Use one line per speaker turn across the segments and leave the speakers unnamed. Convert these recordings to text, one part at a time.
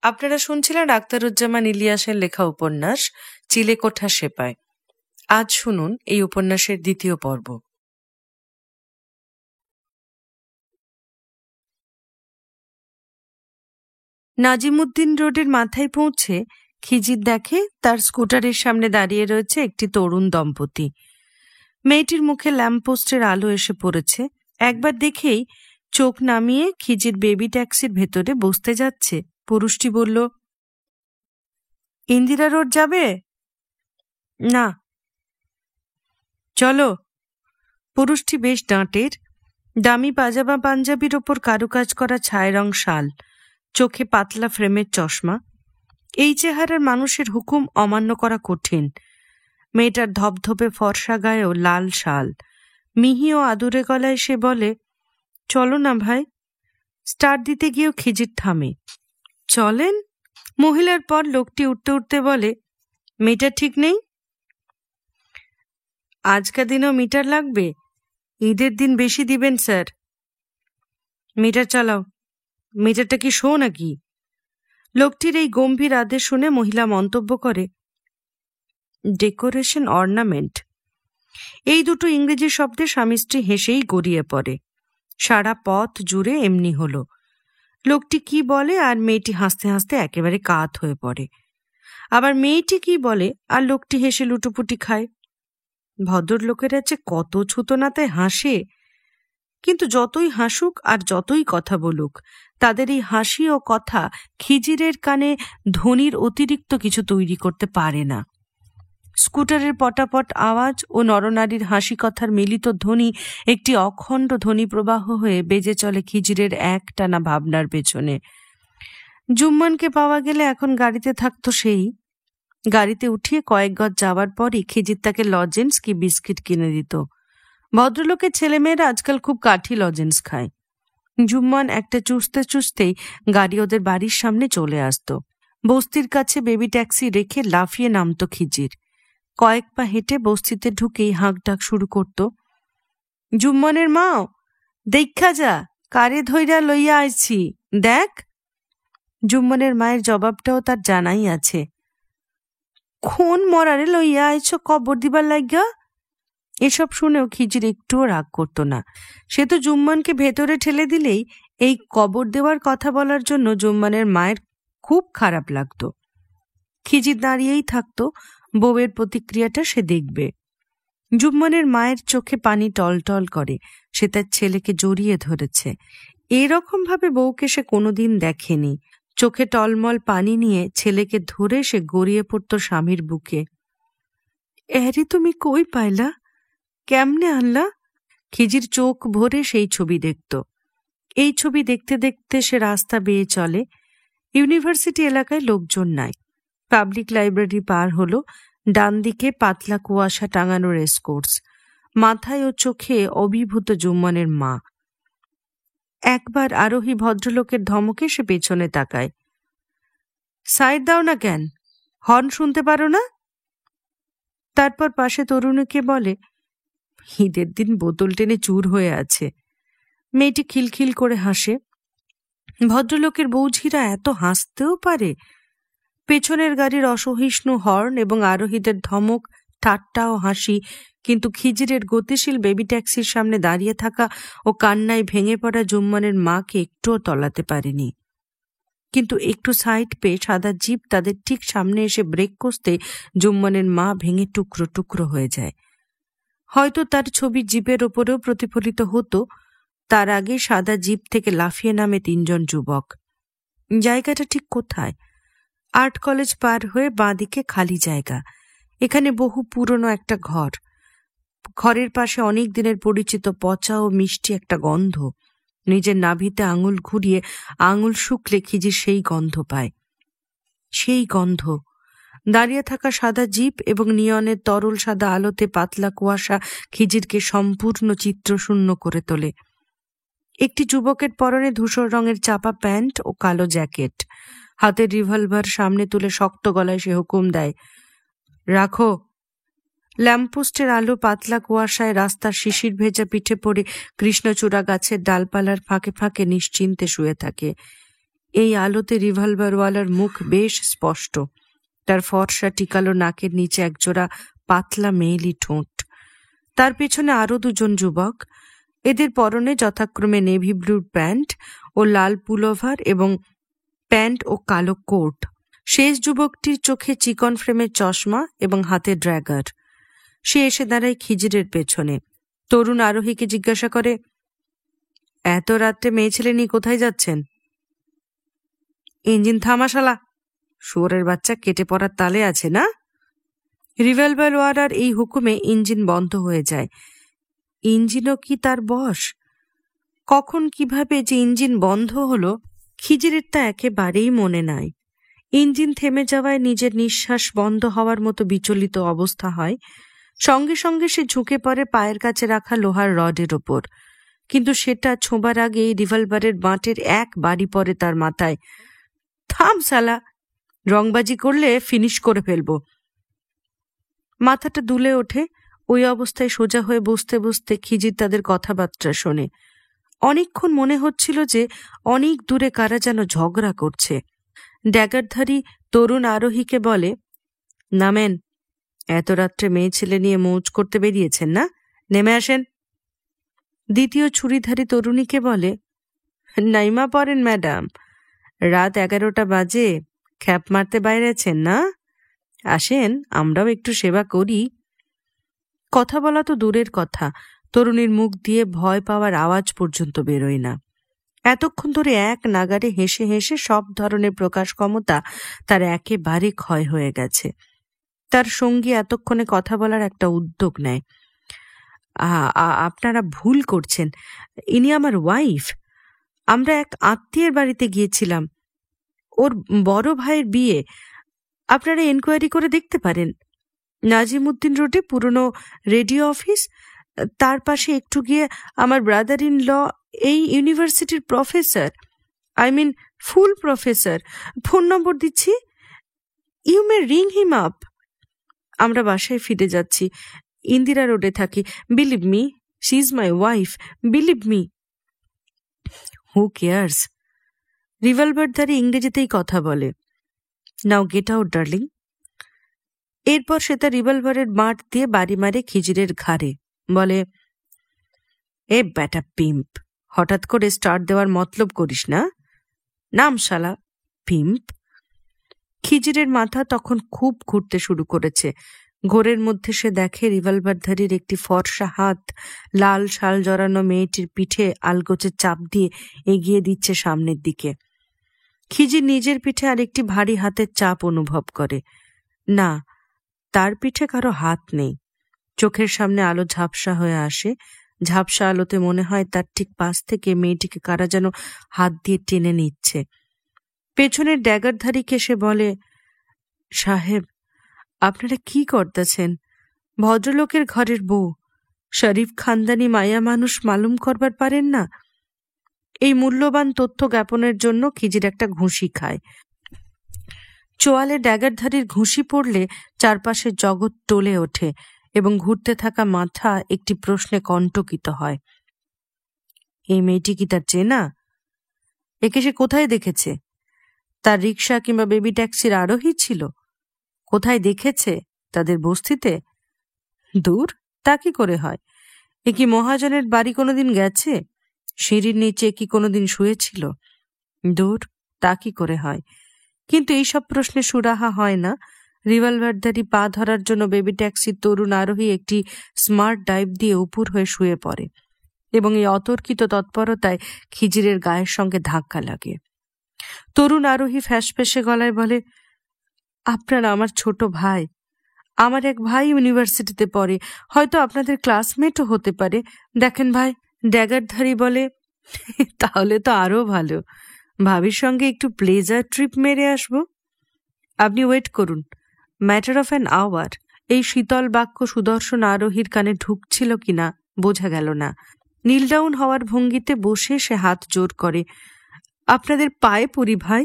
আপনারা শুনছিলেন আখতারুজ্জামান ইলিয়াসের লেখা উপন্যাস চিলেকোঠা সেপাই। আজ শুনুন এই উপন্যাসের দ্বিতীয় পর্ব। নাজিমুদ্দিন রোডের মাথায় পৌঁছে খিজির দেখে তার স্কুটারের সামনে দাঁড়িয়ে রয়েছে একটি তরুণ দম্পতি। মেয়েটির মুখে ল্যাম্পপোস্টের আলো এসে পড়েছে। একবার দেখেই চোখ নামিয়ে খিজির বেবি ট্যাক্সির ভেতরে বসতে যাচ্ছে পুরুষটি বলল, ইন্দিরা রোড যাবে? না। চলো। পুরুষটি বেশ ডাঁটের, দামি পাজামা পাঞ্জাবির ওপর কারুকাজ করা ছায় রং শাল, চোখে পাতলা ফ্রেমের চশমা। এই চেহারার মানুষের হুকুম অমান্য করা কঠিন। মেয়েটার ধপধপে ফর্সা গায়েও লাল শাল। মিহি ও আদুরে গলায় সে বলে, চলো না ভাই। স্টার্ট দিতে গিয়েও খিজির থামে। চলেন। মহিলার পর লোকটি উঠতে উঠতে বলে, মিটার ঠিক নেই? আজকাল দিনও মিটার লাগবে? ঈদের দিন বেশি দিবেন স্যার। মিটার চালাও। মিটারটা কি শো নাকি? লোকটির এই গম্ভীর আদেশ শুনে মহিলা মন্তব্য করে, ডেকোরেশন অর্নামেন্ট। এই দুটো ইংরেজি শব্দে স্বামী স্ত্রী হেসেই গড়িয়ে পড়ে। সারা পথ জুড়ে এমনি হলো। লোকটি কি বলে আর মেয়েটি হাসতে হাসতে একেবারে কাত হয়ে পড়ে। আবার মেয়েটি কি বলে আর লোকটি হেসে লুটোপুটি খায়। ভদ্রলোকেরা যে কত ছুতোনাতে হাসে, কিন্তু যতই হাসুক আর যতই কথা বলুক, তাদের এই হাসি ও কথা খিজিরের কানে ধ্বনির অতিরিক্ত কিছু তৈরি করতে পারে না। স্কুটারের পটাপট আওয়াজ ও নরনারীর হাসি কথার মিলিত ধ্বনি একটি অখণ্ড ধ্বনি প্রবাহ হয়ে বেজে চলে খিজিরের একটানা ভাবনার পেছনে। জুম্মানকে পাওয়া গেলে এখন গাড়িতে থাকতো সেই। গাড়িতে উঠিয়ে কয়েক গজ যাওয়ার পরই খিজির তাকে লজেন্স কি বিস্কিট কিনে দিত। ভদ্রলোকের ছেলেমেয়েরা আজকাল খুব কাঠি লজেন্স খায়। জুম্মান একটা চুষতে চুষতেই গাড়ি ওদের বাড়ির সামনে চলে আসত। বস্তির কাছে বেবি ট্যাক্সি রেখে লাফিয়ে নামতো খিজির। কয়েক পা হেঁটে বস্তিতে ঢুকেই হাঁক ডাক শুরু করত, জুম্মানের মাও দেখা যা, কারে ধইরা লইয়া আইছি দেখ। জুম্মানের মায়ের জবাবটাও তার জানাই আছে, কোন মরারে লইয়া আইছ কবর দিবার লাগিয়া? এসব শুনেও খিজির একটুও রাগ করত না। সে তো জুম্মানকে ভেতরে ঠেলে দিলেই এই কবর দেওয়ার কথা বলার জন্য জুম্মানের মায়ের খুব খারাপ লাগত। খিজির দাঁড়িয়েই থাকতো, বউয়ের প্রতিক্রিয়াটা সে দেখবে। জুম্মানের মায়ের চোখে পানি টলটল করে। সে তার ছেলেকে জড়িয়ে ধরেছে। এরকম ভাবে বউকে সে কোনোদিন দেখেনি। চোখে টলমল পানি নিয়ে ছেলেকে ধরে সে গড়িয়ে পড়ত স্বামীর বুকে। এরি তুমি কই পাইলা? কেমনে আনলা? খিজির চোখ ভরে সেই ছবি দেখত। এই ছবি দেখতে দেখতে সে রাস্তা বেয়ে চলে। ইউনিভার্সিটি এলাকায় লোকজন নাই। পাবলিক লাইব্রেরি পার হলো। ডান দিকে পাতলা কুয়াশা টাঙানো রেসকোর্স। মাথায় ও চোখে অভিভূত জুম্মানের মা। একবার আরোহী ভদ্রলোকের ধমকে সে পেছনে তাকায়। সাইড দাও না কেন? হর্ন শুনতে পারো না? তারপর পাশে তরুণীকে বলে, ঈদের দিন বোতল টেনে চুর হয়ে আছে। মেয়েটি খিলখিল করে হাসে। ভদ্রলোকের বৌঝিরা এত হাসতেও পারে? পেছনের গাড়ির অসহিষ্ণু হর্ন এবং আরোহীদের ধমক, ঠাট্টা ও হাসি কিন্তু খিজিরের গতিশীল বেবি ট্যাক্সির সামনে দাঁড়িয়ে থাকা ও কান্নায় ভেঙে পড়া জুম্মানের মাকে একটুও তলাতে পারেনি। কিন্তু একটু সাইড পেয়ে সাদা জিপ তাদের ঠিক সামনে এসে ব্রেক কষতে জুম্মানের মা ভেঙে টুকরো টুকরো হয়ে যায়। হয়তো তার ছবি জিপের ওপরেও প্রতিফলিত হতো। তার আগে সাদা জিপ থেকে লাফিয়ে নামে 3 জন যুবক। জায়গাটা ঠিক কোথায়? আর্ট কলেজ পার হয়ে বাঁদিকে খালি জায়গা। এখানে বহু পুরনো একটা ঘর। ঘরের পাশে অনেক দিনের পরিচিত পচা ও মিষ্টি একটা গন্ধ। নিজের নাভিতে আঙুল ঘুরিয়ে আঙুল শুকলে খিজির সেই গন্ধ পায়। সেই গন্ধ। দাঁড়িয়ে থাকা সাদা জিপ এবং নিয়নের তরল সাদা আলোতে পাতলা কুয়াশা খিজিরকে সম্পূর্ণ চিত্রশূন্য করে তোলে। একটি যুবকের পরনে ধূসর রঙের চাপা প্যান্ট ও কালো জ্যাকেট। হাতের রিভলভার সামনে তুলে শক্ত গলায় সে হুকুম দেয়, রাখো। ল্যাম্পপোস্টের আলো পাতলা কুয়াশায় রাস্তার শিশির ভেজা পিঠে পড়ে কৃষ্ণচূড়া গাছের ডালপালার ফাঁকে ফাঁকে নিশ্চিন্তে শুয়ে থাকে। এই আলোতে রিভলভারওয়ালার মুখ বেশ স্পষ্ট। তার ফর্সা টিকালো নাকের নিচে একজোড়া পাতলা মেয়েলি ঠোঁট। তার পেছনে আরো দুজন যুবক। এদের পরনে যথাক্রমে নেভি ব্লু প্যান্ট ও লাল পুলোভার এবং প্যান্ট ও কালো কোট। শেষ যুবকটির চোখে চিকন ফ্রেমের চশমা এবং হাতে ড্র্যাগার। সে এসে দাঁড়ায় খিজিরের পেছনে। তরুণ আরোহীকে জিজ্ঞাসা করে, এত রাত্রে মেয়ে ছেলে নিয়ে কোথায় যাচ্ছেন? ইঞ্জিন থামাশালা, শুয়োরের বাচ্চা কেটে পড়ার তালে আছে না? রিভলভারওয়ালার এই হুকুমে ইঞ্জিন বন্ধ হয়ে যায়। ইঞ্জিনও কি তার বশ? কখন কিভাবে যে ইঞ্জিন বন্ধ হলো খিজিরের তা একেবারেই মনে নাই। ইঞ্জিন থেমে যাওয়ায় নিজের নিঃশ্বাস বন্ধ হওয়ার মতো বিচলিত অবস্থা হয়। সঙ্গে সঙ্গে সে ঝুঁকে পড়ে পায়ের কাছে রাখা লোহার রডের ওপর, কিন্তু সেটা ছোঁবার আগেই রিভলভারের বাঁটের এক বাড়ি পড়ে তার মাথায়। থাম শালা, রংবাজি করলে ফিনিশ করে ফেলবো। মাথাটা দুলে ওঠে। ওই অবস্থায় সোজা হয়ে বসতে বসতে খিজির তাদের কথাবার্তা শোনে। অনেকক্ষণ মনে হচ্ছিল যে অনেক দূরে কারা যেন ঝগড়া করছে। ড্যাগারধারী তরুণ আরোহীকে বলে, নামেন, এত রাত্রে মেয়ে ছেলে নিয়ে মৌজ করতে বেরিয়েছেন না? নেমে আসেন। দ্বিতীয় ছুরিধারী তরুণীকে বলে, নাইমা পড়েন ম্যাডাম, রাত 11টা বাজে, খ্যাপ মারতে বাইরেছেন না? আসেন, আমরাও একটু সেবা করি। কথা বলা তো দূরের কথা, তরুণীর মুখ দিয়ে ভয় পাওয়ার আওয়াজ পর্যন্ত বেরোয় না। এতক্ষণ ধরে এক নাগারে হেসে হেসে সব ধরনের প্রকাশ ক্ষমতা তার একেবারে ক্ষয় হয়ে গেছে। তার সঙ্গী এতক্ষণে কথা বলার একটা উদ্যোগ নেয়। আপনারা ভুল করছেন, ইনি আমার ওয়াইফ। আমরা এক আত্মীয়ের বাড়িতে গিয়েছিলাম, ওর বড় ভাইয়ের বিয়ে। আপনারা এনকোয়ারি করে দেখতে পারেন। নাজিমউদ্দিন রোডে পুরনো রেডিও অফিস, তার পাশে একটু গিয়ে আমার ব্রাদার ইন ল এই ইউনিভার্সিটির professor, full professor. Phone number দিচ্ছি, you may ring him up. আমরা বাসায় ফিরে যাচ্ছি, ইন্দিরা রোডে থাকি। Believe me, she is my wife, believe me. Who cares? রিভলভারধারী ইংরেজিতেই কথা বলে। Now get out darling. এরপর সে তার রিভলভারের বাঁট দিয়ে বাড়ি মারে খিজিরের ঘাড়ে। বলে, এ ব্যাটা পিম্প, হঠাৎ করে স্টার্ট দেওয়ার মতলব করিস না। নাম শালা পিম্প। খিজিরের মাথা তখন খুব ঘুরতে শুরু করেছে। ঘোরের মধ্যে সে দেখে রিভলভারধারীর একটি ফর্সা হাত লাল শাল জড়ানো মেয়েটির পিঠে আলগোচে চাপ দিয়ে এগিয়ে দিচ্ছে সামনের দিকে। খিজির নিজের পিঠে আরেকটি ভারী হাতের চাপ অনুভব করে। না, তার পিঠে কারো হাত নেই। চোখের সামনে আলো ঝাপসা হয়ে আসে। ঝাপসা আলোতে মনে হয় তার ঠিক পাশ থেকে মেয়েটিকে কারা যেন হাত দিয়ে টেনে নিচ্ছে। পেছনের ড্যাগারধারীকে সে বলে, সাহেব, আপনারা কি করতেছেন? ভদ্রলোকের ঘরের বউ, শরীফ খানদানি মায়া মানুষ মালুম করবার পারেন না? এই মূল্যবান তথ্য জ্ঞাপনের জন্য খিজির একটা ঘুষি খায়। চোয়ালে ড্যাগারধারীর ঘুষি পড়লে চারপাশের জগৎ টলে ওঠে এবং ঘুরতে থাকা মাথা একটি প্রশ্নে কণ্টকিত হয়। এই মেয়েটি কি তার চেনা? একে সে কোথায় দেখেছে? তার রিক্সা কিংবা বেবি ট্যাক্সির আরোহী ছিল? কোথায় দেখেছে? তাদের বস্তিতে? দূর, তা কি করে হয়? এ কি মহাজনের বাড়ি কোনোদিন গেছে? সিঁড়ির নিচে কি কোনোদিন শুয়েছিল? দূর, তা কি করে হয়? কিন্তু এইসব প্রশ্নে সুরাহা হয় না। রিভলভারধারী পা ধরার জন্য বেবি ট্যাক্সির তরুণ আরোহী একটি স্মার্ট ডাইভ দিয়ে উপুর হয়ে শুয়ে পড়ে এবং এই অতর্কিত তৎপরতায় খিজিরের গায়ের সঙ্গে ধাক্কা লাগে। তরুণ আরোহী ফ্যাসফেসে গলায় বলে, আপনারা আমার ছোট ভাই। আমার এক ভাই ইউনিভার্সিটিতে পড়ে, হয়তো আপনাদের ক্লাসমেটও হতে পারে। দেখেন ভাই, ড্যাগারধারী বলে, তাহলে তো আরো ভালো। ভাবির সঙ্গে একটু প্লেজার ট্রিপ মেরে আসবো। আপনি ওয়েট করুন, ম্যাটার অফ অ্যান আওয়ার। এই শীতল বাক্য সুদর্শন আরোহীর কানে ঢুকছিল কিনা বোঝা গেল না। নীল ডাউন হওয়ার ভঙ্গিতে বসে সে হাত জোর করে, আপনাদের পায়ে পড়ি ভাই,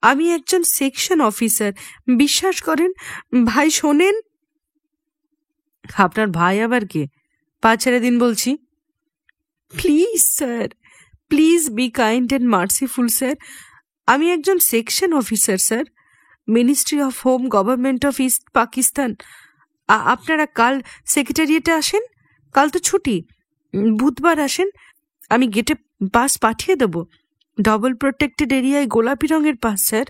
আমি একজন সেকশন অফিসার, বিশ্বাস করেন ভাই। শোনেন। আপনার ভাই আবার কে? পা ছেড়ে দিন বলছি। Please sir, please be kind and merciful sir, আমি একজন section officer sir, ministry of home, government of east Pakistan. আপনারা কাল সেক্রেটারিয়েটে আসেন, কাল তো ছুটি, বুধবার আসেন, আমি গেটে পাস পাঠিয়ে দেব। ডবল প্রোটেক্টেড এরিয়ায় গোলাপি রঙের পাস স্যার,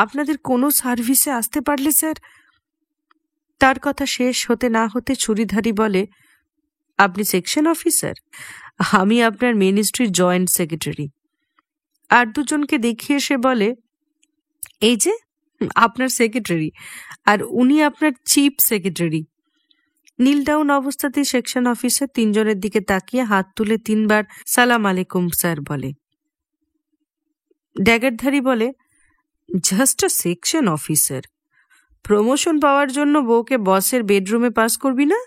আপনাদের কোনো সার্ভিসে আসতে পারলে স্যার। তার কথা শেষ হতে না হতে ছুরিধারী বলে, আপনি সেকশন অফিসার? আমি আপনার মিনিস্ট্রির জয়েন্ট সেক্রেটারি। আর দুজনকে দেখিয়ে সে বলে, এই যে আপনার সেক্রেটারি, আর উনি আপনার চিফ সেক্রেটারি। নীল ডাউন অবস্থাতেই সেকশন অফিসার তিনজনের দিকে তাকিয়ে হাত তুলে 3 বার সালাম আলাইকুম স্যার বলে। ড্যাগারধারী বলে, just a section officer, promotion পাওয়ার জন্য বউকে বসের বেডরুমে পাস করবি না?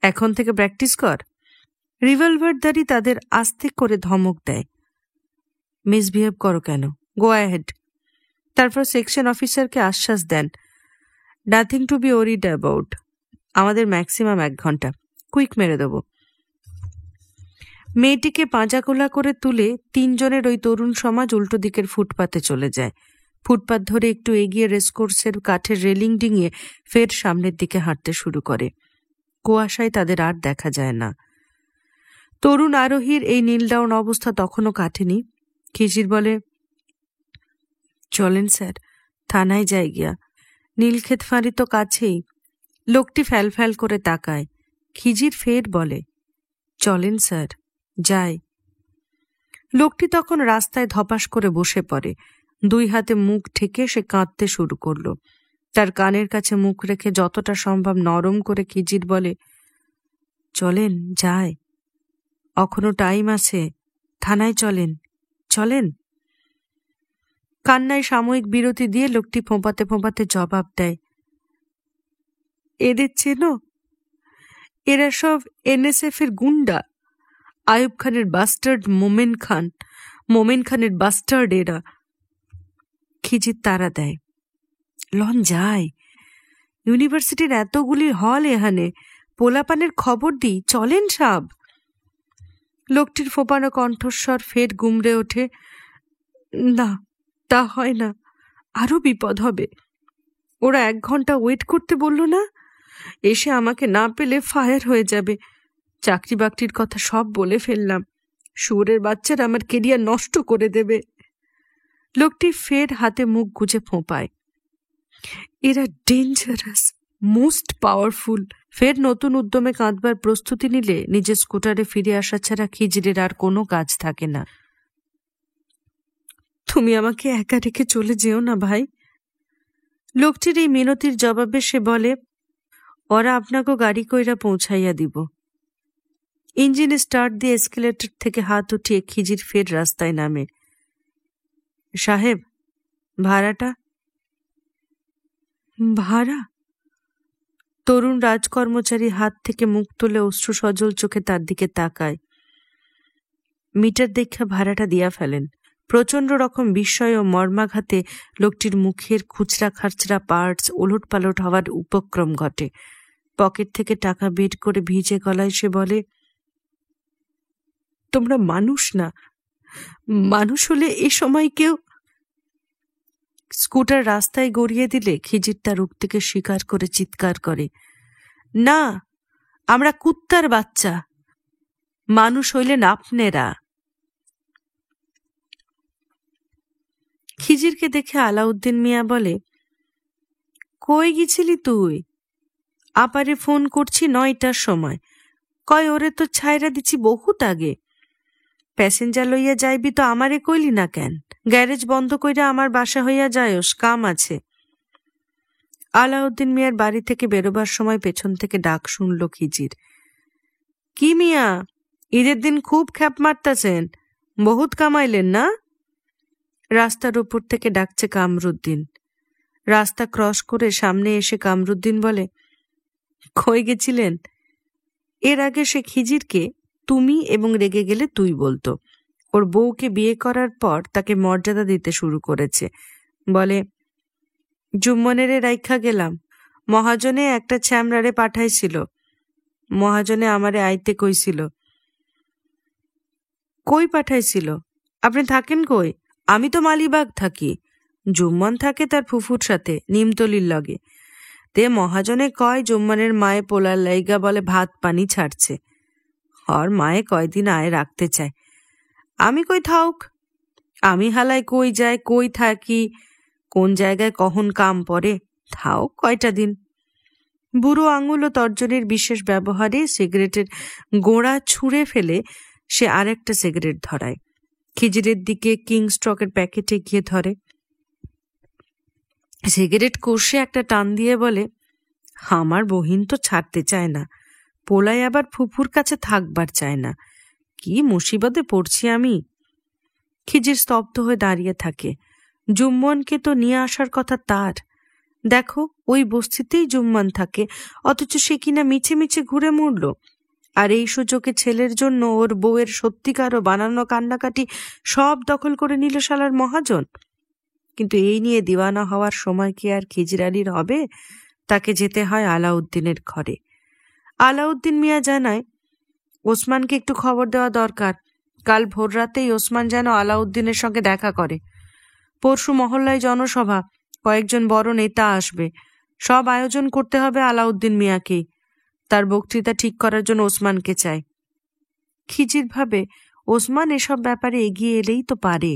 এখন থেকে প্র্যাকটিস কর। রিভলভারধারী তাদের আস্তে করে ধমক দেয়, মিসবিহেভ করো কেন, গো অ্যাহেড। তারপর সেকশন অফিসারকে আশ্বাস দেন, nothing to be worried about, আমাদের ম্যাক্সিমাম 1 ঘন্টা, কুইক মেরে দেব। মেয়েটিকে পাঁজাকোলা করে তুলে তিনজনের ওই তরুণ সমাজ উল্টো দিকের ফুটপাতে চলে যায়। ফুটপাত ধরে একটু এগিয়ে রেসকোর্সের কাঠের রেলিং ডিঙিয়ে ফের সামনের দিকে হাঁটতে শুরু করে। কুয়াশায় তাদের আর দেখা যায় না। তরুণ আরোহীর এই নীলডাউন অবস্থা তখনও কাটেনি। খিজির বলে, চলেন স্যার, থানায় যাই গিয়া, নীলক্ষেত ফাঁড়ি তো কাছেই। লোকটি ফ্যাল ফ্যাল করে তাকায়। খিজির ফের বলে, চলেন স্যার, যাই। লোকটি তখন রাস্তায় ধপাস করে বসে পড়ে। 2 হাতে মুখ ঠেকে সে কাঁদতে শুরু করল। তার কানের কাছে মুখ রেখে যতটা সম্ভব নরম করে খিজির বলে, চলেন, যাই, এখনো টাইম আছে, থানায় চলেন, চলেন। কান্নায় সাময়িক বিরতি দিয়ে লোকটি ফোঁপাতে ফোঁপাতে জবাব দেয়, এদের চেনো? এরা সব NSF এর গুন্ডা, আয়ুব খানের বাস্টার্ড মোমেন খানের বাস্টার্ড এরা। খিজির তারা দেয়, লন যায়, ইউনিভার্সিটির এতগুলি হল এখানে, পোলাপানের খবর দিই, চলেন সাব। লোকটির ফোপানো কণ্ঠস্বর ফের গুমড়ে ওঠে, না, তা হয় না, আরো বিপদ হবে। ওরা 1 ঘন্টা ওয়েট করতে বলল না, এসে আমাকে না পেলে ফায়ার হয়ে যাবে। চাকরি বাকরির কথা সব বলে ফেললাম, শুয়োরের বাচ্চারা আমার কেরিয়ার নষ্ট করে দেবে। লোকটি ফের হাতে মুখ গুজে ফোঁপায়, এরা ডেঞ্জারাস, মোস্ট পাওয়ারফুল। ফের নতুন উদ্যমে কাঁদবার প্রস্তুতি নিলে নিজের স্কুটারে ফিরে আসা ছাড়া খিজিরের আর কোনো কাজ থাকে না। তুমি আমাকে একা রেখে চলে যেও না ভাই। লোকটির এই মিনতির জবাবে সে বলে, ওরা আপনাকে গাড়ি কইরা পৌঁছাইয়া দিব। ইঞ্জিনে স্টার্ট দিয়ে এসকেলেটর থেকে হাত উঠিয়ে খিজির ফের রাস্তায় নামে। সাহেব, ভাড়াটা? ভাড়া? তরুণ রাজকর্মচারী হাত থেকে মুখ তুলে অশ্রু সজল চোখে তার দিকে তাকায়। মিটার দেখা ভাড়াটা দিয়া ফেলেন। প্রচণ্ড রকম বিস্ময় ও মর্মাঘাতে লোকটির মুখের খুচরা খাচরা পার্টস ওলট পালট হওয়ার উপক্রম ঘটে। পকেট থেকে টাকা বের করে ভিজে গলায় সে বলে, তোমরা মানুষ না, মানুষ হলে এ সময় কেউ। স্কুটার রাস্তায় গড়িয়ে দিলে খিজির তার উক্তিকে স্বীকার করে চিৎকার করে, না, আমরা কুত্তার বাচ্চা, মানুষ হইলেন আপনারা। খিজিরকে দেখে আলাউদ্দিন মিয়া বলে, কই গেছিলি তুই? আপারে ফোন করছি 9টার সময়, কয় ওরে তো ছাইরা দিছি বহুত আগে। প্যাসেঞ্জার লইয়া যাইবি তো আমারে কইলি না কেন? গ্যারেজ বন্ধ কইরা আমার বাসা হইয়া যায়স, কাম আছে। আলাউদ্দিন মিয়ার বাড়ি থেকে বেরোবার সময় পেছন থেকে ডাক শুনল খিজির, কি মিয়া, ঈদের দিন খুব খ্যাপ মারতাছেন, বহুত কামাইলেন না? রাস্তার উপর থেকে ডাকছে কামরুদ্দিন। রাস্তা ক্রস করে সামনে এসে কামরুদ্দিন বলে, কই গেছিলেন? এর আগে সে খিজিরকে তুমি এবং রেগে গেলে তুই বলতো। ওর বউকে বিয়ে করার পর তাকে মর্যাদা দিতে শুরু করেছে। বলে, জুম্মনেরে রাইখা গেলাম, মহাজনে একটা ছ্যামরারে পাঠাইছিল, মহাজনে আমারে আইতে কইছিল। কই পাঠাইছিল? আপনি থাকেন কই? আমি তো মালিবাগ থাকি, জুম্মন থাকে তার ফুফুর সাথে নিমতলির লগে। তে মহাজনে কয় জুম্মনের মায়ে পোলার লাইগা বলে ভাত পানি ছাড়ছে, আর মায়ে কয়দিন আয় রাখতে চায়। আমি কই থাউক, আমি হালাই কই যায় কই থাকি কোন জায়গায় কখন কাম পড়ে, থাউক কয়টা দিন। বুড়ো আঙুল ও তর্জনীর বিশেষ ব্যবহারে সিগারেটের গোড়া ছুঁড়ে ফেলে সে আরেকটা সিগারেট ধরায়। খিজিরের দিকে কিং স্ট্রকের প্যাকেটে গিয়ে ধরে, সিগারেট কষে একটা টান দিয়ে বলে, আমার বহিন তো ছাড়তে চায় না, পোলাই আবার ফুফুর কাছে থাকবার চায় না, কি মুসিবতে পড়ছি আমি। খিজির স্তব্ধ হয়ে দাঁড়িয়ে থাকে। জুম্মনকে তো নিয়ে আসার কথা তার। দেখো, ওই বস্তিতেই জুম্মন থাকে, অথচ সে কিনা মিছে মিছে ঘুরে মরল। আর এই সুযোগে ছেলের জন্য ওর বউয়ের সত্যিকার ও বানানো কান্নাকাটি সব দখল করে নিল শালার মহাজন। কিন্তু এই নিয়ে দিওয়ানা হওয়ার সময় কি আর খিজির আলীর হবে? তাকে যেতে হয় আলাউদ্দিনের ঘরে। আলাউদ্দিন মিয়া জানায়, ওসমানকে একটু খবর দেওয়া দরকার। কাল ভোর রাতেই ওসমান যেন আলাউদ্দিনের সঙ্গে দেখা করে। পরশু মহল্লায় জনসভা, কয়েকজন বড় নেতা আসবে, সব আয়োজন করতে হবে আলাউদ্দিন মিয়াকেই। তার বক্তৃতা ঠিক করার জন্য ওসমানকে চায়। খিজির ভাবে, ওসমান এসব ব্যাপারে এগিয়ে এলেই তো পারে।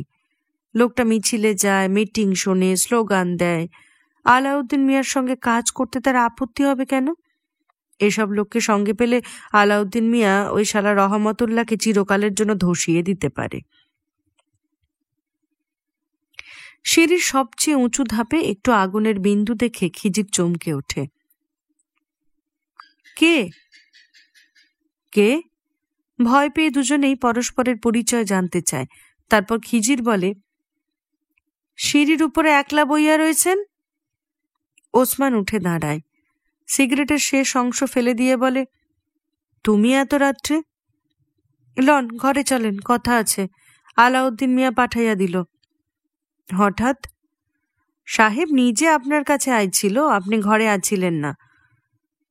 লোকটা মিছিলে যায়, মিটিং শোনে, স্লোগান দেয়। আলাউদ্দিন মিয়ার সঙ্গে কাজ করতে তার আপত্তি হবে কেন? এসব লোককে সঙ্গে পেলে আলাউদ্দিন মিয়া ওই শালা রহমতুল্লাহকে চিরকালের জন্য ধসিয়ে দিতে পারে। সিঁড়ির সবচেয়ে উঁচু ধাপে একটু আগুনের বিন্দু দেখে খিজির চমকে ওঠে। কে কে? ভয় পেয়ে দুজনেই পরস্পরের পরিচয় জানতে চায়। তারপর খিজির বলে, সিঁড়ির উপরে একলা বইয়া রয়েছেন। ওসমান উঠে দাঁড়ায়, সিগারেটের শেষ অংশ ফেলে দিয়ে বলে, তুমি এত রাত্রে? লন, ঘরে চলেন, কথা আছে। আলাউদ্দিন মিয়া পাঠাইয়া দিল। হঠাৎ? সাহেব নিজে আপনার কাছে আইছিল, আপনি ঘরে আছিলেন না।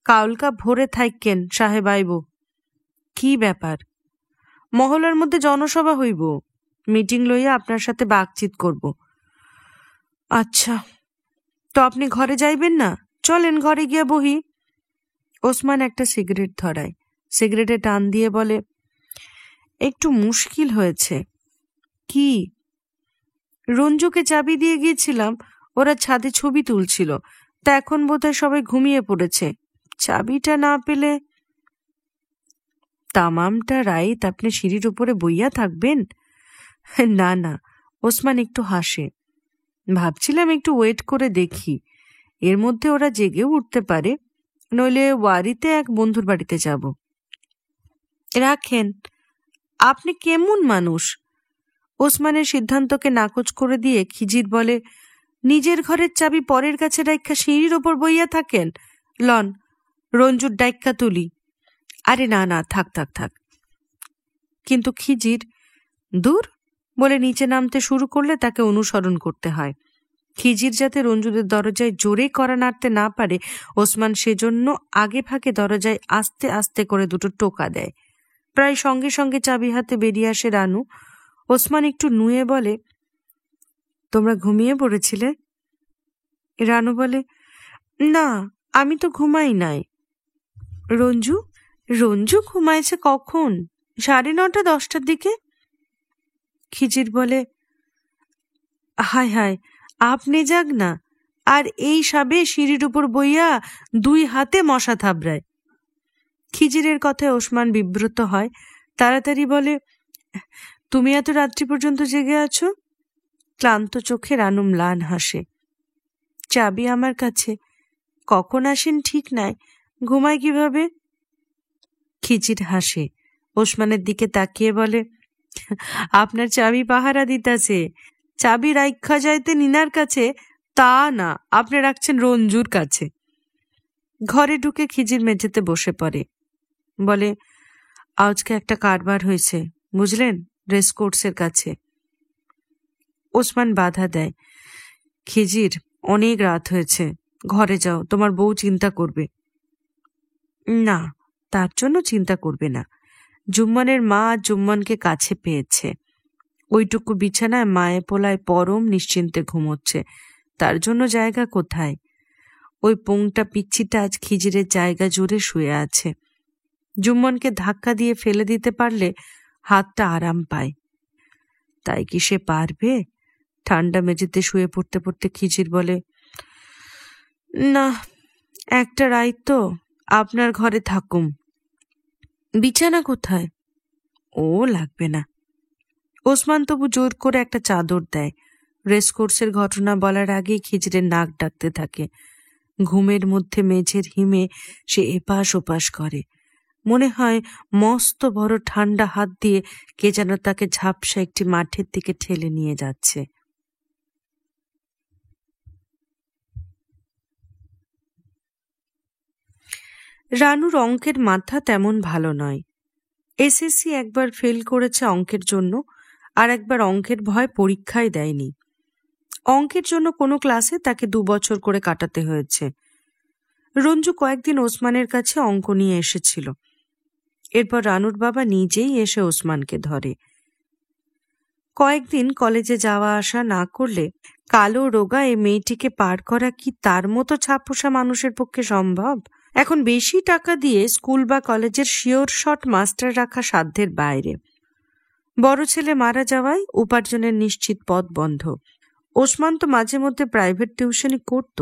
কাউলকা ভোরে থাইকেন, সাহেব আইব। কি ব্যাপার? মহলার মধ্যে জনসভা হইব, মিটিং লইয়া আপনার সাথে বাকচিত করব। আচ্ছা, তো আপনি ঘরে যাইবেন না? চলেন ঘরে গিয়া বহি। ওসমান একটা সিগারেট ধরায়, সিগারেটে টান দিয়ে বলে, একটু মুশকিল হয়েছে। কি? রঞ্জুকে চাবি দিয়ে গিয়েছিলাম, ওরা ছাদে ছবি তুলছিল, তা এখন বোধহয় সবাই ঘুমিয়ে পড়েছে। চাবিটা না পেলে। তামামটা রাইত আপনি সিঁড়ির উপরে বইয়া থাকবেন? না না, ওসমান একটু হাসে। ভাবছিলাম একটু ওয়েট করে দেখি, এর মধ্যে ওরা জেগেও উঠতে পারে, নইলে ওয়ারিতে এক বন্ধুর বাড়িতে যাব। রাখেন, আপনি কেমন মানুষ? ওসমানের সিদ্ধান্তকে নাকচ করে দিয়ে খিজির বলে, নিজের ঘরের চাবি পরের কাছে রাইখা সিঁড়ির ওপর বইয়া থাকেন? লন, রঞ্জুর ডাইক্কা তুলি। আরে না না, থাক থাক থাক। কিন্তু খিজির দূর বলে নিচে নামতে শুরু করলে তাকে অনুসরণ করতে হয়। খিজির যাতে রঞ্জুদের দরজায় জোরে কড়া নাড়তে না পারে, ওসমান সেজন্য আগে ভাগে দরজায় আস্তে আস্তে করে দুটো টোকা দেয়। প্রায় সঙ্গে সঙ্গে চাবি হাতে বেরিয়ে আসে রানু। ওসমান একটু নুয়ে বলে, তোমরা ঘুমিয়ে পড়েছিলে? রানু বলে, না, আমি তো ঘুমাই নাই। রঞ্জু? রঞ্জু ঘুমাইছে কখন? 9:30 10টার দিকে। খিজির বলে, হায় হায়, আপনি যাক না, আর এই সাবে সিঁড়ির উপর বইয়া 2 হাতে মশা থাবড়ায়। খিজিরের কথায় ওসমান বিব্রত হয়, তাড়াতাড়ি বলে, তুমি এত রাত্রি পর্যন্ত জেগে আছো? ক্লান্ত চোখে রানু ম্লান হাসে। চাবি আমার কাছে, কখন আসেন ঠিক নাই, ঘুমায় কিভাবে? খিজির হাসে, ওসমানের দিকে তাকিয়ে বলে, আপনার চাবি পাহারা দিতেছে। চাবি রাইখা যাইতে নিনার কাছে, তা না, আপনি রাখছেন রঞ্জুর কাছে। ঘরে ঢুকে খিজির মেঝেতে বসে পড়ে, বলে, আজকে একটা কারবার হয়েছে, বুঝলেন, রেসকোর্সের কাছে। ওসমান বাধা দেয়, খিজির, অনেক রাত হয়েছে, ঘরে যাও, তোমার বউ চিন্তা করবে। না, তার জন্য চিন্তা করবে না। জুম্মনের মা জুম্মনকে কাছে পেয়েছে, ওইটুকু বিছানায় মায়ে পোলায় পরম নিশ্চিন্তে ঘুমোচ্ছে, তার জন্য জায়গা কোথায়? ওই পোংটা পিচ্ছিটা আজ খিজিরের জায়গা জুড়ে শুয়ে আছে। জুম্মনকে ধাক্কা দিয়ে ফেলে দিতে পারলে হাতটা আরাম পায়। তাই কি সে পারবে? ঠান্ডা মেঝেতে শুয়ে পড়তে পড়তে খিজির বলে, না, একটা রাত তো আপনার ঘরে থাকুম। বিছানা কোথায়? ও লাগবে না। ওসমান তবু জোর করে একটা চাদর দেয়। রেসকোর্সের ঘটনা বলার আগেই খিজিরের নাক ডাকতে থাকে। ঘুমের মধ্যে মেঝের হিমে সে এপাশ ওপাশ করে। মনে হয় মস্ত বড় ঠান্ডা হাত দিয়ে কে যেন তাকে ঝাপসা একটি মাঠের দিকে ঠেলে নিয়ে যাচ্ছে। রানুর অঙ্কের মাথা তেমন ভালো নয়। এসএসসি একবার ফেল করেছে অঙ্কের জন্য, আর একবার অঙ্কের ভয় পরীক্ষায় দেয়নি। অঙ্কের জন্য কোনো ক্লাসে তাকে 2 বছর করে কাটাতে হয়েছে। রঞ্জু কয়েকদিন ওসমানের কাছে অঙ্ক নিয়ে এসেছিল। এরপর রানুর বাবা নিজেই এসে ওসমানকে ধরে। কয়েকদিন কলেজে যাওয়া আসা না করলে কালো রোগা এই মেয়েটিকে পার করা কি তার মতো ছাপোষা মানুষের পক্ষে সম্ভব? এখন বেশি টাকা দিয়ে স্কুল বা কলেজের শিওর শট মাস্টার রাখা সাধ্যের বাইরে। বড় ছেলে মারা যাওয়ায় উপার্জনের নিশ্চিত পথ বন্ধ। ওসমান তো মাঝে মধ্যে প্রাইভেট টিউশনই করত।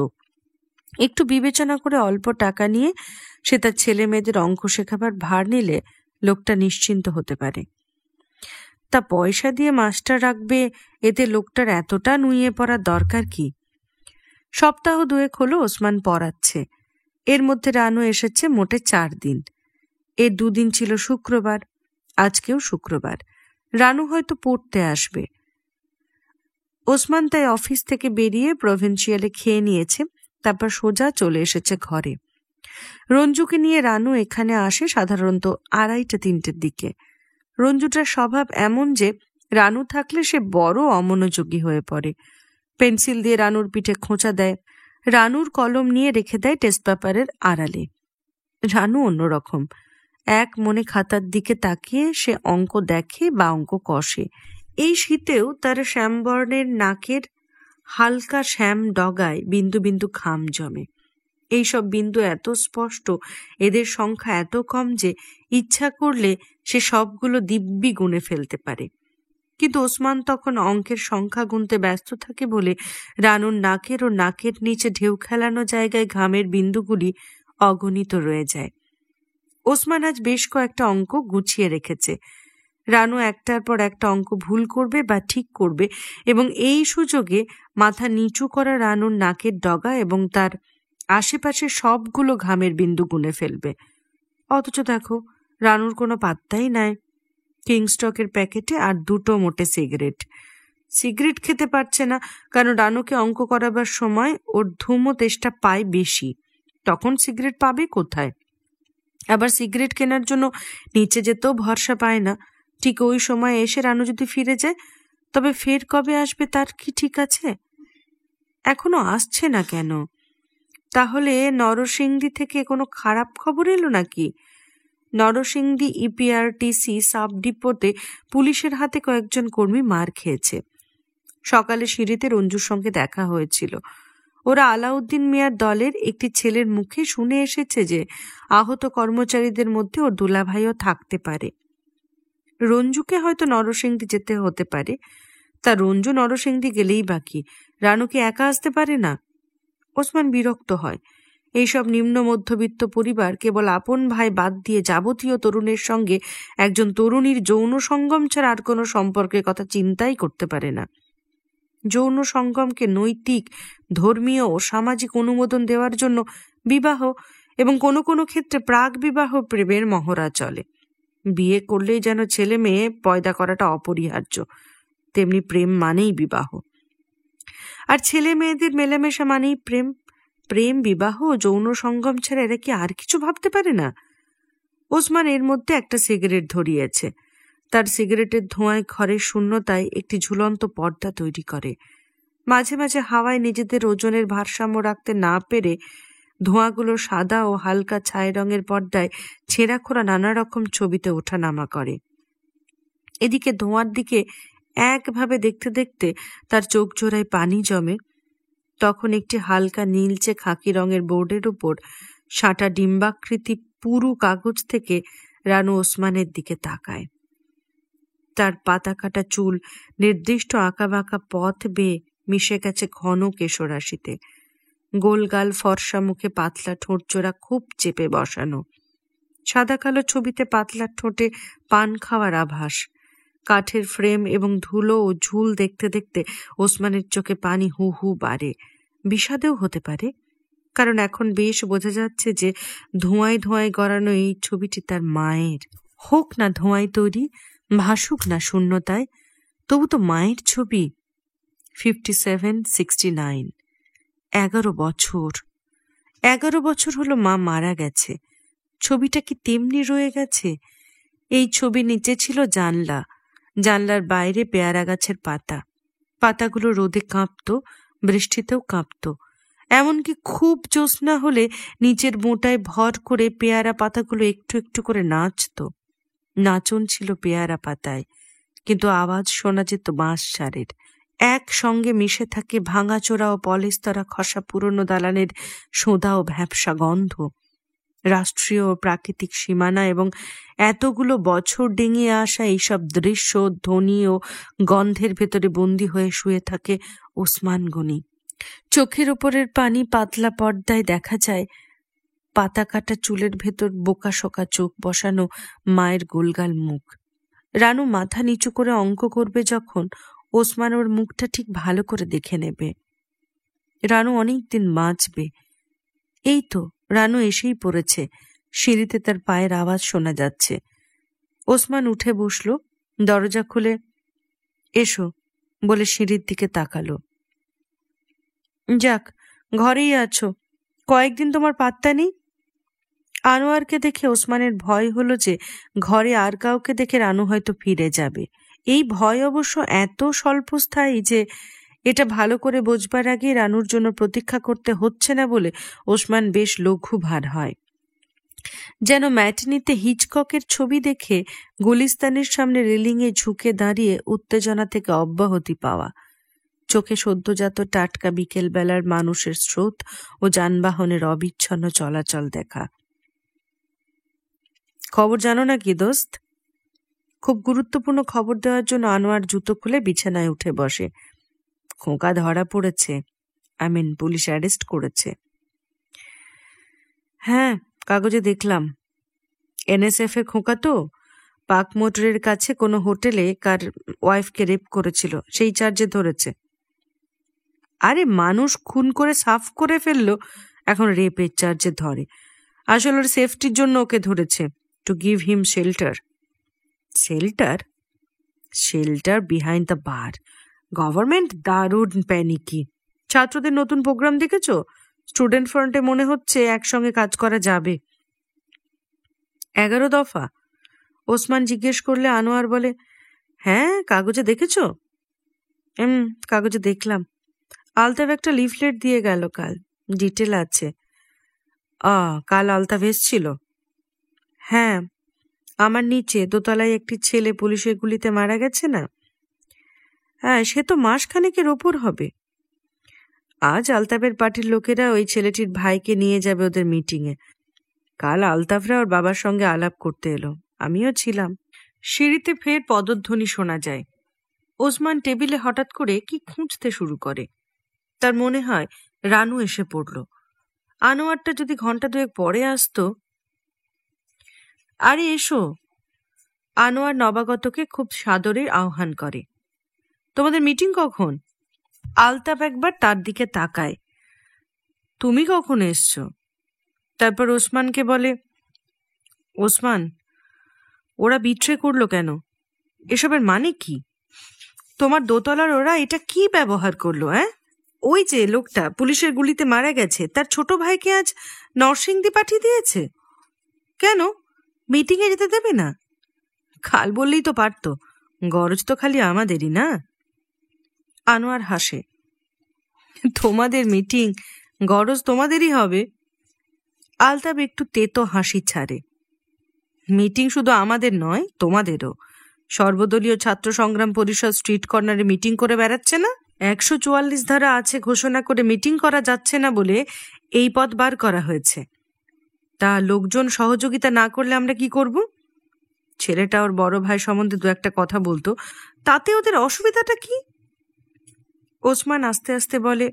একটু বিবেচনা করে অল্প টাকা নিয়ে সে তার ছেলে মেয়েদের অঙ্ক শেখাবার ভার নিলে লোকটা নিশ্চিন্ত হতে পারে। তা পয়সা দিয়ে মাস্টার রাখবে, এতে লোকটার এতটা নুয়ে পড়ার দরকার কি? সপ্তাহ 2 হলো ওসমান পড়াচ্ছে। এর মধ্যে রানু এসেছে মোটে 4 দিন। এর 2 দিন ছিল শুক্রবার, আজকেও শুক্রবার। রানু হয়তো পড়তে আসবে। ওসমান তাই অফিস থেকে বেরিয়ে প্রভিন্সিয়ালে খেয়ে নিয়েছে, তারপর সোজা চলে এসেছে ঘরে। রঞ্জুকে নিয়ে রানু এখানে আসে সাধারণত 2:30-3টের দিকে। রঞ্জুটার স্বভাব এমন যে রানু থাকলে সে বড় অমনোযোগী হয়ে পড়ে। পেন্সিল দিয়ে রানুর পিঠে খোঁচা দেয়, রানুর কলম নিয়ে রেখে দেয় টেস্ট পেপারের আড়ালে। রানু অন্যরকম, এক মনে খাতার দিকে তাকিয়ে সে অঙ্ক দেখে বা অঙ্ক কষে। এই শীতেও তার শ্যামবর্ণের নাকের হালকা শ্যাম ডগায় বিন্দু বিন্দু খাম জমে। এইসব বিন্দু এত স্পষ্ট, এদের সংখ্যা এত কম যে ইচ্ছা করলে সে সবগুলো দিব্যি গুনে ফেলতে পারে। কিন্তু ওসমান তখন অঙ্কের সংখ্যা গুনতে ব্যস্ত থাকে বলে রানুর নাকের ও নাকের নিচে ঢেউ খেলানো জায়গায় ঘামের বিন্দুগুলি অগণিত রয়ে যায়। ওসমান আজ বেশ কয়েকটা অঙ্ক গুছিয়ে রেখেছে। রানু একটার পর একটা অঙ্ক ভুল করবে বা ঠিক করবে, এবং এই সুযোগে মাথা নিচু করা রানুর নাকের ডগা এবং তার আশেপাশে সবগুলো ঘামের বিন্দু গুনে ফেলবে। অথচ দেখো, রানুর কোনো পাত্তাই নাই। কিংস্টকের প্যাকেটে আর 2টো মোটে সিগারেট। সিগারেট খেতে পারছে না, কারণ রানুকে অঙ্ক করাবার সময় ওর ধুমো তেষ্টা পায় বেশি। তখন সিগারেট পাবে কোথায়? আবার সিগারেট কেনার জন্য নিচে যেতেও ভরসা পায় না। ঠিক ওই সময় এসে রানু যদি ফিরে যায়, তবে ফের কবে আসবে তার কি ঠিক আছে? এখনো আসছে না কেন? তাহলে নরসিংদী থেকে কোনো খারাপ খবর এলো নাকি? নরসিংদী ইপিআরটিসি সাব ডিপোতে পুলিশের হাতে কয়েকজন কর্মী মার খেয়েছে। সকালে সিঁড়িতে রঞ্জুর সঙ্গে দেখা হয়েছিল। ওরা আলাউদ্দিন মিয়ার দলের একটি ছেলের মুখে শুনে এসেছে যে আহত কর্মচারীদের মধ্যে ওর দুলাভাইও থাকতে পারে। রঞ্জুকে হয়তো নরসিংদী যেতে হতে পারে। তা রঞ্জু নরসিংদী গেলেই বাকি, রানুকে একা আসতে পারে না? ওসমান বিরক্ত হয়। এইসব নিম্ন মধ্যবিত্ত পরিবার কেবল আপন ভাই বাদ দিয়ে যাবতীয় তরুণের সঙ্গে একজন তরুণীর যৌন সঙ্গম ছাড়া আর কোনো সম্পর্কের কথা চিন্তাই করতে পারে না। যৌন সঙ্গমকে নৈতিক, ধর্মীয় ও সামাজিক অনুমোদন দেওয়ার জন্য বিবাহ এবং কোনো কোনো ক্ষেত্রে প্রাক বিবাহ প্রেমের মহড়া চলে। বিয়ে করলেই যেন ছেলে মেয়ে পয়দা করাটা অপরিহার্য, তেমনি প্রেম মানেই বিবাহ। আর ছেলে মেয়েদের মেলামেশা মানেই প্রেম। প্রেম, বিবাহ, যৌন সঙ্গম ছাড়া এরা কি আর কিছু ভাবতে পারে না? ওসমান এর মধ্যে একটা সিগারেট ধরিয়েছে। তার সিগারেটের ধোঁয়ায় ঘরের শূন্যতায় একটি ঝুলন্ত পর্দা তৈরি করে। মাঝে মাঝে হাওয়ায় নিজেদের ওজনের ভারসাম্য রাখতে না পেরে ধোঁয়াগুলো সাদা ও হালকা ছাই রঙের পর্দায় ছেঁড়াখোড়া নানা রকম ছবিতে ওঠানামা করে। এদিকে ধোঁয়ার দিকে একভাবে দেখতে দেখতে তার চোখ জোড়ায় পানি জমে, তখন একটি হালকা নীলচে খাকি রঙের বোর্ডের উপর সাঁটা ডিম্বাকৃতি পুরু কাগজ থেকে রানু ওসমানের দিকে তাকায়। তার পাতা কাটা চুল নির্দিষ্ট আঁকাবাঁকা পথ বেয়ে মিশে গেছে ঘন কেশরাশিতে। গোলগাল ফর্সা মুখে পাতলা ঠোঁটজোড়া খুব চেপে বসানো। সাদা কালো ছবিতে পাতলা ঠোঁটে পান খাওয়ার আভাস। কাঠের ফ্রেম এবং ধুলো ও ঝুল দেখতে দেখতে ওসমানের চোখে পানি হু হু বাড়ে। বিষাদেও হতে পারে, কারণ এখন বেশ বোঝা যাচ্ছে যে ধোঁয়ায় ধোঁয়ায় গড়ানো এই ছবিটি তার মায়ের। হোক না ধোঁয়ায় তৈরি, ভাসুক না শূন্যতায়, তবু তো মায়ের ছবি। 5769, 11 বছর। 11 বছর হলো মা মারা গেছে। ছবিটা কি তেমনি রয়ে গেছে? এই ছবি নিচে ছিল জানলা, জানলার বাইরে পেয়ারা গাছের পাতা। পাতাগুলো রোদে কাঁপতো, বৃষ্টিতেও কাঁপতো। এমনকি খুব জ্যোৎস্না হলে নিচের মোটায় ভর করে পেয়ারা পাতাগুলো একটু একটু করে নাচত। নাচন ছিল পেয়ারা পাতায়, কিন্তু আওয়াজ শোনা যেত বাঁশঝাড়ের। একসঙ্গে মিশে থাকে ভাঙাচোরা ও পলেস্তরা খসা পুরনো দালানের সোঁদা ও ভ্যাপসা গন্ধ। রাষ্ট্রীয় ও প্রাকৃতিক সীমানা এবং এতগুলো বছর ডিঙিয়ে আসা এইসব দৃশ্য, ধ্বনি ও গন্ধের ভেতরে বন্দী হয়ে শুয়ে থাকে ওসমান গনি। চোখের ওপরের পানি পাতলা পর্দায় দেখা যায় পাতা কাটা চুলের ভেতর বোকাশোকা চোখ বসানো মায়ের গোলগাল মুখ। রানু মাথা নিচু করে অঙ্ক করবে যখন, ওসমান ওর মুখটা ঠিক ভালো করে দেখে নেবে। রানু অনেকদিন বাঁচবে। এই তো রানু এসেই পড়েছে। সিঁড়িতে তার পায়ের আওয়াজ শোনা যাচ্ছে। ওসমান উঠে বসল, দরজা খুলে এসো বলে সিঁড়ির দিকে তাকালো। যাক, ঘরেই আছো, কয়েকদিন তোমার পাত্তা নেই। আনোয়ারকে দেখে ওসমানের ভয় হলো যে ঘরে আর কাউকে দেখে রানু হয়তো ফিরে যাবে। এই ভয় অবশ্য এত স্বল্পস্থায়ী যে এটা ভালো করে বোঝবার আগে রানুর জন্য প্রতীক্ষা করতে হচ্ছে না বলে ওসমান বেশ লঘু ভার হয়। যেন ম্যাটনিতে হিচককের ছবি দেখে গুলিস্তানের সামনে রেলিংয়ে ঝুঁকে দাঁড়িয়ে উত্তেজনা থেকে অব্যাহতি পাওয়া। চোখে সদ্যজাত টাটকা বিকেলবেলার মানুষের স্রোত ও যানবাহনের অবিচ্ছন্ন চলাচল দেখা। খবর জানো না কি দোস্ত? খুব গুরুত্বপূর্ণ খবর দেওয়ার জন্য আনোয়ার জুতো খুলে বিছানায় উঠে বসে। খোকা ধরা পড়েছে, পুলিশ অ্যারেস্ট করেছে। হ্যাঁ, কাগজে দেখলাম। NSF এর খোকা তো, পাক মোটরের কাছে কোনো হোটেলে কার ওয়াইফকে রেপ করেছিল, সেই চার্জে ধরেছে। আরে মানুষ খুন করে সাফ করে ফেললো, এখন রেপের চার্জে ধরে। আসলে ওর সেফটির জন্য ওকে ধরেছে, to give him shelter. Shelter? Shelter behind the bar. Government দারুণ প্যানিকি। ছাত্রদের নতুন প্রোগ্রাম দেখেছ? স্টুডেন্ট ফ্রন্টে মনে হচ্ছে একসঙ্গে কাজ করা যাবে। 11 দফা? ওসমান জিজ্ঞেস করলে আনোয়ার বলে, হ্যাঁ, কাগজে দেখেছ? কাগজে দেখলাম। আলতাফ একটা লিফলেট দিয়ে গেল কাল, ডিটেল আছে। কাল আলতাফ এসছিল? হ্যাঁ, আমার নিচে দোতলায় একটি ছেলে পুলিশের গুলিতে মারা গেছে না? হ্যাঁ, সে তো মাসখানেকের ওপর হবে। আজ আলতাফের পার্টির লোকেরা ওই ছেলেটির ভাইকে নিয়ে যাবে ওদের মিটিংয়ে। কাল আলতাফরা ওর বাবার সঙ্গে আলাপ করতে এলো, আমিও ছিলাম। সিঁড়িতে ফের পদধ্বনি শোনা যায়। ওসমান টেবিলে হঠাৎ করে কি খুঁজতে শুরু করে। তার মনে হয় রানু এসে পড়ল। আনোয়ারটা যদি ঘন্টা দুয়েক পরে আসতো। আরে এসো। আনোয়ার নবাগতকে খুব সাদরে আহ্বান করে। তোমাদের মিটিং কখন? আলতাফ একবার তার দিকে তাকায়। তুমি কখন এসছো? তারপর ওসমানকে বলে, ওসমান, ওরা বিট্রে করলো কেন? এসবের মানে কি? তোমার দোতলার ওরা এটা কি ব্যবহার করলো? ওই যে লোকটা পুলিশের গুলিতে মারা গেছে, তার ছোট ভাইকে আজ নরসিংদী পাঠিয়ে দিয়েছে। কেন, মিটিংয়ে যেতে দেবে না? কাল বললেই তো পারতো, গরজ তো খালি আমাদেরই না। আনোয়ার হাসে। তোমাদের মিটিং, গরজ তোমাদেরই হবে। আলতাফ একটু তেতো হাসি ছাড়ে। মিটিং শুধু আমাদের নয়, তোমাদেরও। সর্বদলীয় ছাত্র সংগ্রাম পরিষদ স্ট্রিট কর্নারে মিটিং করে বেড়াচ্ছে না? 144 ধারা আছে ঘোষণা করে মিটিং করা যাচ্ছে না বলে এই পথ বার করা হয়েছে। তা লোকজন সহযোগিতা না করলে আমরা কি করব? ছেলেটা ওর বড় ভাই সম্বন্ধে দু একটা কথা বলতো, তাতে ওদের অসুবিধাটা কি? ওসমান আস্তে আস্তে বলে,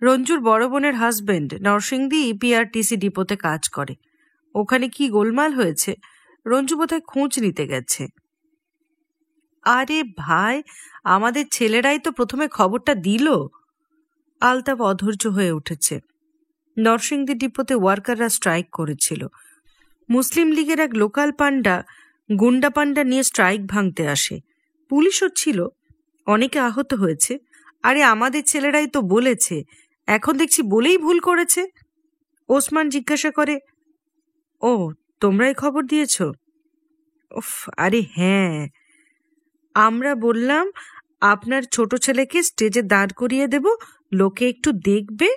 রঞ্জুর বড় বোনের হাজবেন্ড নরসিংদী ইপিআরটিসি ডিপোতে কাজ করে। ওখানে কি গোলমাল হয়েছে, রঞ্জু বোধহয় খোঁজ নিতে গেছে। আরে ভাই, আমাদের ছেলেরাই তো প্রথমে খবরটা দিল। আলতাফ অধৈর্য হয়ে উঠেছে। নরসিংদী ডিপোতে ওয়ার্কাররা স্ট্রাইক করেছিল। মুসলিম লীগের এক লোকাল পান্ডা গুন্ডা পান্ডা নিয়ে স্ট্রাইক ভাঙতে আসে। পুলিশও ছিল, অনেকে আহত হয়েছে। আরে আমাদের ছেলেরাই তো বলেছে, এখন দেখছি বলেই ভুল করেছে। ওসমান জিজ্ঞাসা করে, ও তোমরাই খবর দিয়েছ? উফ, আরে হ্যাঁ, আমরা বললাম আপনার ছোট ছেলেকে স্টেজে দাঁড় করিয়ে দেব, লোকে একটু দেখবে।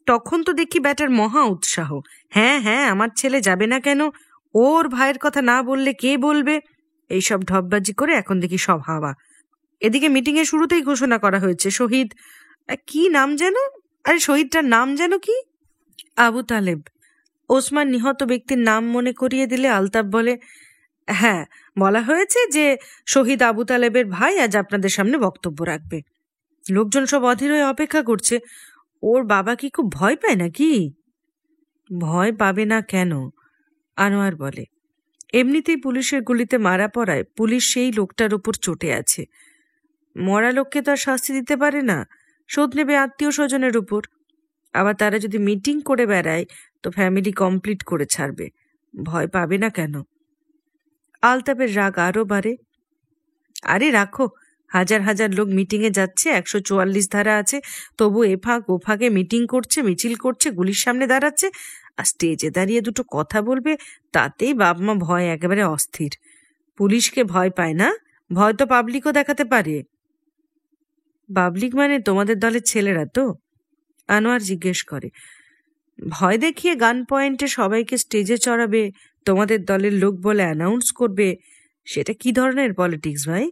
তখন তো দেখি ব্যাটার মহা উৎসাহ, হ্যাঁ হ্যাঁ আমার ছেলে যাবে না কেন, ওর ভাইয়ের কথা না বললে কে বলবে, এইসব ঢপবাজি করে এখন দেখি সব হাওয়া। এদিকে মিটিং এর শুরুতেই ঘোষণা করা হয়েছে শহীদ, কি নাম যেন, আরে শহীদটার নাম যেন কি? আবু তালেব। ওসমান নিহত ব্যক্তির নাম মনে করিয়ে দিলে আলতাফ বলে, হ্যাঁ বলা হয়েছে যে শহীদ আবু তালেবের ভাই আজ আপনাদের সামনে বক্তব্য রাখবে। লোকজন সব অধীর হয়ে অপেক্ষা করছে। ওর বাবা কি খুব ভয় পায় নাকি? ভয় পাবে না কেন? আনোয়ার বলে, এমনিতেই পুলিশের গুলিতে মারা পড়ায় পুলিশ সেই লোকটার উপর চটে আছে। মরা লোককে তো আর শাস্তি দিতে পারে না, শোধ নেবে আত্মীয় স্বজনের উপর। আবার তারা যদি মিটিং করে বেড়ায় তো ফ্যামিলি কমপ্লিট করে ছাড়বে। ভয় পাবে না কেন? আলতাফের রাগ আরো বাড়ে। আরে রাখো, হাজার হাজার লোক মিটিংয়ে যাচ্ছে, 144 ধারা আছে, তবু এফাক ওফাকে মিটিং করছে, মিছিল করছে, গুলির সামনে দাঁড়াচ্ছে, আর স্টেজে দাঁড়িয়ে দুটো কথা বলবে, তাতেই বাপ মা ভয় একেবারে অস্থির। পুলিশকে ভয় পায় না, ভয় তো পাবলিকও দেখাতে পারে। পাবলিক মানে তোমাদের দলের ছেলেরা তো? আনোয়ার জিজ্ঞেস করে। ভয় দেখিয়ে গান পয়েন্টে সবাইকে স্টেজে চড়াবে, তোমাদের দলের লোক বলে অ্যানাউন্স করবে, সেটা কি ধরনের পলিটিক্স ভাই?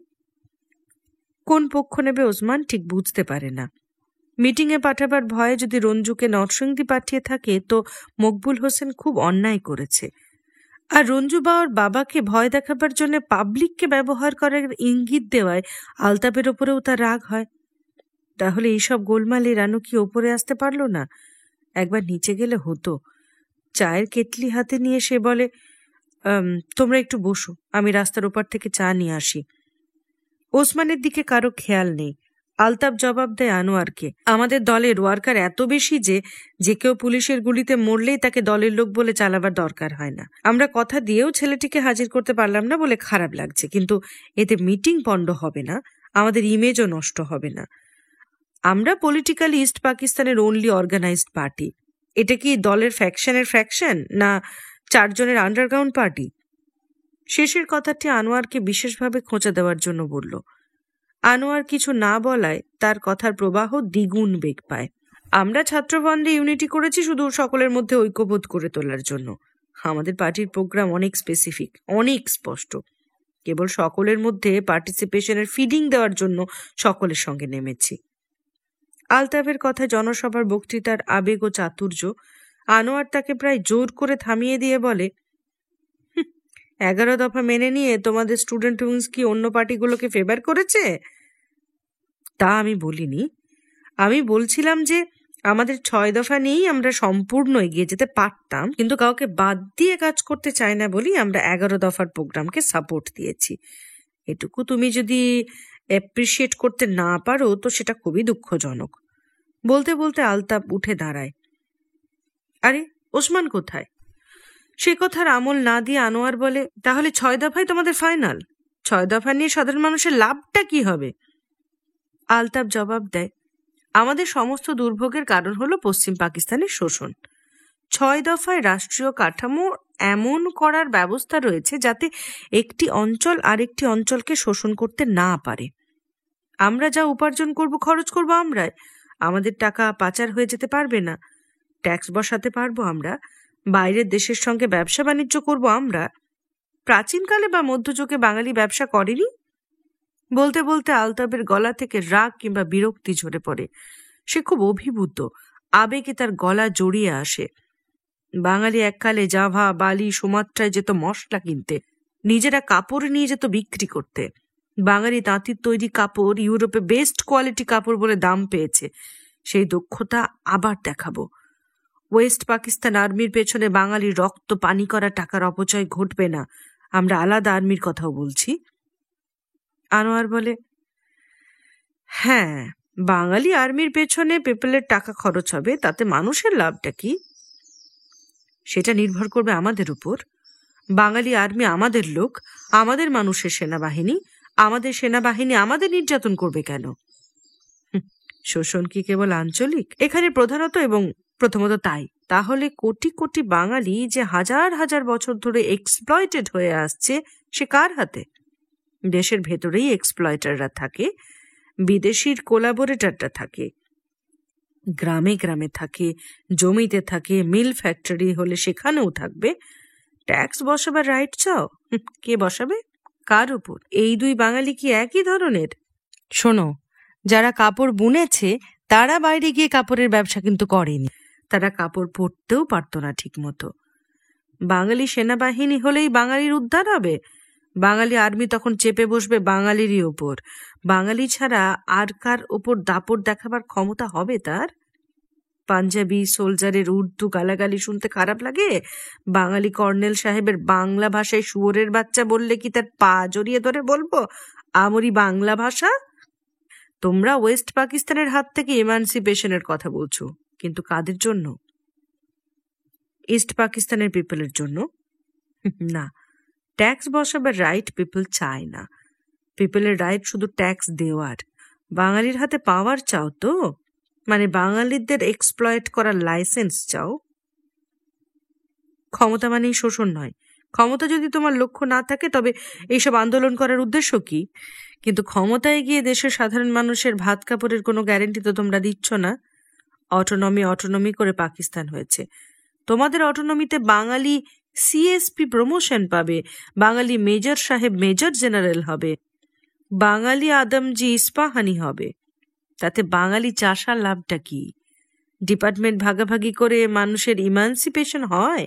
কোন পক্ষ নেবে ওসমান ঠিক বুঝতে পারে না। মিটিংয়ে পাঠাবার ভয়ে যদি রঞ্জুকে নরসিংদী পাঠিয়ে থাকে তো মকবুল হোসেন খুব অন্যায় করেছে। আর রঞ্জু বাবার বাবাকে ভয় দেখাবার জন্য পাবলিককে ব্যবহার করার ইঙ্গিত দেওয়ায় আলতাফের ওপরেও তার রাগ হয়। তাহলে এইসব গোলমালে রানু কি ওপরে আসতে পারল না? একবার নিচে গেলে হতো। চায়ের কেটলি হাতে নিয়ে সে বলে, তোমরা একটু বসো, আমি রাস্তার ওপার থেকে চা নিয়ে আসি। ওসমানের দিকে কারো খেয়াল নেই। আলতাফ জবাব দেয় আনোয়ারকে, আমাদের দলের ওয়ার্কার এত বেশি যে কেউ পুলিশের গুলিতে মরলেই তাকে দলের লোক বলে চালাবার দরকার হয় না। আমরা কথা দিয়েও ছেলেটিকে হাজির করতে পারলাম না বলে খারাপ লাগছে, কিন্তু এতে মিটিং পণ্ড হবে না, আমাদের ইমেজও নষ্ট হবে না। আমরা পলিটিক্যালি ইস্ট পাকিস্তানের ওনলি অর্গানাইজড পার্টি। এটা কি দলের ফ্যাকশনের ফ্যাকশন, না 4 জনের আন্ডারগ্রাউন্ড পার্টি? শেষের কথাটি আনোয়ারকে বিশেষভাবে খোঁচা দেওয়ার জন্য বলল। আনোয়ার কিছু না বলায় তার কথার প্রবাহ দ্বিগুণ বেগ পায়। আমরা ছাত্রবন্ধে ইউনিটি করেছি শুধু সকলের মধ্যে ঐক্যবোধ করে তোলার জন্য। আমাদের পার্টির প্রোগ্রাম অনেক স্পেসিফিক, অনেক স্পষ্ট। কেবল সকলের মধ্যে পার্টিসিপেশনের ফিডিং দেওয়ার জন্য সকলের সঙ্গে নেমেছি। আলতাফের কথা জনসভার বক্তৃতার আবেগ ও চাতুর্য। আনোয়ার তাকে প্রায় জোর করে থামিয়ে দিয়ে বলে, 11 দফা মেনে নিয়ে তোমাদের স্টুডেন্ট উইংস কি অন্য পার্টিগুলোকে ফেভার করেছে? তা আমি বলিনি। আমি বলছিলাম যে আমাদের 6 দফা নিয়েই আমরা সম্পূর্ণ এগিয়ে যেতে পারতাম, কিন্তু কাউকে বাদ দিয়ে কাজ করতে চাই না বলেই আমরা 11 দফার প্রোগ্রামকে সাপোর্ট দিয়েছি। এটুকু তুমি যদি অ্যাপ্রিসিয়েট করতে না পারো তো সেটা খুবই দুঃখজনক। বলতে বলতে আলতাফ উঠে দাঁড়ায়। আরে ওসমান কোথায়? সে কথার আমল না দিয়ে আনোয়ার বলে, তাহলে 6 দফাই তোমাদের ফাইনাল? 6 দফা নিয়ে সাধারণ মানুষের লাভটা কি হবে? আলতাফ জবাব দেয়, আমাদের সমস্ত দুর্ভোগের কারণ হলো পশ্চিম পাকিস্তানের শোষণ। 6 দফায় রাষ্ট্রীয় কাঠামো এমন করার ব্যবস্থা রয়েছে যাতে একটি অঞ্চল আরেকটি অঞ্চলকে শোষণ করতে না পারে। আমরা যা উপার্জন করব খরচ করব আমরাই, আমাদের টাকা পাচার হয়ে যেতে পারবে না, ট্যাক্স বসাতে পারবো আমরা, বাইরের দেশের সঙ্গে ব্যবসা বাণিজ্য করব আমরা। প্রাচীনকালে বা মধ্যযুগে বাঙালি ব্যবসা করেনি? বলতে বলতে আলতাফের গলা থেকে রাগ কিংবা বিরক্তি ঝরে পড়ে। সে খুব অভিভূত, আবেগে তার গলা জড়িয়ে আসে। বাঙালি এককালে জাভা, বালি, সুমাত্রায় যেত মশলা কিনতে, নিজেরা কাপড় নিয়ে যেত বিক্রি করতে। বাঙালি তাঁতির তৈরি কাপড় ইউরোপে বেস্ট কোয়ালিটি কাপড় বলে দাম পেয়েছে। সেই দক্ষতা আবার দেখাবো। ওয়েস্ট পাকিস্তান আর্মির পেছনে বাঙালির রক্ত পানি করা টাকার অপচয় ঘটবে না। আমরা আলাদা আর্মির কথাও বলছি। আনোয়ার বলে, হ্যাঁ, বাঙালি আর্মির পেছনে পিপলের টাকা খরচ হবে, তাতে মানুষের লাভটা কি? সেটা নির্ভর করবে আমাদের উপর। বাঙালি আর্মি আমাদের লোক, আমাদের মানুষের সেনাবাহিনী। আমাদের সেনাবাহিনী আমাদের নির্যাতন করবে কেন? শোষণ কি কেবল আঞ্চলিক? এখানে প্রধানত এবং প্রথমত তাই। তাহলে কোটি কোটি বাঙালি যে হাজার হাজার বছর ধরে এক্সপ্লয়েটেড হয়ে আসছে, সে কার হাতে? দেশের ভেতরেই এক্সপ্লয়েটাররা থাকে, বিদেশির কোলাবোরেটররা থাকে, গ্রামে গ্রামে থাকে, জমিতে থাকে, মিল ফ্যাক্টরি হলে সেখানেও থাকবে। ট্যাক্স বসাবার রাইট চাও? কে বসাবে? কার উপর? এই দুই বাঙালি কি একই ধরনের? শোনো, যারা কাপড় বুনেছে তারা বাইরে গিয়ে কাপড়ের ব্যবসা কিন্তু করেনি। তারা কাপড় পরতেও পারত না ঠিক মতো। বাঙালি সেনাবাহিনী হলেই বাঙালির উদ্ধার হবে? বাঙালি আর্মি তখন চেপে বসবে বাঙালিরই ওপর। বাঙালি ছাড়া আর কার ওপর দাপট দেখাবার ক্ষমতা হবে তার? পাঞ্জাবি সোলজারের উর্দু গালাগালি শুনতে খারাপ লাগে? বাঙালি কর্নেল সাহেবের বাংলা ভাষায় শুয়োরের বাচ্চা বললে কি তার পা জড়িয়ে ধরে বলবো, আমরি বাংলা ভাষা? তোমরা ওয়েস্ট পাকিস্তানের হাত থেকে এমানসিপেশনের কথা বলছো, কিন্তু কাদের জন্য? ইস্ট পাকিস্তানের পিপলের জন্য? না, ট্যাক্স বসাবার রাইট পিপল চায় না। পিপলের রাইট শুধু ট্যাক্স দেওয়ার। বাঙালির হাতে পাওয়ার চাও তো? মানে বাঙালিদের এক্সপ্লয়েট করার লাইসেন্স চাও? ক্ষমতা মানেই শোষণ নয়। ক্ষমতা যদি তোমার লক্ষ্য না থাকে তবে এইসব আন্দোলন করার উদ্দেশ্য কি? কিন্তু ক্ষমতায় গিয়ে দেশের সাধারণ মানুষের ভাত কাপড়ের কোনো গ্যারেন্টি তো তোমরা দিচ্ছ না। অটোনমি করে পাকিস্তান হয়েছে। তোমাদের অটোনমিতে বাঙালি সিএসপি প্রমোশন পাবে, বাঙালি মেজর সাহেব মেজর জেনারেল হবে, বাঙালি আদমজি ইস্পাহানি হবে। তাতে বাঙালি চাষার লাভটা কি? ডিপার্টমেন্ট ভাগাভাগি করে মানুষের ইমানসিপেশন হয়?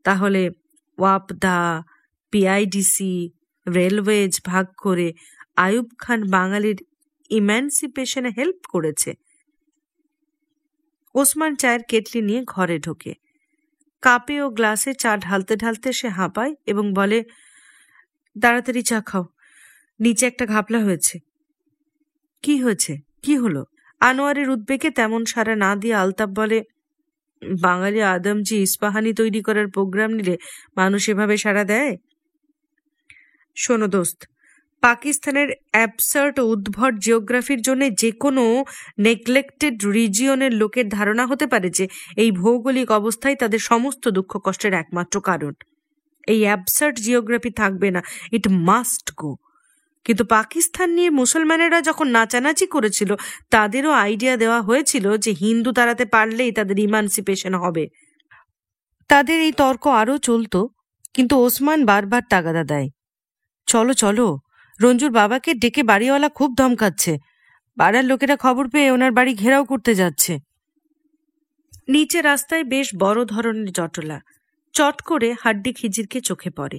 তাহলে ওয়াপদা, পিআইডিসি, রেলওয়েজ ভাগ করে আয়ুব খান বাঙালির ইমানসিপেশনে হেল্প করেছে। ওসমান চায়ের কেটলি নিয়ে ঘরে ঢোকে। কাপে ও গ্লাসে চা ঢালতে ঢালতে সে হাঁপায় এবং বলে, তাড়াতাড়ি চা খাও, নিচে একটা ঘাপলা হয়েছে। কি হয়েছে? কি হলো? আনোয়ারের উদ্বেগে তেমন সাড়া না দিয়ে আলতাফ বলে, বাঙালি আদমজি ইস্পাহানি তৈরি করার প্রোগ্রাম নিলে মানুষ এভাবে সাড়া দেয়? শোনো দোস্ত, পাকিস্তানের অ্যাবসার্ড ও উদ্ভট জিওগ্রাফির জন্য যে কোনো নেগলেক্টেড রিজিয়নের লোকের ধারণা হতে পারে যে এই ভৌগোলিক অবস্থায় তাদের সমস্ত দুঃখ কষ্টের একমাত্র কারণ। এই অ্যাবসার্ড জিওগ্রাফি থাকবে না, ইট মাস্ট গো। কিন্তু পাকিস্তান নিয়ে মুসলমানেরা যখন নাচানাচি করেছিল, তাদেরও আইডিয়া দেওয়া হয়েছিল যে হিন্দু তাড়াতে পারলেই তাদের ইমানসিপেশন হবে। তাদের এই তর্ক আরও চলত, কিন্তু ওসমান বারবার তাগাদা দেয়, চলো চলো, রঞ্জুর বাবাকে ডেকে বাড়িওয়ালা খুব ধমকাচ্ছে, পাড়ার লোকেরা খবর পেয়ে ওনার বাড়ি ঘেরাও করতে যাচ্ছে। নিচে রাস্তায় বেশ বড় ধরনের জটলা। চট করে হাড্ডি খিজিরকে চোখে পড়ে।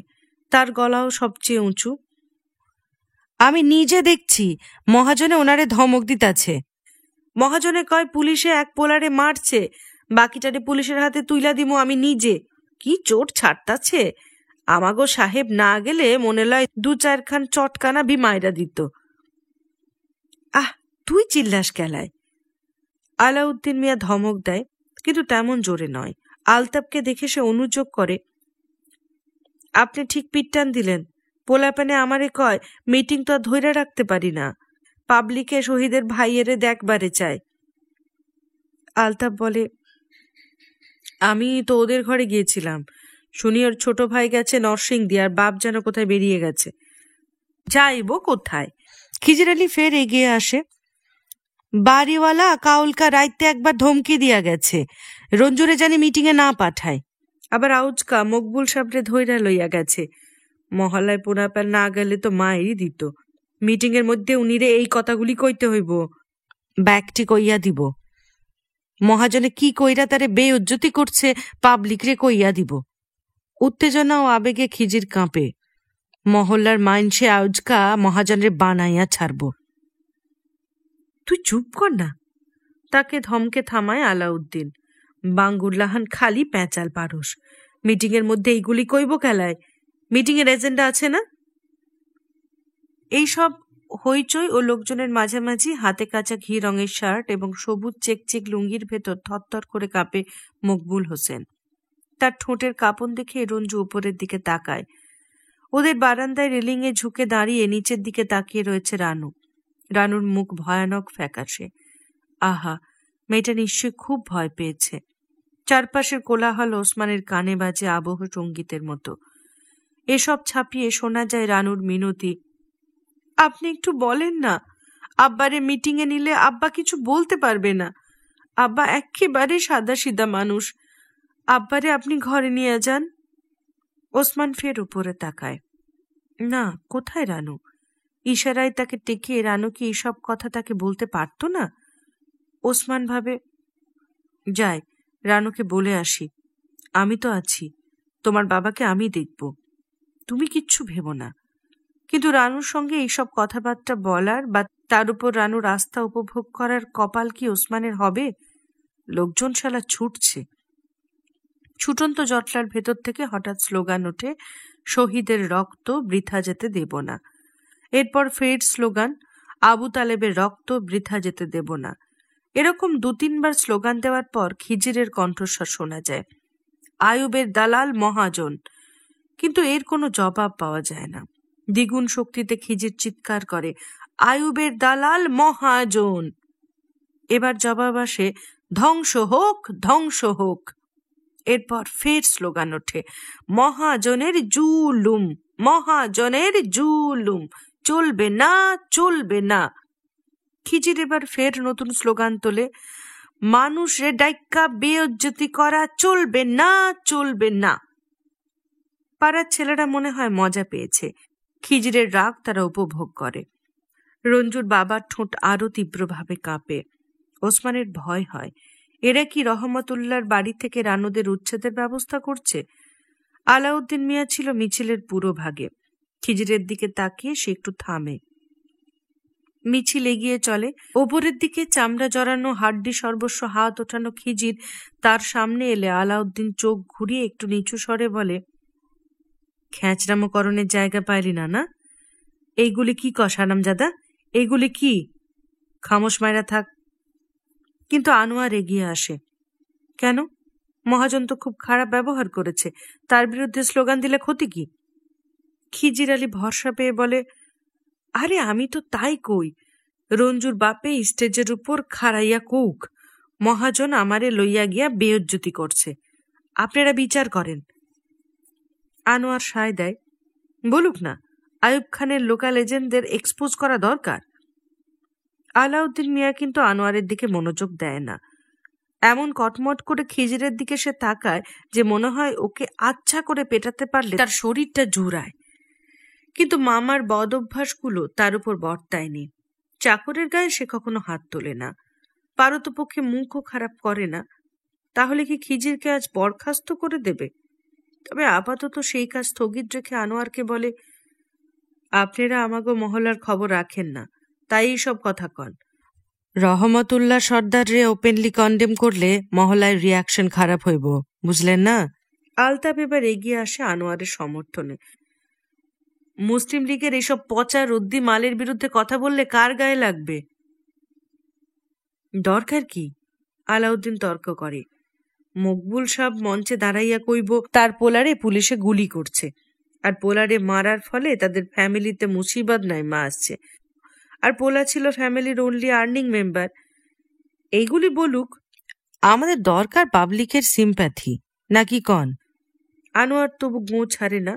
তার গলাও সবচেয়ে উঁচু। আমি নিজে দেখছি, মহাজনে ওনারে ধমক দিতাছে। মহাজনে কয় পুলিশে এক পোলারে মারছে, বাকিটারে পুলিশের হাতে তুইলা দিমু আমি নিজে। কি চোট ছাড়তাছে, আমাগো সাহেব না গেলে মনে লয় 2-4 খান চটকানা বি মাইরা দিত। আহ, তুই চিল্লাস কেলায়? আলাউদ্দিন মিয়া ধমক দেয়, কিন্তু তেমন জোরে নয়। আলতাফকে দেখে সে অনুযোগ করে, আপনি ঠিক পিটটান দিলেন। পোলাপানে আমারে কয় মিটিং তো ধইরা রাখতে পারি না, পাবলিকে শহীদের ভাইয়েরে দেখবারে চায়। আলতাফ বলে, আমি তো ওদের ঘরে গিয়েছিলাম, শুনি ওর ছোট ভাই গেছে নরসিংদী, আর বাপ যেন কোথায় বেরিয়ে গেছে। যাইব কোথায়? খিজির আলী ফের এগিয়ে আসে। বাড়িওয়ালা কাউলকা রাইতে একবার ধমকি দিয়া গেছে, রঞ্জুরে জানি মিটিংয়ে না পাঠায়। আবার আউজকা মকবুল সাবরে ধইরা লইয়া গেছে, মহল্লায় পোড়াপার না গেলে তো মায়েরই দিত। মিটিং এর মধ্যে উনিরে এই কথাগুলি কইতে হইব। ব্যাগটি কইয়া দিব। মহাজনে কি কইরা তারে বেউজ্জতি করছে পাবলিক রে কইয়া দিব। উত্তেজনা ও আবেগে খিজির কাঁপে। মহল্লার মাইনসে আউজকা মহাজনের বানাইয়া ছাড়ব। তুই চুপ কর না, তাকে ধমকে থামায় আলাউদ্দিন। বাঙ্গুরলাহান খালি প্যাঁচাল পারস। মিটিং এর মধ্যে এইগুলি কইব খেলায়? মিটিং এর এজেন্ডা আছে না? এইসব হইচই ও লোকজনের মাঝামাঝি হাতে কাঁচা ঘি রঙের শার্ট এবং সবুজ চেকচেক লুঙ্গির ভেতর থরথর করে কাঁপে মকবুল হোসেন। তার ঠোঁটের কাঁপন দেখে রঞ্জু উপরের দিকে তাকায়। ওদের বারান্দায় রেলিংয়ে ঝুঁকে দাঁড়িয়ে নিচের দিকে তাকিয়ে রয়েছে রানু। রানুর মুখ ভয়ানক ফ্যাকাশে। আহা, মেয়েটা নিশ্চয়ই খুব ভয় পেয়েছে। চারপাশের কোলাহল ওসমানের কানে বাজে আবহ সঙ্গীতের মতো। এসব ছাপিয়ে শোনা যায় রানুর মিনতি, আপনি একটু বলেন না, আব্বারে মিটিংয়ে নিলে আব্বা কিছু বলতে পারবে না। আব্বা একেবারে সাদা সিধা মানুষ, আব্বারে আপনি ঘরে নিয়ে যান। ওসমান ফের উপরে তাকায়। না, কোথায় রানু? ইশারায় তাকে টেকে রানু কি এসব কথা তাকে বলতে পারত না? ওসমান ভাবে, যাই রানুকে বলে আসি, আমি তো আছি, তোমার বাবাকে আমি দেখব, তুমি কিচ্ছু ভেবো না। কিন্তু রানুর সঙ্গে এইসব কথাবার্তা বলার বা তার উপর রানুর আস্থা উপভোগ করার কপাল কি ওসমানের হবে? লোকজন শালা ছুটছে। ছুটন্ত জটলার ভেতর থেকে হঠাৎ স্লোগান ওঠে, শহীদের রক্ত বৃথা যেতে দেব না। এরপর ফের স্লোগান, আবু তালেবের রক্ত বৃথা যেতে দেব না। এরকম 2-3 বার স্লোগান দেওয়ার পর খিজিরের কণ্ঠস্বর শোনা যায়, আয়ুবের দালাল মহাজন। কিন্তু এর কোনো জবাব পাওয়া যায় না। দ্বিগুণ শক্তিতে খিজির চিৎকার করে, আয়ুবের দালাল মহাজন। এবার জবাব আসে, ধ্বংস হোক, ধ্বংস হোক। এরপর ফের স্লোগান ওঠে, মহাজনের জুলুম, মহাজনের জুলুম, চলবে না, চলবে না। খিজির এবার ফের নতুন স্লোগান তোলে, মানুষের ডাইক্কা বেইজ্জতি করা চলবে না, চলবে না। পাড়ার ছেলেরা মনে হয় মজা পেয়েছে। খিজিরের রাগ তারা উপভোগ করে। রঞ্জুর বাবার ঠোঁট আরো তীব্রভাবে কাঁপে। ওসমানের ভয় হয়, এরা কি রহমতুল্লাহর বাড়ি থেকে রানুদের উচ্ছেদের ব্যবস্থা করছে? আলাউদ্দিন মিয়া ছিল মিছিলের পুরো ভাগে। খিজিরের দিকে তাকিয়ে সে একটু থামে। মিছিল এগিয়ে চলে। ওপরের দিকে চামড়া জড়ানো হাড্ডি সর্বস্ব হাত ওঠানো খিজির তার সামনে এলে আলাউদ্দিন চোখ ঘুরিয়ে একটু নিচু স্বরে বলে, খ্যাঁচরামকরণের জায়গা পাইলি না? না, এইগুলি কি কসারামজাদা, এইগুলি কি? খামোশ মায়েরা থাক। কিন্তু আনোয়ার এগিয়ে আসে। কেন? মহাজন তো খুব খারাপ ব্যবহার করেছে, তার বিরুদ্ধে স্লোগান দিলে ক্ষতি কি? খিজির আলী ভরসা পেয়ে বলে, আরে আমি তো তাই কই, রঞ্জুর বাপে স্টেজের উপর খাড়াইয়া কৌক, মহাজন আমারে লইয়া গিয়া বেইজ্জতি করছে, আপনারা বিচার করেন। আনোয়ার সায় দেয়, বলুক না, আয়ুব খানের লোকাল এজেন্টদের এক্সপোজ করা দরকার। আলাউদ্দিন মিয়া কিন্তু আনোয়ারের দিকে মনোযোগ দেয় না। এমন কটমট করে খিজিরের দিকে সে তাকায় যে মনে হয় ওকে আচ্ছা করে পেটাতে পারলে তার শরীরটা জুড়ায়। কিন্তু মামার বদ অভ্যাসগুলো তার উপর বর্তায়নি। চাকরের গায়ে সে কখনো হাত তোলে না, পারতপক্ষে মুখও খারাপ করে না। তাহলে কি খিজিরকে আজ বরখাস্ত করে দেবে? তবে আপাতত সেই কাজ স্থগিত রেখে আনোয়ারকে বলে, আপনারা আমাগো মহলার খবর রাখেন না, তাই সব কথা কন। রহমতুল্লাহ সর্দার রে ওপেনলি কন্ডেম করলে মহলায় রিয়াকশন খারাপ হইব, বুঝলেন না? আলতাফ এবার এগিয়ে আসে আনোয়ারের সমর্থনে। মুসলিম লীগের এইসব পচা রদ্দি মালের বিরুদ্ধে কথা বললে কার গায়ে লাগবে? দরকার কি? আলাউদ্দিন তর্ক করে। মকবুল সাহেব মঞ্চে দাঁড়াইয়া কইব তার পোলারে পুলিশে গুলি করছে, আর পোলারে মারার ফলে তাদের ফ্যামিলিতে মুসিবত নাইমা আসছে, আর পোলা ছিল ফ্যামিলির অনলি আর্নিং মেম্বার। এইগুলি বলুক, আমাদের দরকার পাবলিকের সিম্প্যাথি, নাকি কন? আনোয়ার তবু গো ছাড়ে না।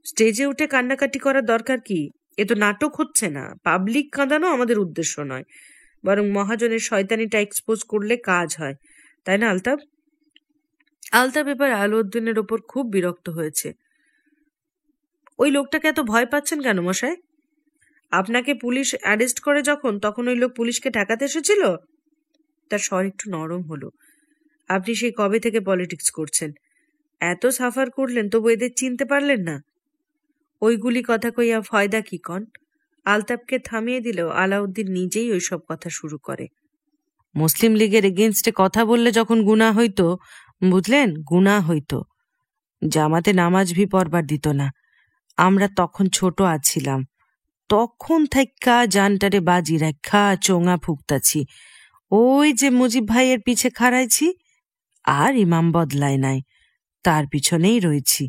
স্টেজে উঠে কান্নাকাটি করার দরকার কি? এ তো নাটক হচ্ছে না। পাবলিক কাঁদানো আমাদের উদ্দেশ্য নয়, বরং মহাজনের শয়তানিটা এক্সপোজ করলে কাজ হয়, তাই না আলতাফ? আলতাফ এবার আলাউদ্দিনের ওপর খুব বিরক্ত হয়েছে। ওই লোকটাকে এত ভয় পাচ্ছেন কেন মশাই? আপনাকে পুলিশ অ্যারেস্ট করে যখন, তখন ওই লোক পুলিশকে ঠেকাতে এসেছিল? তার স্বর একটু নরম হলো। আপনি সেই কবে থেকে পলিটিক্স করছেন, এত সাফার করলেন, তবু এদের চিনতে পারলেন না? ওইগুলি কথা কইয়া ফয়দা কি কন? আলতাফকে থামিয়ে দিলেও আলাউদ্দিন নিজেই ওইসব কথা শুরু করে। মুসলিম লীগের এগেনস্টে কথা বললে যখন গুনাহ হইতো, বুঝলেন, গুনাহ হইতো। জামাতে নামাজ ভি পড়বার দিত না। আমরা তখন ছোট আছিলাম, তখন থাইক্কা জানটারে বাজি রেখা চোঙা ফুকতাছি। ওই যে মুজিব ভাইয়ের পিছে খাড়াইছি, আর ইমাম বদলায় নাই, তার পিছনেই রয়েছি।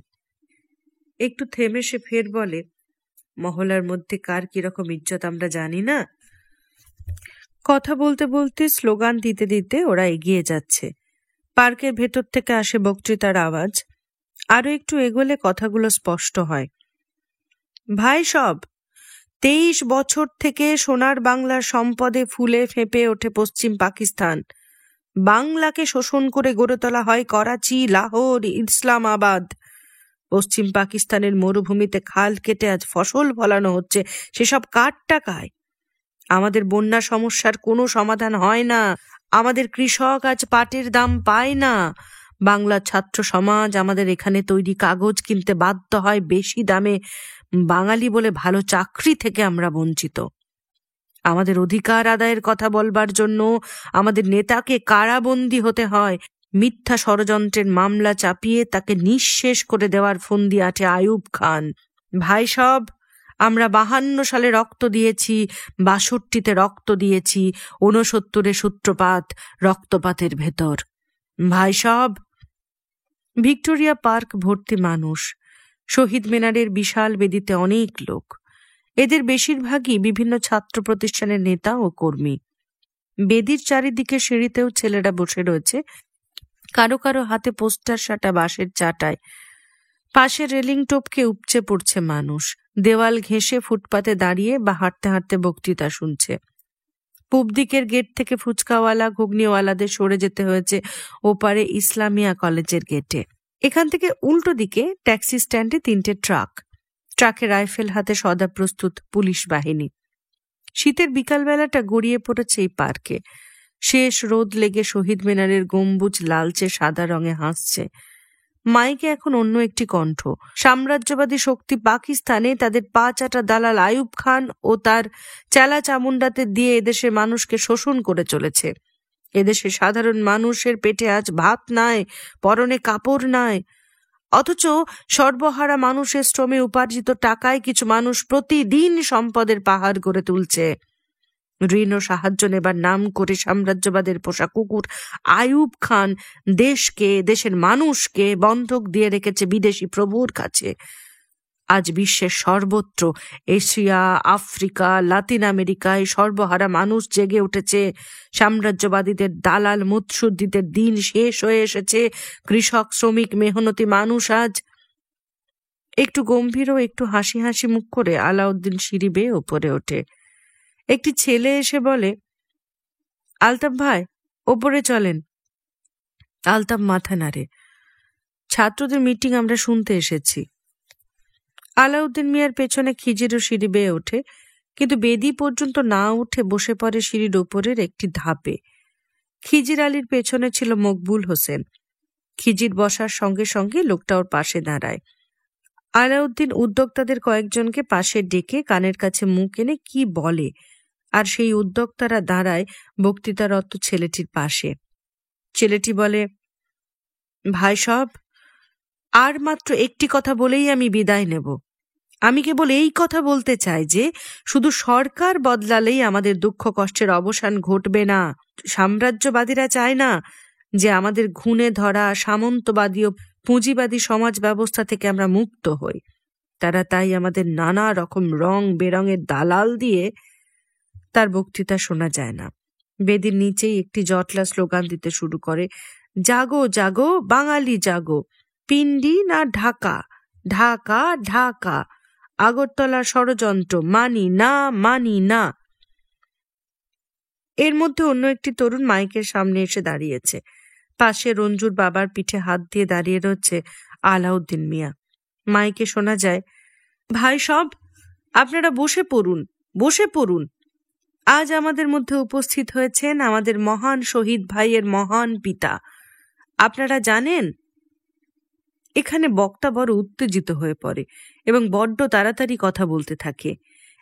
একটু থেমে সে ফের বলে, মহলার মধ্যে কার কিরকম ইজ্জত আমরা জানি না? কথা বলতে বলতে স্লোগান দিতে দিতে ওরা এগিয়ে যাচ্ছে। পার্কের ভেতর থেকে আসে বক্তৃতার আওয়াজ। আরো একটু এগোলে কথাগুলো স্পষ্ট হয়। ভাই সব, 23 বছর থেকে সোনার বাংলার সম্পদে ফুলে ফেঁপে ওঠে পশ্চিম পাকিস্তান। বাংলাকে শোষণ করে গড়ে তোলা হয় করাচি, লাহোর, ইসলামাবাদ। পশ্চিম পাকিস্তানের মরুভূমিতে খাল কেটে আজ ফসল ফলানো হচ্ছে, সেসব কার টাকায়? আমাদের বন্যা সমস্যার কোনো সমাধান হয় না। আমাদের কৃষক আজ পাটের দাম পায় না। বাংলার ছাত্র সমাজ আমাদের এখানে তৈরি কাগজ কিনতে বাধ্য হয় বেশি দামে। বাঙালি বলে ভালো চাকরি থেকে আমরা বঞ্চিত। আমাদের অধিকার আদায়ের কথা বলবার জন্য আমাদের নেতাকে কারাবন্দী হতে হয়। মিথ্যা ষড়যন্ত্রের মামলা চাপিয়ে তাকে নিঃশেষ করে দেওয়ার ফন্দি আটে আইয়ুব খান। ভাই সব, আমরা 52 সালে রক্ত দিয়েছি, 62-তে রক্ত দিয়েছি, 69-এ সূত্রপাত, রক্তপাতের ভেতর। ভাই সব। ভিক্টোরিয়া পার্ক ভর্তি মানুষ, শহীদ মিনারের বিশাল বেদিতে অনেক লোক। এদের বেশিরভাগই বিভিন্ন ছাত্র প্রতিষ্ঠানের নেতা ও কর্মী। বেদির চারিদিকে সিঁড়িতেও ছেলেরা বসে রয়েছে, কারো কারো হাতে পোস্টার সাটা বাঁশের চাটায়। পাশে রেলিং টপকে উপচে পড়ছে মানুষ, দেওয়াল ঘেঁষে ফুটপাতে দাঁড়িয়ে বা হাঁটতে হাঁটতে বক্তৃতা শুনছে। পূব দিকের গেট থেকে ফুচকাওয়ালা ঘুগনিওয়ালাদের সরে যেতে হয়েছে ওপারে ইসলামিয়া কলেজের গেটে। এখান থেকে উল্টো দিকে ট্যাক্সি স্ট্যান্ডে 3টে ট্রাক, ট্রাকে রাইফেল হাতে সদা প্রস্তুত পুলিশ বাহিনী। শীতের বিকালবেলাটা গড়িয়ে পড়েছে এই পার্কে। শেষ রোদ লেগে শহীদ মিনারের গম্বুজ লালচে সাদা রঙে হাসছে। মাইকে এখন অন্য একটি কণ্ঠ। সাম্রাজ্যবাদী শক্তি পাকিস্তানে তাদের পা চাটা দালাল আইয়ুব খান ও তার চেলা চামুন্ডাতে দিয়ে এদেশের মানুষকে শোষণ করে চলেছে। এদেশে সাধারণ মানুষের পেটে আজ ভাত নাই, পরনে কাপড় নাই। অথচ সর্বহারা মানুষের শ্রমে উপার্জিত টাকায় কিছু মানুষ প্রতিদিন সম্পদের পাহাড় গড়ে তুলছে। ঋণ ও সাহায্য নেবার নাম করে সাম্রাজ্যবাদের পোষা কুকুর আইয়ুব খান দেশকে, দেশের মানুষকে বন্ধক দিয়ে রেখেছে বিদেশি প্রভুর কাছে। আজ বিশ্বের সর্বত্র, এশিয়া, আফ্রিকা, লাতিন আমেরিকায় সর্বহারা মানুষ জেগে উঠেছে। সাম্রাজ্যবাদীদের দালাল মুৎসুদ্দিদের দিন শেষ হয়ে এসেছে। কৃষক, শ্রমিক, মেহনতি মানুষ আজ। একটু গম্ভীর ও একটু হাসি হাসি মুখ করে আলাউদ্দিন সিঁড়ি বেয়ে ওপরে ওঠে। একটি ছেলে এসে বলে, আলতাফ ভাই, ওপরে চলেন। আলতাফ মাথা নাড়ে। ছাত্রদের মিটিং আমরা শুনতে এসেছি। আলাউদ্দিন মিয়ার পেছনে খিজিরও সিঁড়ি বেয়ে ওঠে, কিন্তু বেদি পর্যন্ত না উঠে বসে পড়ে সিঁড়ির ওপরের একটি ধাপে। খিজির আলীর পেছনে ছিল মকবুল হোসেন। খিজির বসার সঙ্গে সঙ্গে লোকটা ওর পাশে দাঁড়ায়। আলাউদ্দিন উদ্যোক্তাদের কয়েকজনকে পাশে ডেকে কানের কাছে মুখ এনে কি বলে, আর সেই উদ্যোক্তারা দাঁড়ায় বক্তৃতারত ছেলেটির পাশে। ছেলেটি বলে, ভাই সব, আর মাত্র একটি কথা বলেই আমি বিদায় নেব। আমি কেবল এই কথা বলতে চাই যে শুধু সরকার বদলালেই আমাদের দুঃখ কষ্টের অবসান ঘটবে না। সাম্রাজ্যবাদীরা চায় না যে আমাদের ঘুণে ধরা সামন্তবাদী ও পুঁজিবাদী সমাজ ব্যবস্থা থেকে আমরা মুক্ত হই। তারা তাই আমাদের নানা রকম রং বেরঙের দালাল দিয়ে। তার বক্তৃতা শোনা যায় না। বেদির নিচেই একটি জটলা স্লোগান দিতে শুরু করে, জাগো জাগো বাঙালি জাগো, পিন্ডি না ঢাকা, ঢাকা ঢাকা, আগরতলার ষড়যন্ত্র মানি না, মানি না। এর মধ্যে অন্য একটি তরুণ মাইকের সামনে এসে দাঁড়িয়েছে। পাশে রঞ্জুর বাবার পিঠে হাত দিয়ে দাঁড়িয়ে রয়েছে আলাউদ্দিন মিয়া। মাইকে শোনা যায়, ভাই সব, আপনারা বসে পড়ুন, বসে পড়ুন। আজ আমাদের মধ্যে উপস্থিত হয়েছেন আমাদের মহান শহীদ ভাইয়ের মহান পিতা। আপনারা জানেন, এখানে বক্তা বড় উত্তেজিত হয়ে পড়ে এবং বড্ড তাড়াতাড়ি কথা বলতে থাকে।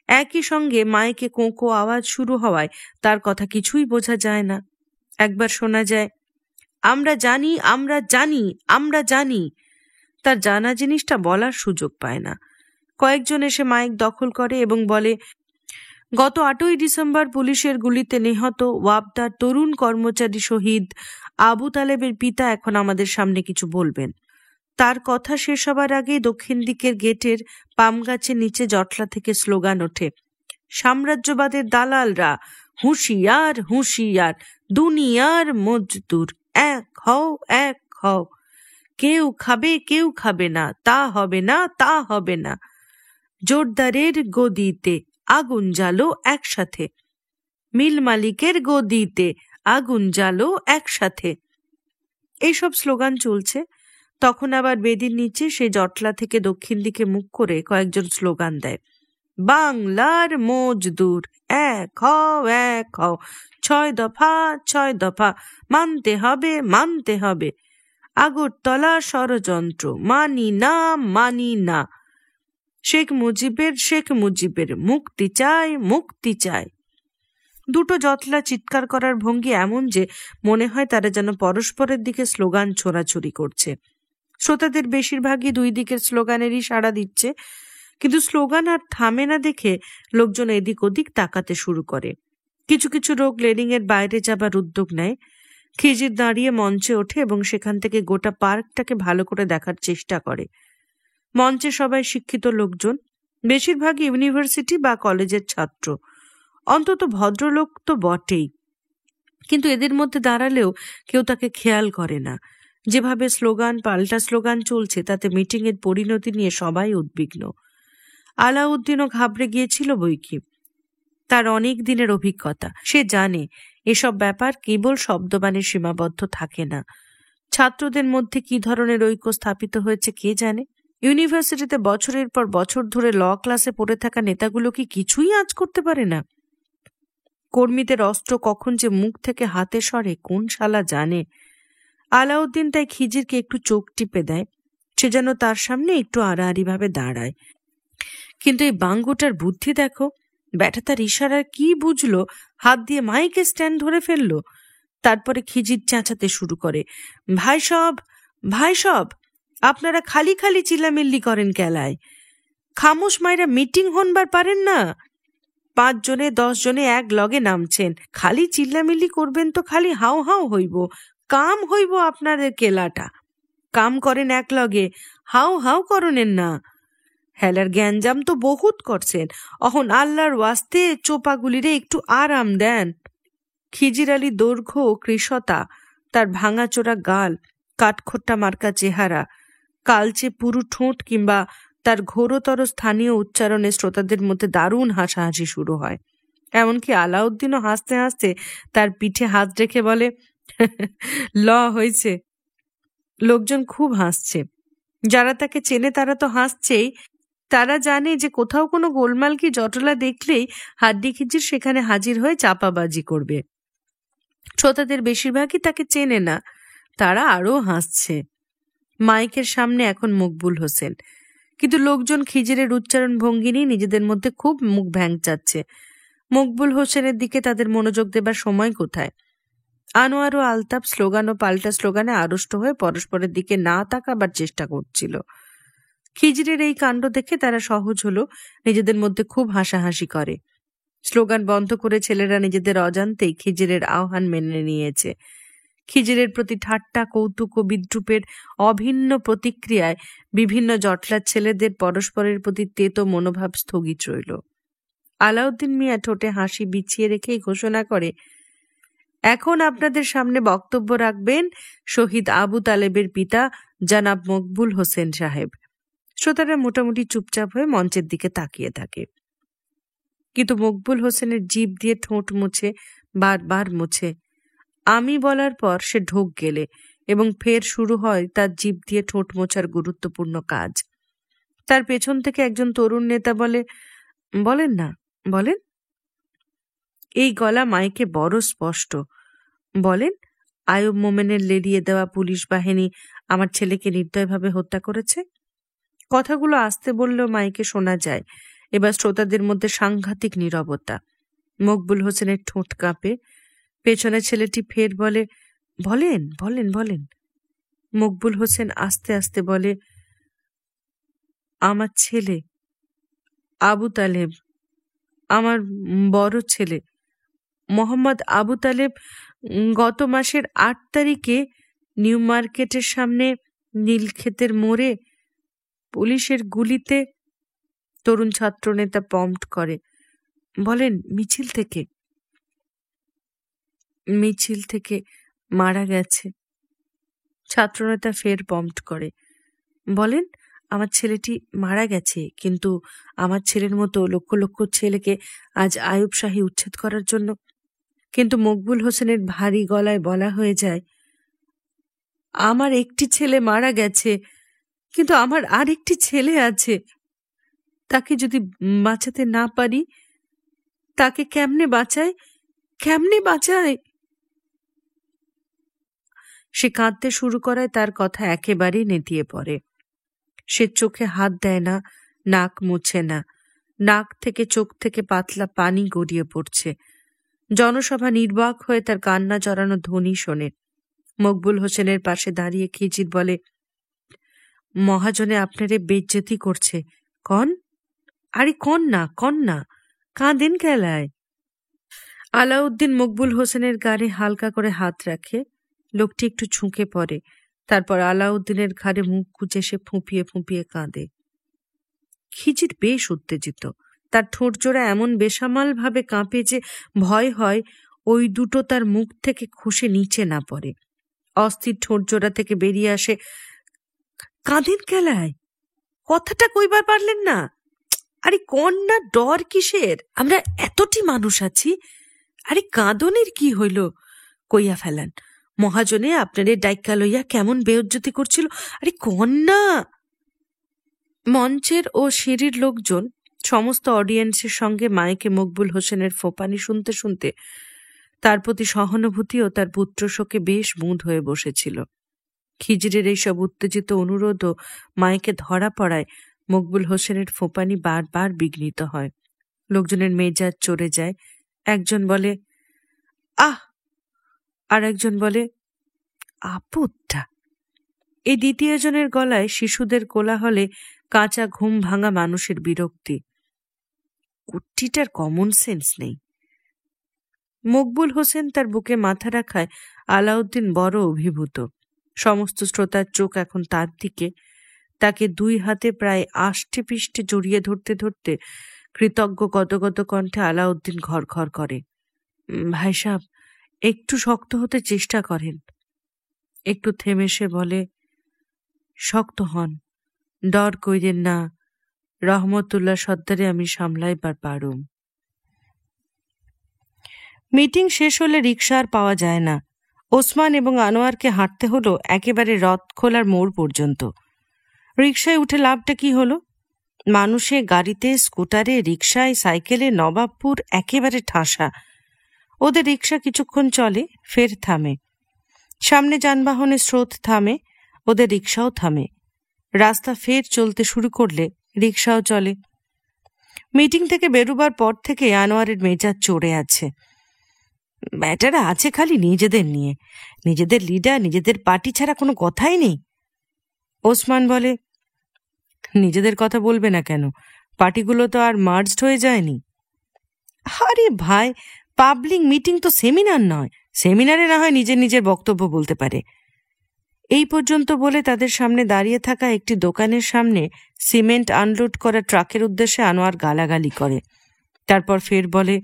একই সঙ্গে মাইকে কোঁকো আওয়াজ শুরু হওয়ায় তার কথা কিছুই বোঝা যায় না। একবার শোনা যায়, আমরা জানি, আমরা জানি, আমরা জানি। তার জানা জিনিসটা বলার সুযোগ পায় না। কয়েকজন এসে মাইক দখল করে এবং বলে, গত 8ই ডিসেম্বর পুলিশের গুলিতে নিহত ওয়াপদার তরুণ কর্মচারী শহীদ আবু তালেবের পিতা এখন আমাদের সামনে কিছু বলবেন। তার কথা শেষ হবার আগেই দক্ষিণ দিকের গেটের পাম গাছের নিচে জটলা থেকে স্লোগান ওঠে, সাম্রাজ্যবাদের দালালরা, হুঁশিয়ার হুঁশিয়ার, দুনিয়ার মজদুর, এক হও, এক হও, কেউ খাবে কেউ খাবে না, তা হবে না, তা হবে না, জোরদারের গদিতে আগুন জ্বালো একসাথে, মিল মালিকের গদিতে আগুন জ্বালো একসাথে। এইসব স্লোগান চলছে। তখন আবার বেদির নিচে সেই জটলা থেকে দক্ষিণ দিকে মুখ করে কয়েকজন স্লোগান দেয়, বাংলার মজদুর, এক হও, এক হও, 6 দফা 6 দফা, মানতে হবে মানতে হবে, আগরতলা ষড়যন্ত্র, মানি না মানি না, শেখ মুজিবের মুক্তি চাই মুক্তি চাই। দুটো জটলা চিৎকার করার ভঙ্গি এমন যে মনে হয় তারা যেন পরস্পরের দিকে স্লোগান ছোড়াছুড়ি করছে। শ্রোতাদের বেশিরভাগই দুই দিকের স্লোগানেরই সাড়া দিচ্ছে, কিন্তু স্লোগান আর থামে না দেখে লোকজন এদিক ওদিক তাকাতে শুরু করে। কিছু কিছু লোক রেলিং এর বাইরে যাবার উদ্যোগ নেয়। খিজির দাঁড়িয়ে মঞ্চে ওঠে এবং সেখান থেকে গোটা পার্কটাকে ভালো করে দেখার চেষ্টা করে। মঞ্চে সবাই শিক্ষিত লোকজন, বেশিরভাগই ইউনিভার্সিটি বা কলেজের ছাত্র। অন্তত ভদ্রলোক তো বটেই, কিন্তু এদের মধ্যে দাঁড়ালেও কেউ তাকে খেয়াল করে না। যেভাবে স্লোগান পাল্টা স্লোগান চলছে তাতে মিটিংয়ের পরিণতি নিয়ে সবাই উদ্বিগ্ন। আলাউদ্দিনও ঘাবড়ে গিয়েছিল বৈকি। তার অনেক দিনের অভিজ্ঞতা, সে জানে এসব ব্যাপার কেবল শব্দবাণে সীমাবদ্ধ থাকে না। ছাত্রদের মধ্যে কি ধরনের ঐক্য স্থাপিত হয়েছে কে জানে। ইউনিভার্সিটিতে বছরের পর বছর ধরে ল ক্লাসে পড়ে থাকা নেতাগুলো কি কিছুই আঁচ করতে পারে না? কর্মীদের অস্ত্র কখন যে মুখ থেকে হাতে সরে কোন শালা জানে। আলাউদ্দিন তাই খিজিরকে একটু চোখ টিপে দেয়, সে যেন তার সামনে একটু আড়াআড়ি ভাবে দাঁড়ায়। কিন্তু এই বাঙ্গুটার বুদ্ধি দেখো, ব্যাটা তার ইশারার কি বুঝলো, হাত দিয়ে মাইকে স্ট্যান্ড ধরে ফেললো। তারপরে খিজির চেঁচাতে শুরু করে, ভাই সব, ভাই সব, আপনারা খালি খালি চিল্লামিল্লি করেন কেলায়, খামোশ মাইরা মিটিং হনবার পারেন না? 5 জনে 10 জনে এক লগে নামছেন, খালি চিল্লামিল্লি করবেন তো খালি হাও হাও হইব, কাম হইব আপনাদের কেলাটা। কাম করেন এক লগে, হাও হাও করনেন না। হেলার গ্যাঞ্জাম তো বহুত করছেন, অহন আল্লাহর ওয়াস্তে চোপাগুলিরে একটু আরাম দেন। খিজির আলী দৈর্ঘ্য ও কৃশতা, তার ভাঙাচোরা গাল, কাঠখোট্টা মার্কা চেহারা, কালচে পুরু ঠোঁট কিংবা তার ঘোরতর স্থানীয় উচ্চারণে শ্রোতাদের মধ্যে দারুণ হাসাহাসি শুরু হয়। এমনকি আলাউদ্দিনও হাসতে হাসতে তার পিঠে হাত রেখে বলে, ল হয়েছে। লোকজন খুব হাসছে। যারা তাকে চেনে তারা তো হাসছেই, তারা জানে যে কোথাও কোনো গোলমাল কি জটলা দেখলেই হাড্ডি খিজির সেখানে হাজির হয়ে চাপাবাজি করবে। শ্রোতাদের বেশিরভাগই তাকে চেনে না, তারা আরও হাসছে। মাইকের সামনে এখন মকবুল হোসেন, কিন্তু লোকজন খিজিরের উচ্চারণ ভঙ্গি নিয়ে নিজেদের মধ্যে খুব মুখ ভ্যাংচাচ্ছে। মকবুল হোসেনের দিকে তাদের মনোযোগ দেবার সময় কোথায়? আনোয়ার ও আলতাফ স্লোগান ও পাল্টা স্লোগানে আড়ষ্ট হয়ে পরস্পরের দিকে না তাকাবার চেষ্টা করছিল। খিজিরের এই কাণ্ড দেখে তারা সহজ হলো নিজেদের মধ্যে খুব হাসাহাসি করে। স্লোগান বন্ধ করে ছেলেরা নিজেদের অজান্তেই খিজিরের আহ্বান মেনে নিয়েছে। খিজিরের প্রতি ঠাট্টা, কৌতুক ও বিদ্রুপের অভিন্ন প্রতিক্রিয়ায় বিভিন্ন জটলার ছেলেদের পরস্পরের প্রতি তেতো মনোভাব স্থগিত রইল। আলাউদ্দিন মিয়া ঠোঁটে হাসি বিছিয়ে রেখেই ঘোষণা করে, এখন আপনাদের সামনে বক্তব্য রাখবেন শহীদ আবু তালেবের পিতা জনাব মকবুল হোসেন সাহেব। শ্রোতারা মোটামুটি চুপচাপ হয়ে মঞ্চের দিকে তাকিয়ে থাকে, কিন্তু মকবুল হোসেনের জিভ দিয়ে ঠোঁট মুছে, বারবার মুছে। আমি বলার পর সে ঢোক গেলে এবং ফের শুরু হয় তার জিভ দিয়ে ঠোঁট মোছার গুরুত্বপূর্ণ কাজ। তার পেছন থেকে একজন তরুণ নেতা বলে, বলেন না, বলেন। এই গলা মাইকে বড় স্পষ্ট। বলেন, আয়ুব মোমেনের লেলিয়ে দেওয়া পুলিশ বাহিনী আমার ছেলেকে নির্দয়ভাবে হত্যা করেছে। কথাগুলো আস্তে বললেও মাইকে শোনা যায়। এবার শ্রোতাদের মধ্যে সাংঘাতিক নীরবতা। মকবুল হোসেনের ঠোঁট কাঁপে। পেছনে ছেলেটি ফের বলে, বলেন, বলেন, বলেন। মকবুল হোসেন আস্তে আস্তে বলে, আমার ছেলে আবু তালেব, আমার বড় ছেলে মোহাম্মদ আবু তালেব গত মাসের 8 তারিখে নিউ মার্কেটের সামনে নীলক্ষেতের মোড়ে পুলিশের গুলিতে। তরুণ ছাত্রনেতা পম্পড করে, বলেন, মিছিল থেকে মারা গেছে। ছাত্রনেতা ফের পম্পড করে, বলেন, আমার ছেলেটি মারা গেছে, কিন্তু আমার ছেলের মতো লক্ষ লক্ষ ছেলেকে আজ আয়ুব শাহী উচ্ছেদ করার জন্য। কিন্তু মকবুল হোসেনের ভারী গলায় বলা হয়ে যায়, আমার একটি ছেলে মারা গেছে, কিন্তু আমার আরেকটি ছেলে আছে। তাকে যদি বাঁচাতে না পারি, তাকে কেমনে বাঁচায়? সে কাঁদতে শুরু করায় তার কথা একেবারেই নেতিয়ে পড়ে। সে চোখে হাত দেয় না, নাক মুছে না। নাক থেকে চোখ থেকে পাতলা পানি গড়িয়ে পড়ছে। জনসভা নির্বাক হয়ে তার কান্না জড়ানো ধ্বনি শোনে। মকবুল হোসেনের পাশে দাঁড়িয়ে খিজির বলে, মহাজনে আপনারে বেজ্জতি করছে, কন? আরে কন না, কাঁদেন কেলায়? আলাউদ্দিন মকবুল হোসেনের গাড়ে হালকা করে হাত রাখে। লোকটি একটু ঝুঁকে পড়ে। তারপর আলাউদ্দিনের ঘাড়ে মুখ গুজে সে ফুঁপিয়ে ফুঁপিয়ে কাঁদে। খিজির বেশ উত্তেজিত। তার ঠোঁট জোড়া এমন বেসামাল ভাবে কাঁপে যে ভয় হয় ওই দুটো তার মুখ থেকে খসে নিচে না পড়ে। অস্থির ঠোঁট জোড়া থেকে বেরিয়ে আসে, কাঁদেন কেলায়? কথাটা কইবার পারলেন না? আরে কন না, ডর কিসের? আমরা এতটি মানুষ আছি। আরে কাঁদনের কি হইল? কইয়া ফেলান। মহাজনে আপনারে ডাইক্কা লইয়া কেমন বেউজ্জতি করছিল। আরে কন না। মঞ্চের ও সিঁড়ির লোকজন, সমস্ত অডিয়েন্সের সঙ্গে মাইকে মকবুল হোসেনের ফোঁপানি শুনতে শুনতে তার প্রতি সহানুভূতি ও তার পুত্র শোকে বেশ মুদ হয়ে বসেছিল। খিজিরের এইসব উত্তেজিত অনুরোধও মাইকে ধরা পড়ায় মকবুল হোসেনের ফোঁপানি বারবার বিঘ্নিত হয়। লোকজনের মেজাজ চড়ে যায়। একজন বলে, আহ, আর একজন বলে, আপদটা। এই দ্বিতীয় জনের গলায় শিশুদের কোলাহলে কাঁচা ঘুম ভাঙা মানুষের বিরক্তি। কুট্টিটার কমন সেন্স নেই। মকবুল হোসেন তার বুকে মাথা রাখায় আলাউদ্দিন বড় অভিভূত। সমস্ত শ্রোতার চোখ এখন তার দিকে। তাকে 2 হাতে প্রায় আষ্টে পিষ্টে জড়িয়ে ধরতে ধরতে কৃতজ্ঞ গদগদ কণ্ঠে আলাউদ্দিন ঘর ঘর করে, ভাই সাহেব, একটু শক্ত হতে চেষ্টা করেন। একটু থেমে সে বলে, শক্ত হন, ডর কইরেন না, রহমতুল্লাহ সর্দারে আমি সামলাইবার পারুম। মিটিং শেষ হলে রিকশা আর পাওয়া যায় না। ওসমান এবং আনোয়ারকে হাঁটতে হলো একেবারে রথখোলার মোড় পর্যন্ত। রিকশায় উঠে লাভটা কি হলো? মানুষে, গাড়িতে, স্কুটারে, রিকশায়, সাইকেলে নবাবপুর একেবারে ঠাসা। ওদের রিকশা কিছুক্ষণ চলে, ফের থামে। সামনে যানবাহনের স্রোত থামে, ওদের রিকশাও থামে। রাস্তা ফের চলতে শুরু করলে রিকশাও চলে। মিটিং থেকে বেরোবার পর থেকে আনোয়ারের মেজাজ চড়ে আছে। ব্যাটারা আছে খালি নিজেদের নিয়ে, নিজেদের লিডার, নিজেদের পার্টি ছাড়া কোনো কথাই নেই। ওসমান বলে, নিজেদের কথা বলবে না কেন? পার্টিগুলো তো আর মার্জড হয়ে যায়নি। আরে ভাই, পাবলিক মিটিং তো সেমিনার নয়। সেমিনারে না হয় নিজের নিজের বক্তব্য বলতে পারে। এই পর্যন্ত বলে তাদের সামনে দাঁড়িয়ে থাকা একটি দোকানের সামনে সিমেন্ট আনলোড করা ট্রাকের উদ্দেশ্যে আনোয়ার গালাগালি করে। তারপর ফের বলে,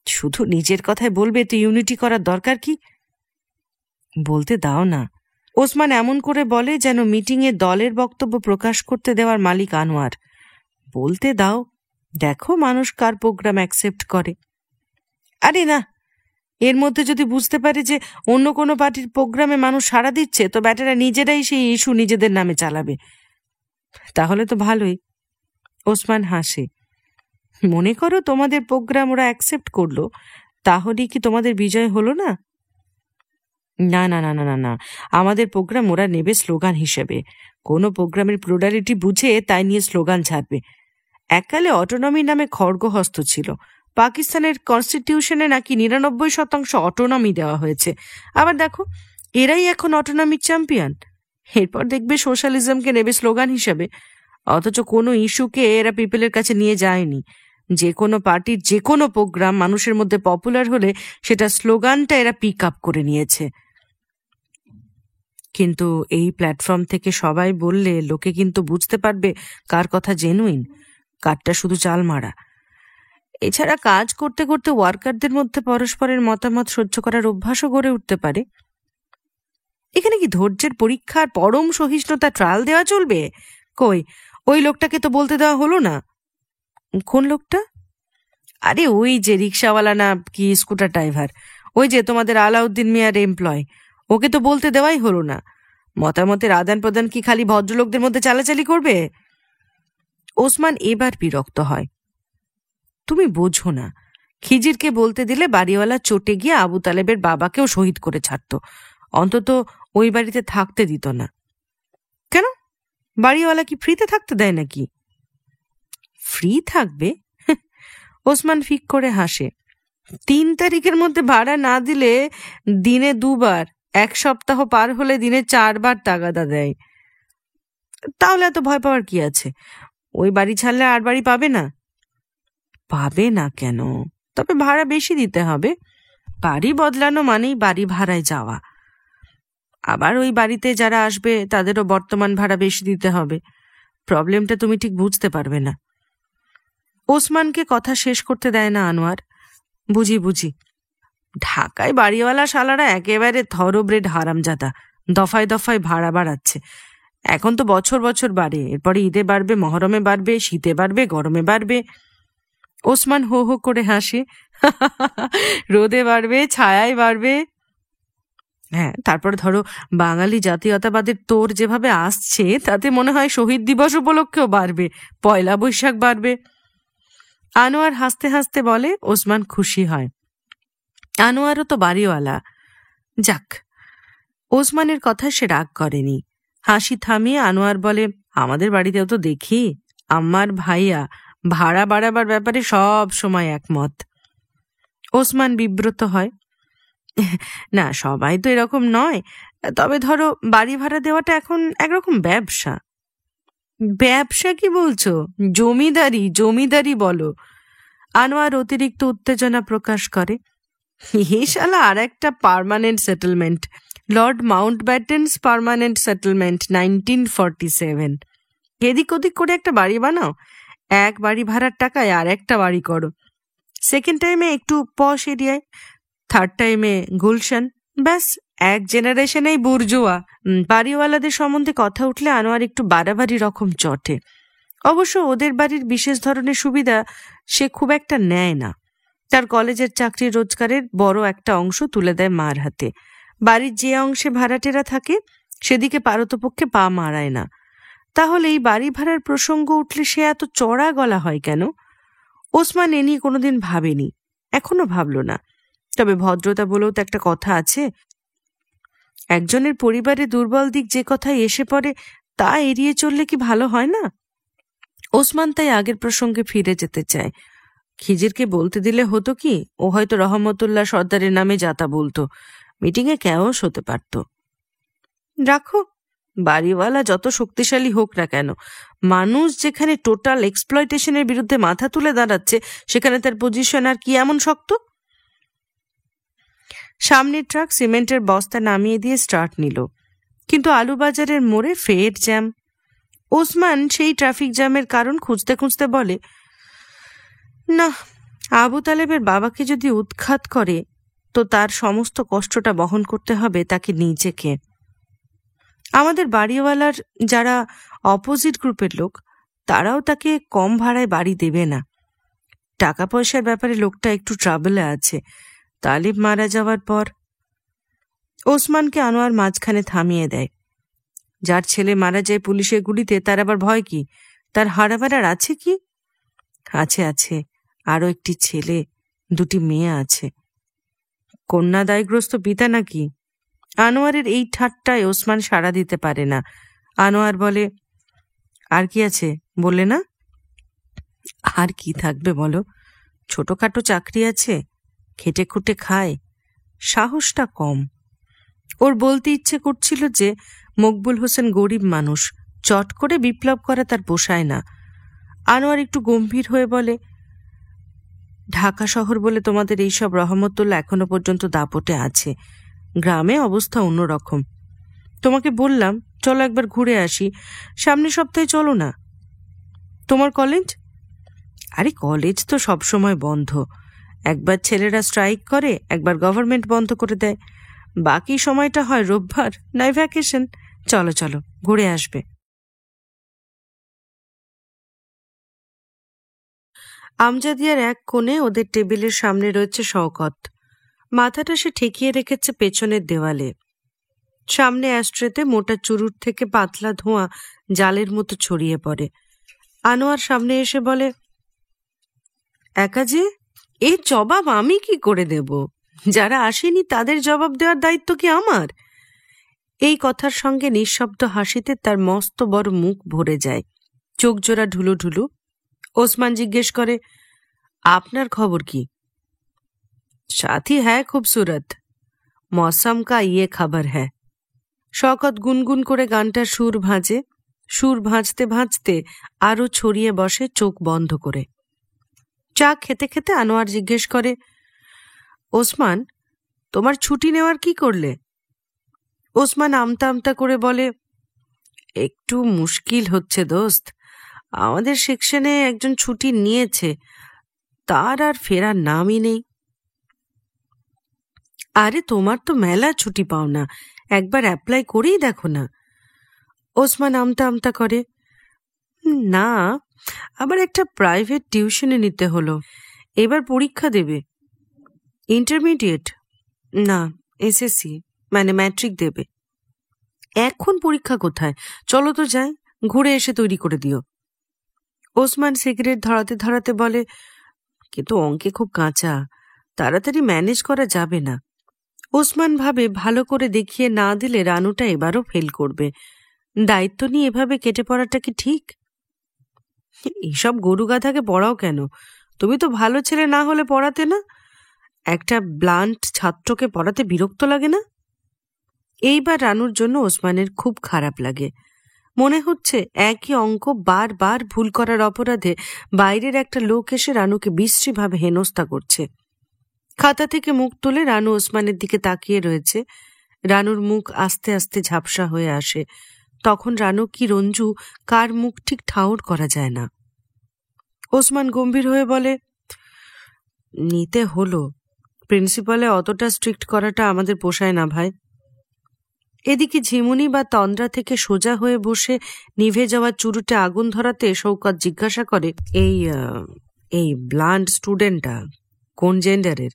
শুধু নিজের কথায় বলবে তো ইউনিটি করার দরকার কি? বলতে দাও না। ওসমান এমন করে বলে যেন মিটিংয়ে দলের বক্তব্য প্রকাশ করতে দেওয়ার মালিক আনোয়ার। বলতে দাও, দেখো মানুষ কার প্রোগ্রাম অ্যাকসেপ্ট করে। আরে না, এর মধ্যে যদি বুঝতে পারে যে অন্য কোনো পার্টির প্রোগ্রামে মানুষ সাড়া দিচ্ছে, তো ব্যাটারা নিজেরাই সেই ইস্যু নিজেদের নামে চালাবে। তাহলে তো ভালোই। ওসমান হাসে। মনে করো তোমাদের প্রোগ্রাম ওরা অ্যাকসেপ্ট করলো, তাহলে কি তোমাদের বিজয় হলো না? না না না না না না, আমাদের প্রোগ্রাম ওরা নেবে স্লোগান হিসেবে। কোনো প্রোগ্রামের প্লুরালিটি বুঝে তাই নিয়ে স্লোগান ছাড়বে। এককালে অটোনমি নামে খড়গহস্ত ছিল। পাকিস্তানের কনস্টিটিউশনে নাকি 99% অটোনমি দেওয়া হয়েছে। আবার দেখো, এরাই এখন অটোনমির চ্যাম্পিয়ন। এরপর দেখবে সোশ্যালিজমকে নেবে স্লোগান হিসেবে, অথচ কোনো ইস্যুকে এরা পিপলের কাছে নিয়ে যায়নি। যে কোনো পার্টির যে কোনো প্রোগ্রাম মানুষের মধ্যে পপুলার হলে সেটা স্লোগানটা এরা পিক আপ করে নিয়েছে। কিন্তু এই প্ল্যাটফর্ম থেকে সবাই বললে লোকে কিন্তু বুঝতে পারবে কার কথা জেনুইন, কারটা শুধু চাল মারা। এছাড়া কাজ করতে করতে ওয়ার্কারদের মধ্যে পরস্পরের মতামত সহ্য করার অভ্যাসও গড়ে উঠতে পারে। এখানে কি ধৈর্যের পরীক্ষার পরম সহিষ্ণুতা ট্রায়াল দেওয়া চলবে? কই, ওই লোকটাকে তো বলতে দেওয়া হলো না। কোন লোকটা? আরে ওই যে রিক্সাওয়ালা না কি স্কুটার ড্রাইভার, ওই যে তোমাদের আলাউদ্দিন মিয়ার এমপ্লয়, ওকে তো বলতে দেওয়াই হলো না। মতামতের আদান প্রদান কি খালি ভদ্রলোকদের মধ্যে চালাচালি করবে? ওসমান এবার বিরক্ত হয়। তুমি বোঝো না, খিজিরকে বলতে দিলে বাড়িওয়ালা চটে গিয়ে আবু তালেবের বাবাকেও শহীদ করে ছাড়তো, অন্তত ওই বাড়িতে থাকতে দিত না। কেন, বাড়িওয়ালা কি ফ্রিতে থাকতে দেয় নাকি? ফ্রি থাকবে? ওসমান ফিক করে হাসে। 3 তারিখের মধ্যে ভাড়া না দিলে দিনে 2 বার, 1 সপ্তাহ পার হলে দিনে 4 বার তাগাদা দেয়। তাহলে এত ভয় পাওয়ার কি আছে? ওই বাড়ি ছাড়লে আর বাড়ি পাবে না। পাবে না কেন? তবে ভাড়া বেশি দিতে হবে। বাড়ি বদলানো মানেই বাড়ি ভাড়ায় যাওয়া। আবার ওই বাড়িতে যারা আসবে তাদেরও বর্তমান ভাড়া বেশি দিতে হবে। প্রবলেমটা তুমি ঠিক বুঝতে পারবে না। ওসমানকে কথা শেষ করতে দেয় না আনোয়ার। বুঝি বুঝি, ঢাকায় বাড়িওয়ালা শালারা একেবারে থরোব্রেড হারামজাদা, দফায় দফায় ভাড়া বাড়াচ্ছে। এখন তো বছর বছর বাড়ে, এরপরে ঈদে বাড়বে, মহরমে বাড়বে, শীতে বাড়বে, গরমে বাড়বে। ওসমান হো হো করে হাসে। রোদে বাড়বে, ছায়ায় বাড়বে। হ্যাঁ, তারপরে ধরো বাঙালি জাতীয়তাবাদের তোর যেভাবে আসছে, তাতে মনে হয় শহীদ দিবস উপলক্ষেও বাড়বে, পয়লা বৈশাখ বাড়বে। আনোয়ার হাসতে হাসতে বলে। ওসমান খুশি হয়। আনোয়ারও তো বাড়িওয়ালা। যাক, ওসমানের কথা সে রাগ করেনি। হাসি থামিয়ে আনোয়ার বলে, আমাদের বাড়িতেও তো দেখি আম্মার ভাইয়া ভাড়া বাড়াবার ব্যাপারে সব সময় একমত। ওসমান বিব্রত হয়। না, সবাই তো এরকম নয়, তবে ধরো বাড়ি ভাড়া দেওয়াটা এখন একরকম ব্যবসা। ব্যবসা কি বলছো? জমিদারি, জমিদারি বলো। আনোয়ার অতিরিক্ত উত্তেজনা প্রকাশ করে। এই শালা আর একটা permanent settlement, Lord Mountbatten's permanent settlement 1947। এদিক ওদিক করে একটা বাড়ি বানাও, এক বাড়ি ভাড়ার টাকায় আর একটা বাড়ি করো। সেকেন্ড টাইমে একটু পশ এরিয়ায়, থার্ড টাইমে গুলশান। ব্যাস, এক জেনারেশনেই বুর্জোয়া। বাড়িওয়ালাদের সম্বন্ধে কথা উঠলে আনোয়ার একটু বাড়াবাড়ি রকম চটে। অবশ্য ওদের বাড়ির বিশেষ ধরনের সুবিধা সে খুব একটা নেয় না। তার কলেজের চাকরি রোজগারের বড় একটা অংশ তুলে দেয় মার হাতে। বাড়ির যে অংশে ভাড়াটেরা থাকে সেদিকে পারতপক্ষে পা মারায় না। তাহলে এই বাড়ি ভাড়ার প্রসঙ্গ উঠলে সে এত চড়া গলা হয় কেন? ওসমান এ নিয়ে কোনোদিন ভাবেনি, এখনো ভাবল না। তবে ভদ্রতা বলেও তো একটা কথা আছে। একজনের পরিবারে দুর্বল দিক যে কথায় এসে পড়ে তা এড়িয়ে চললে কি ভালো হয় না? ওসমান তাই আগের প্রসঙ্গে ফিরে যেতে চায়। খিজিরকে বলতে দিলে হতো কি, ও হয়তো রহমতুল্লাহ সর্দারের নামে যাতা বলতো, মিটিংয়ে ক্যাওস হতে পারত। রাখো, বাড়িওয়ালা যত শক্তিশালী হোক না কেন, মানুষ যেখানে টোটাল এক্সপ্লয়টেশনের বিরুদ্ধে মাথা তুলে দাঁড়াচ্ছে সেখানে তার পজিশন আর কি এমন শক্ত? সামনের ট্রাক সিমেন্টের বস্তা নামিয়ে দিয়ে স্টার্ট নিল, কিন্তু আলুবাজারের মোড়ে ফের জ্যাম। ওসমান সেই ট্রাফিক জ্যামের কারণ খুঁজতে খুঁজতে বলে, না, আবু তালেবের বাবাকে যদি উৎখাত করে তো তার সমস্ত কষ্টটা বহন করতে হবে তাকে নিজেকে। আমাদের বাড়িওয়ালার যারা অপোজিট গ্রুপের লোক, তারাও তাকে কম ভাড়ায় বাড়ি দেবে না। টাকা পয়সার ব্যাপারে লোকটা একটু ট্রাবলে আছে। তালিব মারা যাওয়ার পর। ওসমানকে আনোয়ার মাঝখানে থামিয়ে দেয়। যার ছেলে মারা যায় পুলিশের গুলিতে তার আবার ভয় কি? তার হারাবার আছে কি? আছে আছে, আরো একটি ছেলে, 2টি মেয়ে আছে। কন্যাদায়গ্রস্ত পিতা নাকি? আনোয়ারের এই ঠাট্টায় ওসমান সাড়া দিতে পারে না। আনোয়ার বলে, আর কি আছে বললে না? আর কি থাকবে বলো, ছোটখাটো চাকরি আছে, খেটে খুটে খায়, সাহসটা কম। ওর বলতে ইচ্ছে করছিল যে মকবুল হোসেন গরিব মানুষ, চট করে বিপ্লব করা তার পোষায় না। আনোয়ার একটু গম্ভীর হয়ে বলে, ঢাকা শহর বলে তোমাদের এইসব রহমতুল্লাহ এখনো পর্যন্ত দাপটে আছে, গ্রামে অবস্থা অন্যরকম। তোমাকে বললাম চলো একবার ঘুরে আসি, সামনের সপ্তাহে চলো না। তোমার কলেজ? আরে কলেজ তো সবসময় বন্ধ, একবার ছেলেরা স্ট্রাইক করে, একবার গভর্নমেন্ট বন্ধ করে দেয়, বাকি সময়টা হয় রোববার নয় ভ্যাকেশন। চলো চলো ঘুরে আসবে। আমজাদিয়ার এক কোণে ওদের টেবিলের সামনে রয়েছে শওকত, মাথাটা সে ঠেকিয়ে রেখেছে পেছনের দেওয়ালে। সামনে অ্যাস্ট্রেতে মোটা চুরুট থেকে পাতলা ধোঁয়া জালের মতো ছড়িয়ে পড়ে। আনোয়ার সামনে এসে বলে, একা যে, এর জবাব আমি কি করে দেব? যারা আসেনি তাদের জবাব দেওয়ার দায়িত্ব কি আমার? এই কথার সঙ্গে নিঃশব্দ হাসিতে তার মস্ত বড় মুখ ভরে যায়, চোখ জোড়া ঢুলু ঢুলু। ওসমান জিজ্ঞেস করে, আপনার খবর কি? সাথী হ্যায় খুবসুরত, মৌসম কা ইয়ে খবর হ্যায়। শওকত গুনগুন করে গানটার সুর ভাঁজে, সুর ভাঁজতে ভাঁজতে আরো ছড়িয়ে বসে চোখ বন্ধ করে। চা খেতে খেতে আনোয়ার জিজ্ঞেস করে, ওসমান, তোমার ছুটি নেওয়ার কি করলে? ওসমান আমতা আমতা করে বলে, একটু মুশকিল হচ্ছে দোস্ত, আমাদের সেকশনে একজন ছুটি নিয়েছে, তার আর ফেরার নামই নেই। আরে তোমার তো মেলা ছুটি পাও না, একবার অ্যাপ্লাই করেই দেখো না। ওসমান আমতা আমতা করে, না, আবার একটা প্রাইভেট টিউশনে নিতে হলো, এবার পরীক্ষা দেবে। ইন্টারমিডিয়েট না, এসএসসি মানে ম্যাট্রিক দেবে। এখন পরীক্ষা কোথায়? চলো তো যাই, ঘুরে এসে তৈরি করে দিও। ওসমান সিগারেট ধরাতে ধরাতে বলে, কিন্তু অঙ্কে খুব কাঁচা, তাড়াতাড়ি ম্যানেজ করা যাবে না। ওসমান ভাবে ভালো করে দেখিয়ে না দিলে রানুটা এবারও ফেল করবে, দায়িত্ব নিয়ে এভাবে কেটে পড়াটা কি ঠিক? এইসব গরু গাধাকে পড়াও কেন? তুমি তো ভালো ছেলে না হলে পড়াতে না? একটা ব্লান্ট ছাত্রকে পড়াতে বিরক্ত লাগে না? এইবার রানুর জন্য ওসমানের খুব খারাপ লাগে। মনে হচ্ছে একই অঙ্ক বারবার ভুল করার অপরাধে বাইরের একটা লোক এসে রানুকে বিশ্রীভাবে হেনস্থা করছে। খাতা থেকে মুখ তুলে রানু ওসমানের দিকে তাকিয়ে রয়েছে। রানুর মুখ আস্তে আস্তে ঝাপসা হয়ে আসে। তখন রানু কি রঞ্জু কার মুখ ঠিক ঠাউর করা যায় না। ওসমান গম্ভীর হয়ে বলে, নিতে হলো, প্রিন্সিপালে অতটা স্ট্রিক্ট করাটা আমাদের পোষায় না ভাই। এদিকে ঝিমুনি বা তন্দ্রা থেকে সোজা হয়ে বসে নিভে যাওয়া চুরুটে আগুন ধরাতে শওকত জিজ্ঞাসা করে, এই ব্লান্ড স্টুডেন্টটা কোন জেন্ডারের?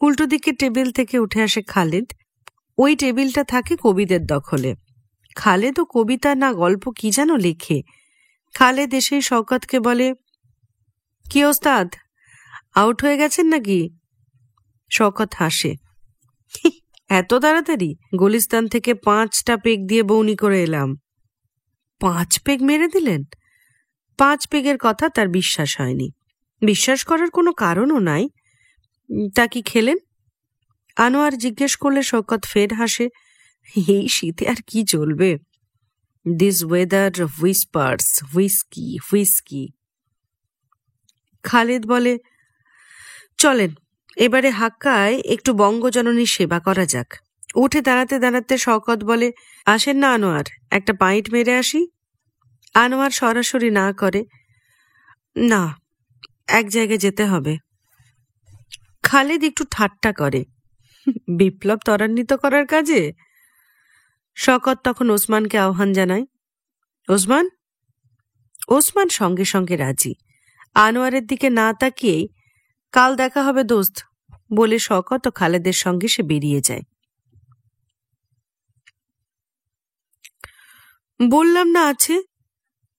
উল্টো দিকে টেবিল থেকে উঠে আসে খালেদ। ওই টেবিলটা থাকে কবিদের দখলে। খালেদ ও কবিতা না গল্প কি যেন লেখে। খালেদ এসেই শওকতকে বলে, কি ওস্তাদ, আউট হয়ে গেছেন নাকি? শওকত হাসে, এত তাড়াতাড়ি? গুলিস্তান থেকে 5টা পেগ দিয়ে বউনি করে এলাম। 5 পেগ মেরে দিলেন? 5 পেগের কথা তার বিশ্বাস হয়নি। বিশ্বাস করার কোনো কারণও নাই। তা কি খেলেন? আনোয়ার জিজ্ঞেস করলে শওকত ফের হাসে, এই শীতে আর কি চলবে, this weather whispers, whisky whisky. Khaled বলে, চলেন এবারে হাক্কায় একটু বঙ্গজননীর সেবা করা যাক। উঠে দাঁড়াতে দাঁড়াতে শওকত বলে, আসেন না আনোয়ার, একটা পাইট মেরে আসি। আনোয়ার সরাসরি না করে, না, এক জায়গায় যেতে হবে। খালেদ একটু ঠাট্টা করে, বিপ্লব ত্বরান্বিত করার কাজে? শওকত তখন ওসমানকে আহ্বান জানায়, ওসমান। ওসমান সঙ্গে সঙ্গে রাজি। আনোয়ারের দিকে না তাকিয়েই, কাল দেখা হবে দোস্ত বলে শওকত ও খালেদের সঙ্গে সে বেরিয়ে যায়। বললাম না আছে।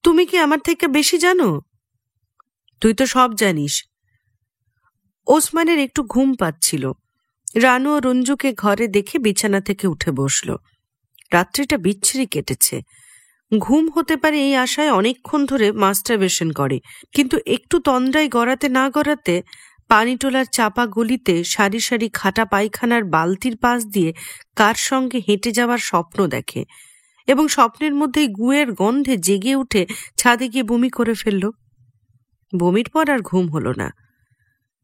তুমি কি আমার থেকে বেশি জানো? তুই তো সব জানিস। ওসমানের একটু ঘুম পাচ্ছিল। রানু ও রঞ্জুকে ঘরে দেখে বিছানা থেকে উঠে বসল। রাত্রিটা বিচ্ছিরি কেটেছে। ঘুম হতে পারে এই আশায় অনেকক্ষণ ধরে মাস্টারবেশন করে, কিন্তু একটু তন্দ্রায় গড়াতে না গড়াতে পানিটোলার চাপা গলিতে সারি সারি খাটা পায়খানার বালতির পাশ দিয়ে কার সঙ্গে হেঁটে যাওয়ার স্বপ্ন দেখে এবং স্বপ্নের মধ্যেই গুয়ের গন্ধে জেগে উঠে ছাদে গিয়ে বমি করে ফেলল। বমির পর আর ঘুম হলো না।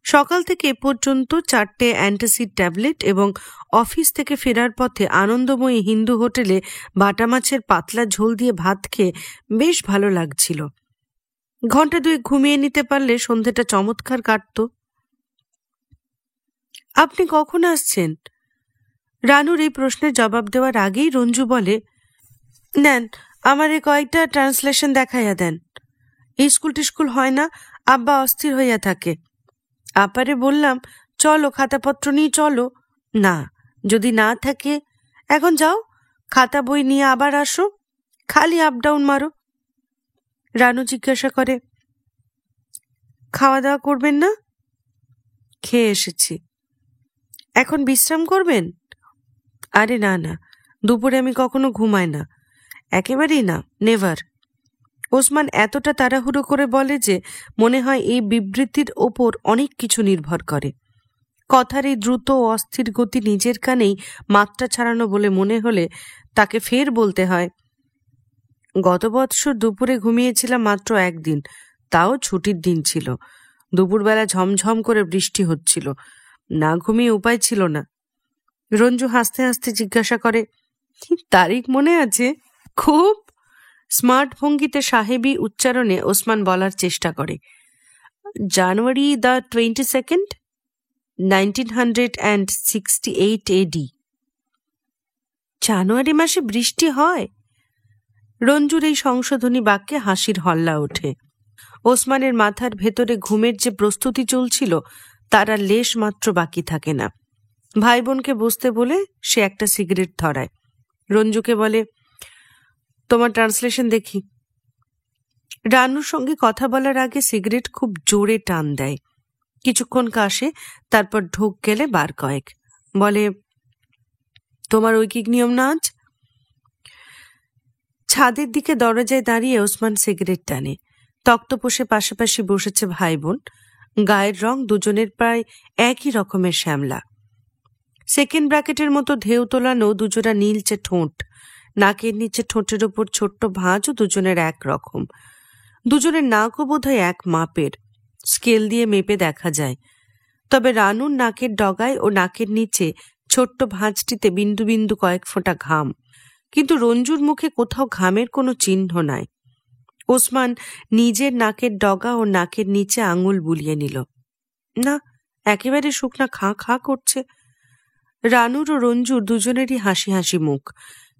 সকাল থেকে এ পর্যন্ত 4টে অ্যান্টাসিড ট্যাবলেট এবং অফিস থেকে ফেরার পথে আনন্দময়ী হিন্দু হোটেলে বাটা মাছের পাতলা ঝোল দিয়ে ভাত খেয়ে বেশ ভালো লাগছিল। ঘন্টা 2 ঘুমিয়ে নিতে পারলে সন্ধেটা চমৎকার কাটত। আপনি কখন আসছেন? রানুর এই প্রশ্নের জবাব দেওয়ার আগেই রঞ্জু বলে, নেন আমারে কয়েকটা ট্রান্সলেশন দেখাইয়া দেন। এই স্কুল টিস্কুল হয় না, আব্বা অস্থির হইয়া থাকে। আপারে বললাম, চলো খাতাপত্র নিয়ে চলো। না, যদি না থাকে এখন যাও, খাতা বই নিয়ে আবার আসো, খালি আপ ডাউন মারো। রানু জিজ্ঞাসা করে, খাওয়া দাওয়া করবেন না? খেয়ে এসেছি। এখন বিশ্রাম করবেন? আরে না না, দুপুরে আমি কখনো ঘুমাই না, একেবারেই না, নেভার। ওসমান এতটা তাড়াহুড়ো করে বলে যে মনে হয় এই বিবৃতির ওপর অনেক কিছু নির্ভর করে। কথার এই দ্রুত ও অস্থির গতি নিজের কানেই মাত্রা ছাড়ানো বলে মনে হলে তাকে ফের বলতে হয়, গত বৎসর দুপুরে ঘুমিয়েছিলাম মাত্র 1 দিন, তাও ছুটির দিন ছিল। দুপুরবেলা ঝমঝম করে বৃষ্টি হচ্ছিল, না ঘুমিয়ে উপায় ছিল না। রঞ্জু হাসতে হাসতে জিজ্ঞাসা করে, তারিখ মনে আছে? খুব স্মার্ট ভঙ্গিতে সাহেবী উচ্চারণে ওসমান বলার চেষ্টা করে, জানুয়ারি দ্য 22nd, 1968 AD। জানুয়ারি মাসে বৃষ্টি হয়? রঞ্জুর এই সংশোধনী বাক্যে হাসির হল্লা ওঠে। ওসমানের মাথার ভেতরে ঘুমের যে প্রস্তুতি চলছিল তার আর লেশ মাত্র বাকি থাকে না। ভাই বোনকে বসতে বলে সে একটা সিগারেট ধরায়। রঞ্জুকে বলে, তোমার ট্রান্সলেশন দেখি। রানুর সঙ্গে কথা বলার আগে সিগারেট খুব জোরে টান দেয়, কিছুক্ষণ কাশে, তারপর ঢোক গেলে বার কয়েক। বলে, তোমার ঐকিক নিয়ম না আজ? ছাদের দিকে দরজায় দাঁড়িয়ে ওসমান সিগারেট টানে। তক্তপোষে পাশাপাশি বসেছে ভাই বোন। গায়ের রং দুজনের প্রায় একই রকমের শ্যামলা। সেকেন্ড ব্র্যাকেটের মতো ঢেউ তোলানো দুজোড়া নীলচে ঠোঁট, নাকের নিচে ঠোঁটের ওপর ছোট্ট ভাঁজও দুজনের এক রকম। দুজনের নাকও বোধহয় এক মাপের, স্কেল দিয়ে মেপে দেখা যায়। তবে রানুর নাকের ডগায় ও নাকের নিচে ছোট্ট ভাঁজটিতে বিন্দু বিন্দু কয়েক ফোঁটা ঘাম, কিন্তু রঞ্জুর মুখে কোথাও ঘামের কোনো চিহ্ন নাই। ওসমান নিজের নাকের ডগা ও নাকের নিচে আঙুল বুলিয়ে নিল। না, একেবারে শুকনা খাঁ খাঁ করছে। রানুর ও রঞ্জুর দুজনেরই হাসি হাসি মুখ,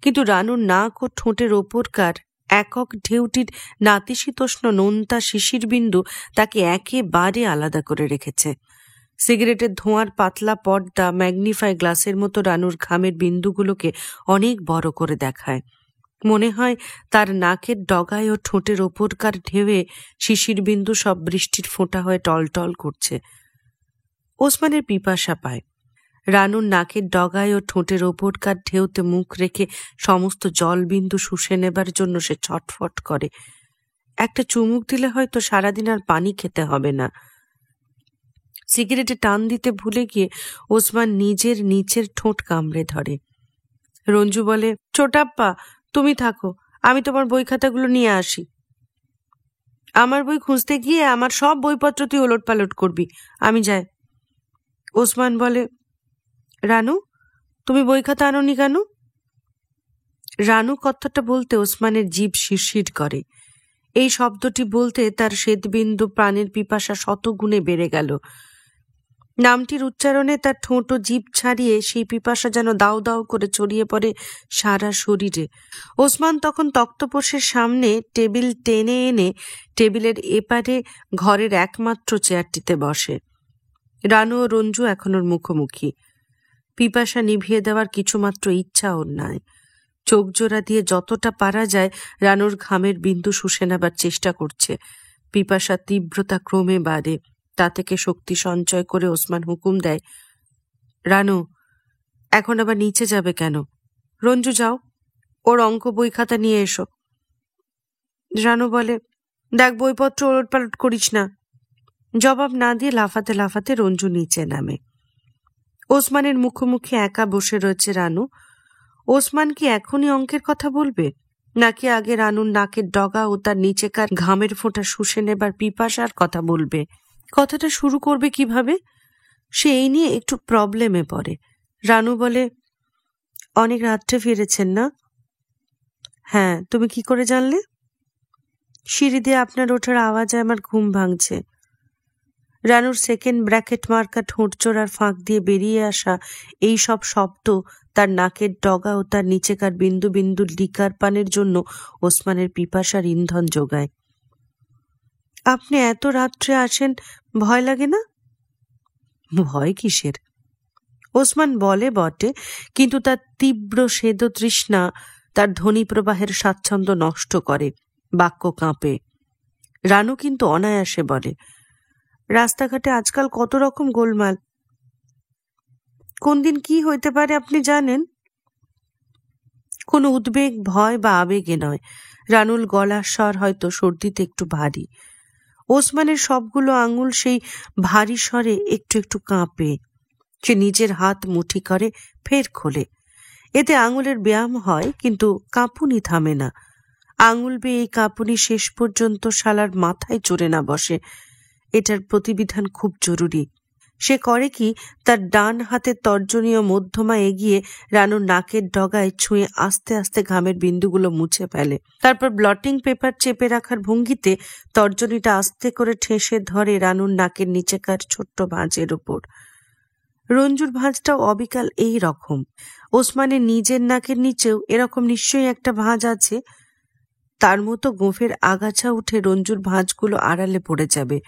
কিন্তু রানুর নাক ও ঠোঁটের ওপরকার একক ঢেউটির নাতিশীতোষ্ণ নোনতা শিশির বিন্দু তাকে একেবারে আলাদা করে রেখেছে। সিগারেটের ধোঁয়ার পাতলা পর্দা ম্যাগনিফাই গ্লাসের মতো রানুর ঘামের বিন্দুগুলোকে অনেক বড় করে দেখায়। মনে হয় তার নাকের ডগায় ও ঠোঁটের ওপরকার ঢেউয়ে শিশির বিন্দু সব বৃষ্টির ফোঁটা হয়ে টলটল করছে। ওসমানের পিপাসা পায়। রানুর নাকের ডগায় ও ঠোঁটের ওপরকার ঢেউতে মুখ রেখে সমস্ত জলবিন্দু শুষে নেবার জন্য সে ছটফট করে। একটা চুমুক দিলে হয়তো সারাদিন আর পানি খেতে হবে না। সিগারেটে টান দিতে ভুলে গিয়ে ওসমান নিজের নিচের ঠোঁট কামড়ে ধরে। রঞ্জু বলে, ছোটাপ্পা তুমি থাকো, আমি তোমার বই খাতাগুলো নিয়ে আসি। আমার বই খুঁজতে গিয়ে আমার সব বইপত্র তুই ওলট পালট করবি, আমি যাই। ওসমান বলে, রানু তুমি বই খাতা আনোনি কেন? রানু কথাটা বলতে ওসমানের জিভ শিরশির করে। এই শব্দটি বলতে তার শ্বেতবিন্দু প্রাণের পিপাসা 100 গুণে বেড়ে গেল। নামটির উচ্চারণে তার ঠোঁট ও জিভ ছাড়িয়ে সেই পিপাসা যেন দাউ দাউ করে ছড়িয়ে পড়ে সারা শরীরে। ওসমান তখন তক্তপোষের সামনে টেবিল টেনে এনে টেবিলের এপারে ঘরের একমাত্র চেয়ারটিতে বসে। রানু ও রঞ্জু এখন ওর মুখোমুখি। পিপাসা নিভিয়ে দেওয়ার কিছুমাত্র ইচ্ছা ওর নাই। চোখ জোড়া দিয়ে যতটা পারা যায় রানুর ঘামের বিন্দু শুষে নেবার চেষ্টা করছে। পিপাসার তীব্রতা ক্রমে বাড়ে। তা থেকে শক্তি সঞ্চয় করে ওসমান হুকুম দেয়, রানু, এখন আবার নিচে যাবে কেন? রঞ্জু, যাও, ওর অঙ্ক বই খাতা নিয়ে এসো। রানু বলে, দেখ, বইপত্র ওলটপালট করিস না। জবাব না দিয়ে লাফাতে লাফাতে রঞ্জু নিচে নামে। ওসমানের মুখোমুখি একা বসে রয়েছে রানু। ওসমান কি এখনই অঙ্কের কথা বলবে, নাকি আগে রানুর নাকের ডগা ও তার নিচেকার ঘামের ফোঁটা শুষে নেবার পিপাসার কথা বলবে? কথাটা শুরু করবে কিভাবে, সে এই নিয়ে একটু প্রবলেমে পড়ে। রানু বলে, অনেক রাত্রে ফিরেছেন না? হ্যাঁ, তুমি কি করে জানলে? সিঁড়ি দিয়ে আপনার ওঠার আওয়াজে আমার ঘুম ভাঙছে। রানুর সেকেন্ড ব্র্যাকেট মার্কা ঠোঁটচোরার ফাঁক দিয়ে বেরিয়ে আসা এই সব শব্দ তার নাকের ডগা ও তার নিচেকার বিন্দু বিন্দু লিকার পানের জন্য ওসমানের পিপাসার ইন্ধন যোগায়। আপনি এত রাত্রে আসেন, ভয় লাগে না? ভয় কিসের? ওসমান বলে বটে, কিন্তু তার তীব্র সেদ তৃষ্ণা তার ধ্বনি প্রবাহের স্বাচ্ছন্দ্য নষ্ট করে। বাক্য কাঁপে। রানু কিন্তু অনায়াসে বলে, রাস্তাঘাটে আজকাল কত রকম গোলমাল, কোন দিন কি হইতে পারে আপনি জানেন? কোনো উদ্বেগ, ভয় বা আবেগে নয়। রানুর গলার স্বর হয়তো সর্দিতে একটু ভারী। ওসমানের সবগুলো আঙুল সেই ভারী স্বরে একটু একটু কাঁপে। সে নিজের হাত মুঠি করে, ফের খোলে। এতে আঙুলের ব্যায়াম হয়, কিন্তু কাঁপুনি থামে না। আঙুল বেয়ে এই কাঁপুনি শেষ পর্যন্ত শালার মাথায় চড়ে না বসে। এটার প্রতিবিধান খুব জরুরি। সে করে কি, তার ডান হাতের তর্জনীয় মধ্যমা এগিয়ে রানুর নাকের ডগায় ছুঁয়ে আস্তে আস্তে ঘামের বিন্দুগুলো মুছে ফেলে। তারপর ব্লটিং পেপার চেপে রাখার ভঙ্গিতে তর্জনীটা আস্তে করে ঠেসে ধরে রানুর নাকের নিচেকার ছোট্ট ভাঁজের ওপর। রঞ্জুর ভাঁজটাও অবিকাল এই রকম। ওসমানের নিজের নাকের নিচেও এরকম নিশ্চয়ই একটা ভাঁজ আছে। তার মতো গোঁফের আগাছা উঠে রঞ্জুর ভাঁজগুলো আড়ালে পড়ে যাবে।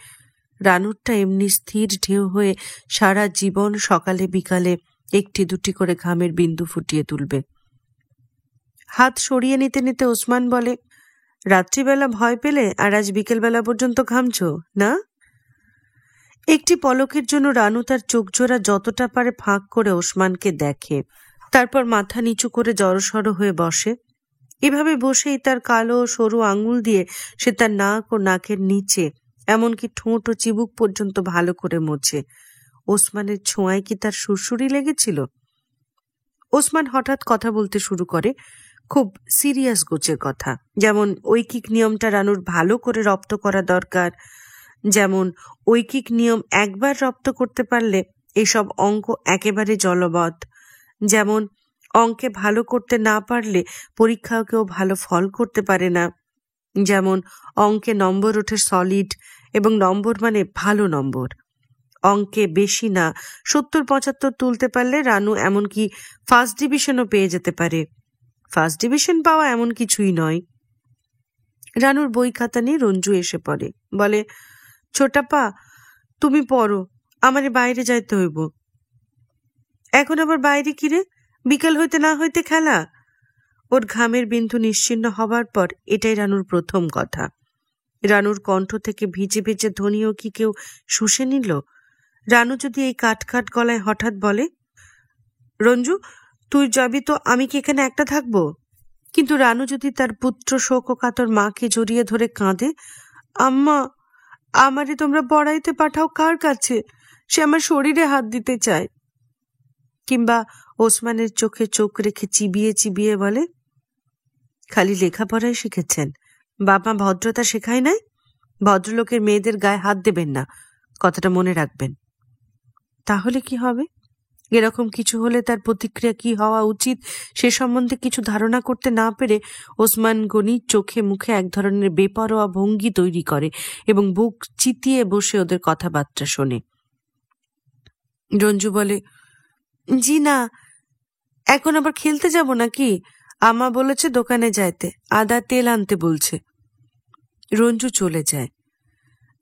রানুরটা এমনি স্থির ঢেউ হয়ে সারা জীবন সকালে বিকালে একটি দুটি করে ঘামের বিন্দু ফুটিয়ে তুলবে। হাত সরিয়ে নিতে নিতে ওসমান বলে, রাত্রিবেলা ভয় পেলে আর আজ বিকেলবেলা পর্যন্ত ঘামছ না? একটি পলকের জন্য রানু তার চোখজোড়া যতটা পারে ফাঁক করে ওসমানকে দেখে, তারপর মাথা নিচু করে জড়সড় হয়ে বসে। এভাবে বসেই তার কালো সরু আঙুল দিয়ে সে তার নাক ও নাকের নিচে, এমনকি ঠোঁট ও চিবুক পর্যন্ত ভালো করে মোছে। ওসমানের ছোঁয়ায় কি তার সুরসুরি লেগেছিল? ওসমান হঠাৎ কথা বলতে শুরু করে, খুব সিরিয়াস গোছের কথা। যেমন ঐকিক নিয়মটা রানুর ভালো করে রপ্ত করা দরকার, যেমন ঐকিক নিয়ম একবার রপ্ত করতে পারলে এসব অঙ্ক একেবারে জলবৎ, যেমন অঙ্কে ভালো করতে না পারলে পরীক্ষাও কেউ ভালো ফল করতে পারে না, যেমন অঙ্কে নম্বর ওঠে সলিড, এবং নম্বর মানে ভালো নম্বর। অঙ্কে বেশি না 70-75 তুলতে পারলে রানু এমনকি ফার্স্ট ডিভিশনও পেয়ে যেতে পারে। ফার্স্ট ডিভিশন পাওয়া এমন কিছুই নয়। রানুর বই খাতা নিয়ে রঞ্জু এসে পড়ে, বলে, ছোটাপা, তুমি পড়ো, আমারে বাইরে যাইতে হইব। এখন আবার বাইরে কিরে? বিকাল হইতে না হইতে খেলা? ওর ঘামের বিন্দু নিশ্চিহ্ন হবার পর এটাই রানুর প্রথম কথা। রানুর কণ্ঠ থেকে ভিজে ভিজে ধ্বনিও কি কেউ শুষে নিল? রানু যদি এই কাট কাট গলায় হঠাৎ বলে, রঞ্জু, তুই যাবি তো আমি কি এখানে একটা থাকবো? কিন্তু রানু যদি তার পুত্র শোক ও কাতর মাকে জড়িয়ে ধরে কাঁদে, আম্মা, আমারে তোমরা পড়াইতে পাঠাও কার কাছে? সে আমার শরীরে হাত দিতে চায়। কিংবা ওসমানের চোখে চোখ রেখে চিবিয়ে চিবিয়ে বলে, খালি লেখাপড়াই শিখেছেন, বাবা ভদ্রতা শেখায় নাই? ভদ্রলোকের মেয়েদের গায়ে হাত দেবেন না, কথাটা মনে রাখবেন। তাহলে কি হবে? এরকম কিছু হলে তার প্রতিক্রিয়া কি হওয়া উচিত সে সম্বন্ধে কিছু ধারণা করতে না পেরে ওসমান গনি চোখে মুখে এক ধরনের বেপরোয়া ভঙ্গি তৈরি করে এবং বুক চিতিয়ে বসে ওদের কথাবার্তা শোনে। রঞ্জু বলে, জি না, এখন আবার খেলতে যাব নাকি? আমা বলেছে দোকানে যাইতে, আদা তেল আনতে বলছে। রঞ্জু চলে যায়।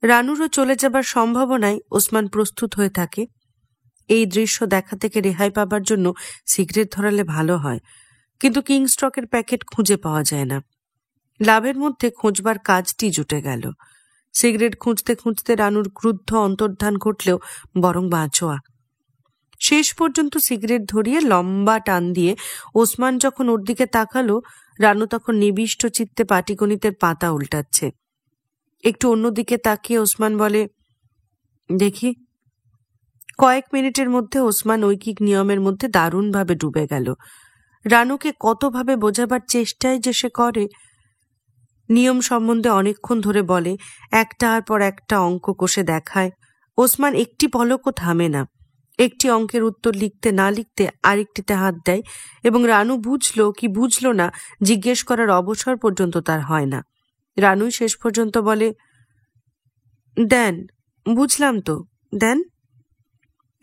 রানুরও চলে যাবার সম্ভাবনায় ওসমান প্রস্তুত হয়ে থাকে। এই দৃশ্য দেখা থেকে রেহাই পাবার জন্য সিগারেট ধরালে ভালো হয়, কিন্তু কিংস্টকের প্যাকেট খুঁজে পাওয়া যায় না। লাভের মধ্যে খোঁজবার কাজটি জুটে গেল। সিগারেট খুঁজতে খুঁজতে রানুর ক্রুদ্ধ অন্তর্ধান ঘটলেও বরং বাঁচোয়া। শেষ পর্যন্ত সিগারেট ধরিয়ে লম্বা টান দিয়ে ওসমান যখন ওর দিকে তাকালো, রানু তখন নিবিষ্ট চিত্তে পাটিগণিতের পাতা উল্টাচ্ছে। একটু অন্যদিকে তাকিয়ে ওসমান বলে, দেখি। কয়েক মিনিটের মধ্যে ওসমান ঐকিক নিয়মের মধ্যে দারুণভাবে ডুবে গেল। রানুকে কতভাবে বোঝাবার চেষ্টায় যে সে করে। নিয়ম সম্বন্ধে অনেকক্ষণ ধরে বলে, একটার পর একটা অঙ্ক কষে দেখায়। ওসমান একটি পলকও থামে না। একটি অঙ্কের উত্তর লিখতে না লিখতে আরেকটিতে হাত দেয়, এবং রানু বুঝলো কি বুঝলো না জিজ্ঞেস করার অবসর পর্যন্ত তার হয় না। রানুই শেষ পর্যন্ত বলে, দেন, বুঝলাম তো, দেন।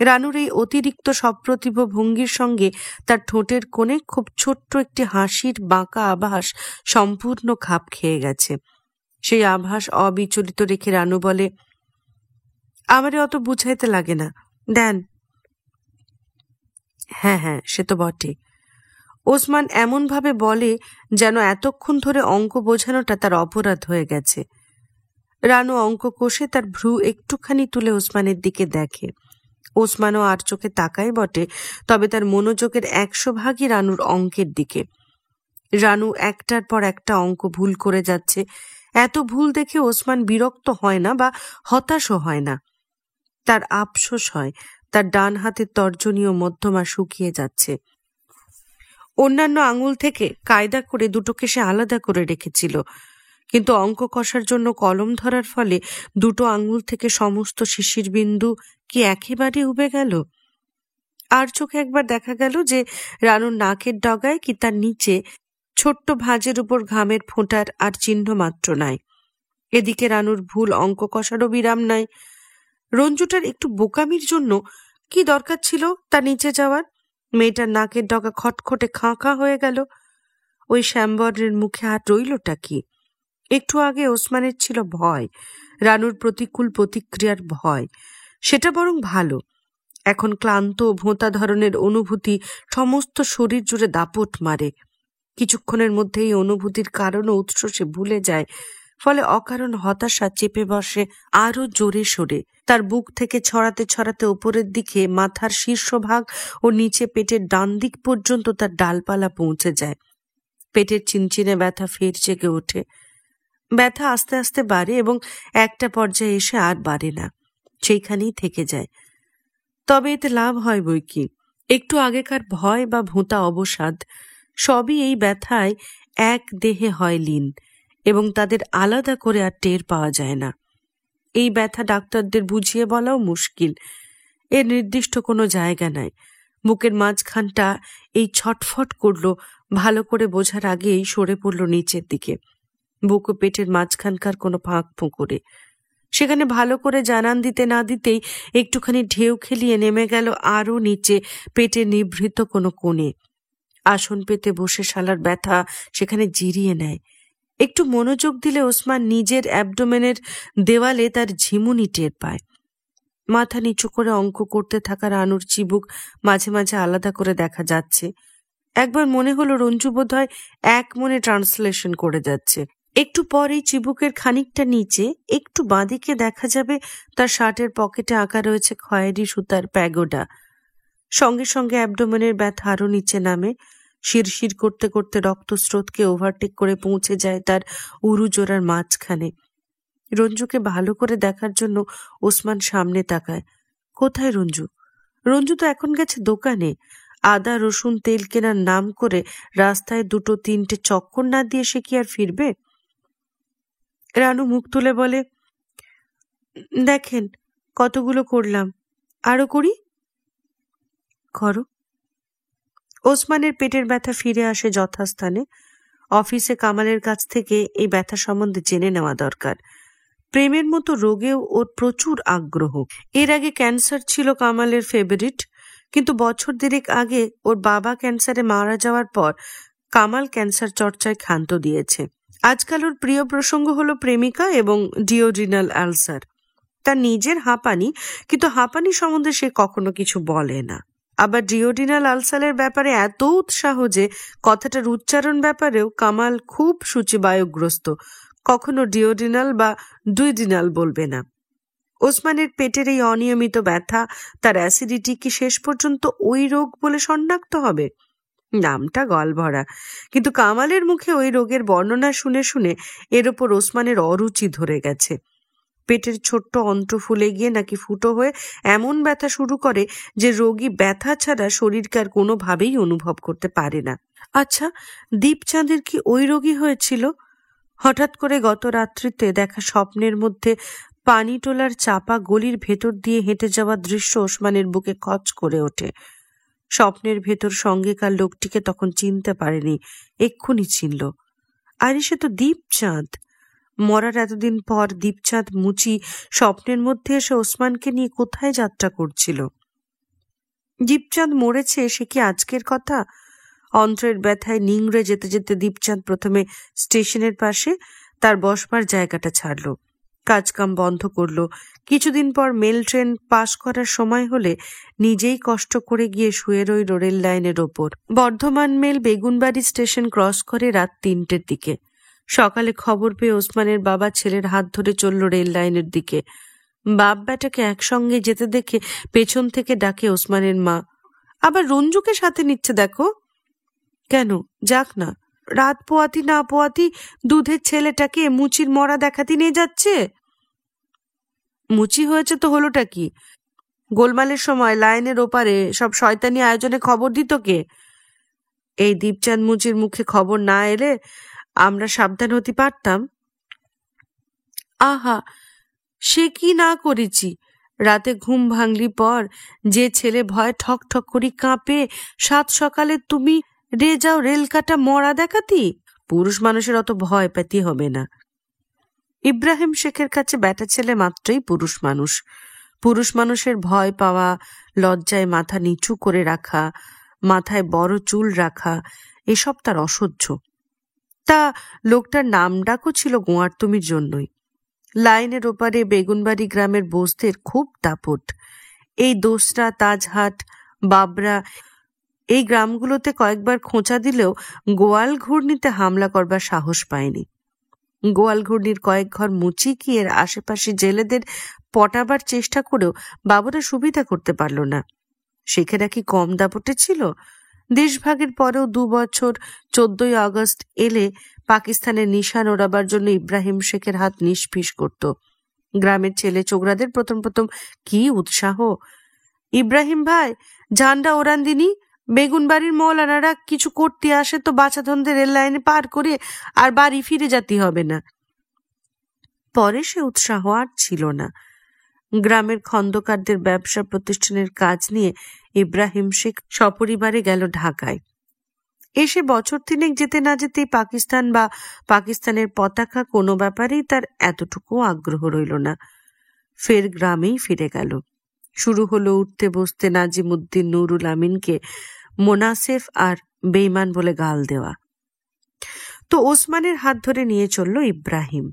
রানুর এই অতিরিক্ত সপ্রতিভ ভঙ্গির সঙ্গে তার ঠোঁটের কোণে খুব ছোট্ট একটি হাসির বাঁকা আভাস সম্পূর্ণ খাপ খেয়ে গেছে। সেই আভাস অবিচলিত রেখে রানু বলে, আমারে অত বুঝাইতে লাগে না, দেন। হ্যাঁ হ্যাঁ, সে তো বটে। ওসমান এমনভাবে বলে যেন এতক্ষণ ধরে অঙ্ক বোঝানোটা তার অপরাধ হয়ে গেছে। রানু অঙ্ক কষে তার ভ্রু একটুখানি তুলে ওসমানের দিকে দেখে। ওসমানও আর চোখে তাকায় বটে, তবে তার মনোযোগের 100 ভাগই রানুর অঙ্কের দিকে। রানু একটার পর একটা অঙ্ক ভুল করে যাচ্ছে। এত ভুল দেখে ওসমান বিরক্ত হয় না বা হতাশও হয় না। তার আফসোস হয় তার ডান হাতের তর্জনীয় মধ্যমা শুকিয়ে যাচ্ছে। অন্যান্য আঙুল থেকে কায়দা করে দুটোকে সে আলাদা করে রেখেছিল, কিন্তু অঙ্ক কষার জন্য কলম ধরার ফলে দুটো আঙুল থেকে সমস্ত শিশির বিন্দু কি একেবারে উবে গেল। আর চোখে একবার দেখা গেল যে রানুর নাকের ডগায় কি তার নিচে ছোট্ট ভাঁজের উপর ঘামের ফোঁটার আর চিহ্ন মাত্র নাই। এদিকে রানুর ভুল অঙ্ক কষারও বিরাম নাই। রঞ্জুটার একটু বোকামির জন্য কি দরকার ছিল তার নিচে যাওয়ার? মেয়েটার নাকের ডগা খটখটে খাঁ খাঁ হয়ে গেল। ওই শ্যামবর্ণের মুখে আর রইলটা কি? একটু আগে ওসমানের ছিল ভয়, রানুর প্রতিকূল প্রতিক্রিয়ার ভয়। সেটা বরং ভালো। এখন ক্লান্ত ভোঁতা ধরনের অনুভূতি সমস্ত শরীর জুড়ে দাপট মারে। কিছুক্ষণের মধ্যে এই অনুভূতির কারণ ও উৎস সে ভুলে যায়, ফলে অকারণ হতাশা চেপে বসে আরো জোরে সোরে। তার বুক থেকে ছড়াতে ছড়াতে ওপরের দিকে মাথার শীর্ষভাগ ও নিচে পেটের ডান দিক পর্যন্ত তার ডালপালা পৌঁছে যায়। পেটের চিনচিনে ব্যথা ফের জেগে ওঠে। ব্যথা আস্তে আস্তে বাড়ে এবং একটা পর্যায়ে এসে আর বাড়ে না, সেইখানেই থেকে যায়। তবে এতে লাভ হয় বই কি। একটু আগেকার ভয় বা ভোঁতা অবসাদ সবই এই ব্যথায় এক দেহে হয় লীন, এবং তাদের আলাদা করে আর টের পাওয়া যায় না। এই ব্যথা ডাক্তারদের বুঝিয়ে বলাও মুশকিল। এর নির্দিষ্ট কোনো জায়গা নাই। বুকের মাঝখানটা এই ছটফট করলো, ভালো করে বোঝার আগেই সরে পড়ল নিচের দিকে। বুক ও পেটের মাঝখানকার কোনো ফাঁক ফোঁকরে সেখানে ভালো করে জানান দিতে না দিতেই একটুখানি ঢেউ খেলিয়ে নেমে গেল আরও নিচে পেটে নিভৃত কোনো কোণে। আসন পেতে বসে শালার ব্যথা সেখানে জিরিয়ে নেয়। একটু মনোযোগ দিলে ওসমান নিজের অ্যাবডোমেনের দেওয়ালে তার ঝিমুনি টের পায়। মাথা নিচু করে অঙ্ক করতে থাকা রানুর চিবুক মাঝে মাঝে আলাদা করে দেখা যাচ্ছে। একবার মনে হলো রঞ্জু বোধহয় এক মনে ট্রান্সলেশন করে যাচ্ছে। একটু পর এই চিবুকের খানিকটা নিচে একটু বাঁদিকে দেখা যাবে তার শার্টের পকেটে আঁকা রয়েছে খয়েরি সুতার প্যাগোডা। সঙ্গে সঙ্গে অ্যাবডোমেনের ব্যথা আরো নিচে নামে। শিরশির করতে করতে রক্তস্রোতকে ওভারটেক করে পৌঁছে যায় তার উরু জোড়ার মাঝখানে। রঞ্জুকে ভালো করে দেখার জন্য ওসমান সামনে তাকায়। কোথায় রঞ্জু? রঞ্জু তো এখন গেছে দোকানে। আদা রসুন তেল কেনার নাম করে রাস্তায় দুটো তিনটে চক্কর না দিয়ে সে কি আর ফিরবে? রানু মুখ তুলে বলে, দেখেন কতগুলো করলাম, আরো করি। করো। ওসমানের পেটের ব্যথা ফিরে আসে যথাস্থানে। অফিসে কামালের কাছ থেকে এই ব্যথা সম্বন্ধে জেনে নেওয়া দরকার। প্রেমের মতো রোগেও ওর প্রচুর আগ্রহ। এর আগে ক্যান্সার ছিল কামালের ফেভারিট, কিন্তু বছর দেড়েক আগে ওর বাবা ক্যান্সারে মারা যাওয়ার পর কামাল ক্যান্সার চর্চায় ক্ষান্ত দিয়েছে। আজকাল ওর প্রিয় প্রসঙ্গ হলো প্রেমিকা এবং ডিওডিনাল আলসার। তার নিজের হাঁপানি, কিন্তু হাঁপানি সম্বন্ধে সে কখনো কিছু বলে না। আবার ডিওডিনাল আলসারের ব্যাপারে এত উৎসাহ যে কথাটার উচ্চারণ ব্যাপারেও কামাল খুব সূচিবায়ুগ্রস্ত, কখনো ডিওডিনাল বা ডুইডিনাল বলবে না। ওসমানের পেটের এই অনিয়মিত ব্যথা, তার অ্যাসিডিটি কি শেষ পর্যন্ত ওই রোগ বলে শনাক্ত হবে? নামটা গলভরা, কিন্তু কামালের মুখে ওই রোগের বর্ণনা শুনে শুনে এর ওপর ওসমানের অরুচি ধরে গেছে। পেটের ছোট্ট অন্ত্র ফুলে গিয়ে নাকি ফুটো হয়ে এমন ব্যথা শুরু করে যে রোগী ব্যথা ছাড়া শরীরকে আর কোনোভাবেই অনুভব করতে পারে না। আচ্ছা, দীপচাঁদের কি ওই রোগী হয়েছিল? হঠাৎ করে গত রাত্রিতে দেখা স্বপ্নের মধ্যে পানি তোলার চাপা গলির ভেতর দিয়ে হেঁটে যাওয়া দৃশ্য ওসমানের বুকে খচ করে ওঠে। স্বপ্নের ভেতর সঙ্গেকার লোকটিকে তখন চিনতে পারেনি, এক্ষুনি চিনল। আরে সে তো দীপচাঁদ। মরার এতদিন পর দীপচাঁদ মুচি স্বপ্নের মধ্যে এসে ওসমানকে নিয়ে কোথায় যাত্রা করছিল? দীপচাঁদ মরেছে সে কি আজকের কথা? অন্ত্রের ব্যথায় নিংড়ে যেতে যেতে দীপচাঁদ প্রথমে স্টেশনের পাশে তার বসবার জায়গাটা ছাড়ল, কাজকাম বন্ধ করল। কিছুদিন পর মেল ট্রেন পাস করার সময় হলে নিজেই কষ্ট করে গিয়ে শুয়ে রইল রেল লাইনের ওপর। Bardhaman mail Begunbari station cross করে রাত 3টের দিকে। সকালে খবর পেয়ে ওসমানের বাবা ছেলের হাত ধরে চলল রেল লাইনের দিকে। বাপ বেটাকে একসঙ্গে যেতে দেখে পেছন থেকে ডাকে ওসমানের মা, আবার রঞ্জুকে সাথে নিচ্ছে দেখো। কেন, যাক না। রাত পোয়াতি না পোয়াতি দুধের ছেলেটাকে মুচির মরা দেখাতে নিয়ে যাচ্ছে। মুচি হয়েছে তো হলোটা কি? গোলমালের সময় লাইনের ওপারে সব শয়তানি আয়োজনে খবর দিত কে? এই দীপচাঁদ মুচির মুখে খবর না এলে আমরা সাবধান হতে পারতাম। আহা, সে কি না করেছি। রাতে ঘুম ভাঙলি পর যে ছেলে ভয় ঠক ঠক করি কাঁপে, সাত সকালে তুমি রে যাও রেল কাটা মরা দেখাতি। পুরুষ মানুষের অত ভয় পেতে হবে না। ইব্রাহিম শেখের কাছে বেটা ছেলে মাত্রই পুরুষ মানুষ। পুরুষ মানুষের ভয় পাওয়া, লজ্জায় মাথা নিচু করে রাখা, মাথায় বড় চুল রাখা, এসব তার অসহ্য। তা লোকটার নাম ডাকও ছিল গোয়ার্তুমির জন্যই। লাইনের ওপারে বেগুনবাড়ি গ্রামের বোসদের খুব দাপট। এই দোসরা, তাজহাট, বাবরা এই গ্রামগুলোতে কয়েকবার খোঁচা দিলেও গোয়াল ঘূর্ণিতে হামলা করবার সাহস পায়নি। গোয়াল ঘূর্ণির কয়েক ঘর মুচি কি এর আশেপাশে জেলেদের পটাবার চেষ্টা করেও বাবুরা সুবিধা করতে পারল না। শেখেরা কি কম দাপটে ছিল? দেশভাগের পরেও 2 বছর 14ই আগস্ট এলে পাকিস্তানের নিশান ওড়াবার জন্য ইব্রাহিম শেখের হাত নিষ্পিস করত। গ্রামের ছেলে ছোকরাদের প্রথম প্রথম কি উৎসাহ! ইব্রাহিম ভাই, ঝান্ডা ওড়ান দিনি, বেগুনবাড়ির মৌলানারা কিছু করতে আসে তো বাছাধনদের রেল লাইনে পার করে আর বাড়ি ফিরে যেতে হবে না। পরে সে উৎসাহ আর ছিল না। গ্রামের খন্দকারদের ব্যবসা প্রতিষ্ঠানের কাজ নিয়ে ইব্রাহিম শেখ সপরিবারে গেল ঢাকায়। এসে বছর 3 যেতে না যেতেই পাকিস্তান বা পাকিস্তানের পতাকা কোনো ব্যাপারেই তার এতটুকু আগ্রহ রইল না। ফের গ্রামেই ফিরে গেল। শুরু হলো উঠতে বসতে নাজিমুদ্দিন নুরুল আমিনকে মোনাসেফ আর বেঈমান বলে গাল দেওয়া। তো ওসমানের হাত ধরে নিয়ে চলল ইব্রাহিম।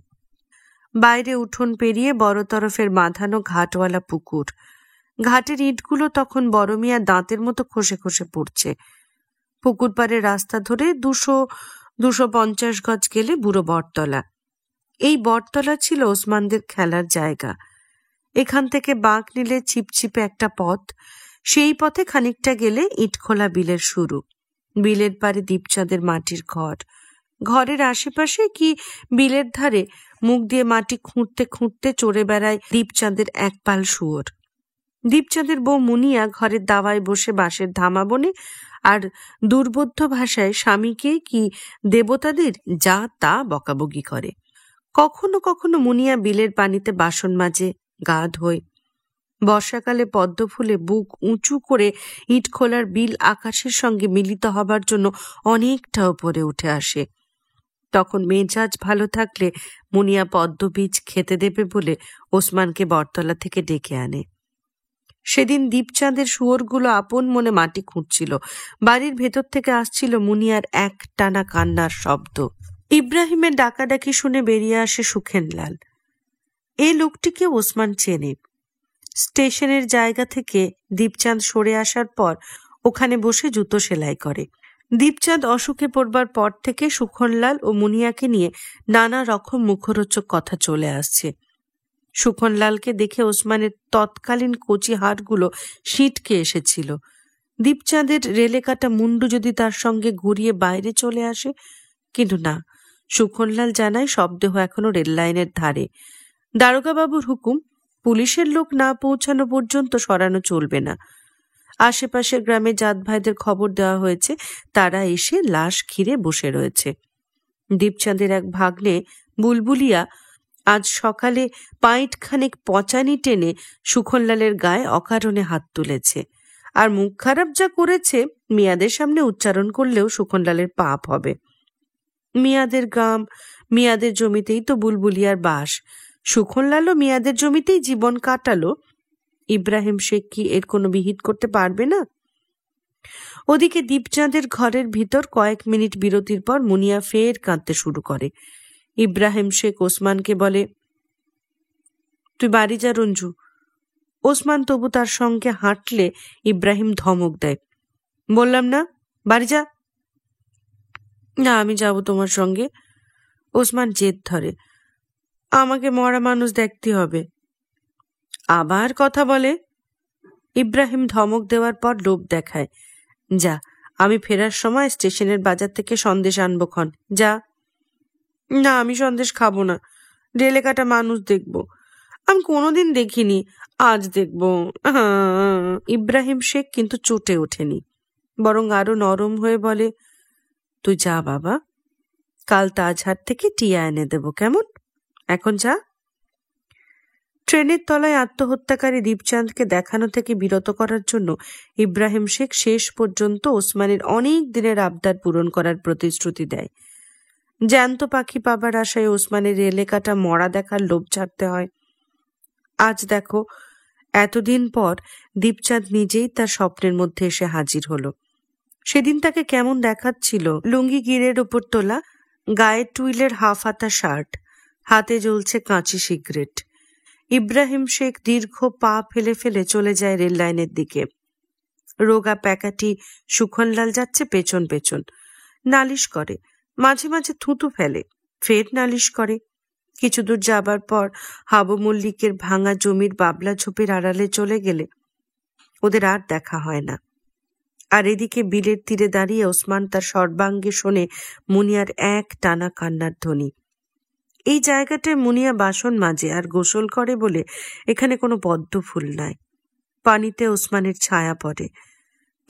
বাইরে উঠোন পেরিয়ে বড় তরফের বাঁধানো ঘাটওয়ালা পুকুর। ঘাটের ইটগুলো তখন বড় মিয়া দাঁতের মতো খসে খসে পড়ছে। পুকুর পাড়ে রাস্তা ধরে 200-250 গজ গেলে বুড়ো বটতলা। এই বটতলা ছিল ওসমানদের খেলার জায়গা। এখান থেকে বাঁক নিলে ছিপছিপে একটা পথ, সেই পথে খানিকটা গেলে ইটখোলা বিলের শুরু। বিলের পাড়ে দীপচাঁদের মাটির ঘর। ঘরের আশেপাশে কি বিলের ধারে মুখ দিয়ে মাটি খুঁড়তে খুঁড়তে চড়ে বেড়ায় দীপচাঁদের এক পাল শুয়োর। দীপচাঁদের বউ মুনিয়া ঘরের দাওয়ায় বসে বাঁশের ধামা বনে আর দুর্বোধ্য ভাষায় স্বামীকে কি দেবতাদের যা তা বকাবকি করে। কখনো কখনো মুনিয়া বিলের পানিতে বাসন মাজে, গা ধোয়। বর্ষাকালে পদ্ম ফুলে বুক উঁচু করে ইটখোলার বিল আকাশের সঙ্গে মিলিত হবার জন্য অনেকটা উপরে উঠে আসে। তখন মেজাজ ভালো থাকলে মুনিয়া পদ্ম বীজ খেতে দেবে বলে ওসমানকে বটতলা থেকে ডেকে আনে। সেদিন দীপচাঁদের শুয়োরগুলো আপন মনে মাটি খুঁড়ছিল। বাড়ির ভেতর থেকে আসছিল মুনিয়ার এক টানা কান্নার শব্দ। ইব্রাহিমের ডাকাডাকি শুনে বেরিয়ে আসে সুখেনলাল। এই লোকটিকে ওসমান চেনে। স্টেশনের জায়গা থেকে দীপচাঁদ সরে আসার পর ওখানে বসে জুতো সেলাই করে। দীপচাঁদ অসুখে পড়বার পর থেকে সুখনলাল ও মুনিয়াকে নিয়ে নানা রকম মুখরোচক কথা চলে আসছে। সুখনলালকে দেখে ওসমানের তৎকালীন কচি হাড়গুলো সিটকে এসেছিল। দীপচাঁদের রেলে কাটা মুন্ডু যদি তার সঙ্গে ঘুরিয়ে বাইরে চলে আসে, কিন্তু না, সুখনলাল জানায় শবদেহ এখনো রেল লাইনের ধারে। দারোগাবাবুর হুকুম, পুলিশের লোক না পৌঁছানো পর্যন্ত সরানো চলবে না। আশেপাশের গ্রামে জাত ভাইদের খবর দেওয়া হয়েছে, তারা এসে লাশ ঘিরে বসে রয়েছে। দীপচাঁদের এক ভাগ্নে বুলবুলিয়া আজ সকালে পাইটখানেক পচানি টেনে সুখনলালের গায়ে অকারণে হাত তুলেছে, আর মুখ খারাপ যা করেছে মিয়াদের সামনে উচ্চারণ করলেও সুখনলালের পাপ হবে। মিয়াদের গ্রাম, মিয়াদের জমিতেই তো বুলবুলিয়ার বাস। সুখনলালও মিয়াদের জমিতেই জীবন কাটালো। ইব্রাহিম শেখ কি এর কোনো বিহিত করতে পারবে না? ওদিকে দীপচাঁদের ঘরের ভিতর কয়েক মিনিট বিরতির পর মুনিয়া ফের কাঁদতে শুরু করে। ইব্রাহিম শেখ ওসমানকে বলে, তুই বাড়ি যা রঞ্জু। ওসমান তবু তার সঙ্গে হাঁটলে ইব্রাহিম ধমক দেয়, বললাম না বাড়ি যা। না, আমি যাব তোমার সঙ্গে। ওসমান জেদ ধরে, আমাকে মরা মানুষ দেখতে হবে। আবার কথা বলে। ইব্রাহিম ধমক দেওয়ার পর লোভ দেখায়, যা, আমি ফেরার সময় স্টেশনের বাজার থেকে সন্দেশ আনবো খন, যা। না, আমি সন্দেশ খাবো না, রেলে কাটা মানুষ দেখবো। আমি কোনোদিন দেখিনি, আজ দেখবো। ইব্রাহিম শেখ কিন্তু চটে ওঠেনি, বরং আরো নরম হয়ে বলে, তুই যা বাবা, কাল তাজহাট থেকে টিয়া এনে দেবো, কেমন? এখন যা। ট্রেনের তলায় আত্মহত্যাকারী দীপচাঁদকে দেখানো থেকে বিরত করার জন্য ইব্রাহিম শেখ শেষ পর্যন্ত ওসমানের অনেক দিনের আবদার পূরণ করার প্রতিশ্রুতি দেয়। জ্যান্ত পাখি পাবার আশায় ওসমানের রেলে কাটা মরা দেখার লোভ ছাড়তে হয়। আজ দেখো, এতদিন পর দীপচাঁদ নিজেই তার স্বপ্নের মধ্যে এসে হাজির হলো। সেদিন তাকে কেমন দেখাচ্ছিল, লুঙ্গি গিরের ওপর তোলা, গায়ে টুইলের হাফ হাতা শার্ট, হাতে জ্বলছে কাঁচি সিগারেট। ইব্রাহিম শেখ দীর্ঘ পা ফেলে ফেলে চলে যায় রেল লাইনের দিকে। রোগা প্যাকাটি সুখনলাল যাচ্ছে পেছন পেছন, নালিশ করে, মাঝে মাঝে থুতু ফেলে, ফের নালিশ করে। কিছু দূর যাবার পর হাবু মল্লিকের ভাঙা জমির বাবলা ঝোপের আড়ালে চলে গেলে ওদের আর দেখা হয় না। আর এদিকে বিলের তীরে দাঁড়িয়ে ওসমান তার সর্বাঙ্গে শোনে মুনিয়ার এক টানা কান্নার ধ্বনি। এই জায়গাটায় মুনিয়া বাসন মাজে আর গোসল করে বলে এখানে কোনো পদ্ম ফুল নাই। পানিতে ওসমানের ছায়া পড়ে,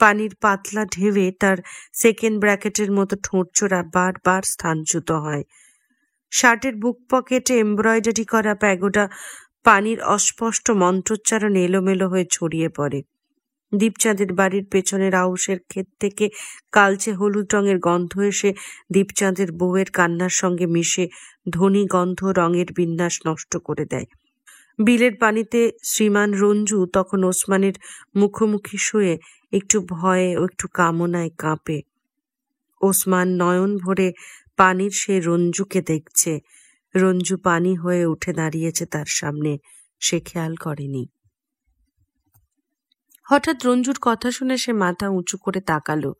পানির পাতলা ঢেউয়ে তার সেকেন্ড ব্র্যাকেটের মতো ঠোঁটচোরা বারবার স্থানচ্যুত হয়। শার্টের বুক পকেটে এমব্রয়ডারি করা প্যাগোডা পানির অস্পষ্ট মন্ত্রোচ্চারণ এলোমেলো হয়ে ছড়িয়ে পড়ে। দীপচাঁদের বাড়ির পেছনের আউশের ক্ষেত থেকে কালচে হলুদ রঙের গন্ধ এসে দীপচাঁদের বউয়ের কান্নার সঙ্গে মিশে ধনী গন্ধ রঙের বিন্যাস নষ্ট করে দেয়। বিলের পানিতে শ্রীমান রঞ্জু তখন ওসমানের মুখোমুখি শুয়ে একটু ভয়ে ও একটু কামনায় কাঁপে। ওসমান নয়ন ভরে পানির সে রঞ্জুকে দেখছে। রঞ্জু পানি হয়ে উঠে দাঁড়িয়েছে তার সামনে, সে খেয়াল করেনি। হঠাৎ রঞ্জুর কথা শুনে সে মাথা উঁচু করে তাকালো।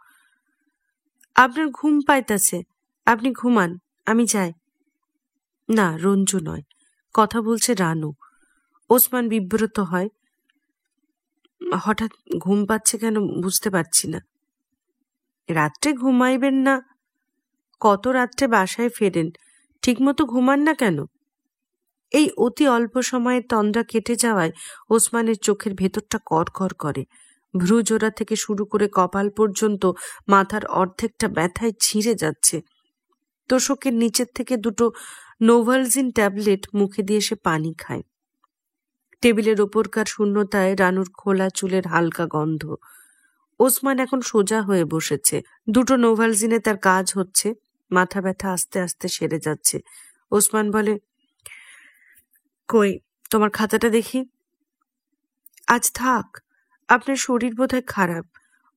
আপনার ঘুম পাইতাছে, আপনি ঘুমান, আমি যাই। না, রঞ্জু নয়, কথা বলছে রানু। ওসমান বিব্রত হয়, হঠাৎ ঘুম পাচ্ছে কেন বুঝতে পারছি না। রাত্রে ঘুমাইবেন না? কত রাত্রে বাসায় ফেরেন, ঠিকমতো ঘুমান না কেন? এই অতি অল্প সময়ে তন্দ্রা কেটে যাওয়ায় ওসমানের চোখের ভেতরটা কড়কড় করে। ভ্রুজোড়া থেকে শুরু করে কপাল পর্যন্ত মাথার অর্ধেকটা ব্যথায় ছিঁড়ে যাচ্ছে। তোষকের নিচের থেকে দুটো নোভালজিন ট্যাবলেট মুখে দিয়ে সে পানি খায়। টেবিলের ওপরকার শূন্যতায় রানুর খোলা চুলের হালকা গন্ধ। ওসমান এখন সোজা হয়ে বসেছে, দুটো নোভালজিনে তার কাজ হচ্ছে, মাথা ব্যথা আস্তে আস্তে সেরে যাচ্ছে। ওসমান বলে, কই তোমার খাতাটা দেখি। আজ থাক, আপনার শরীর বোধহয় খারাপ,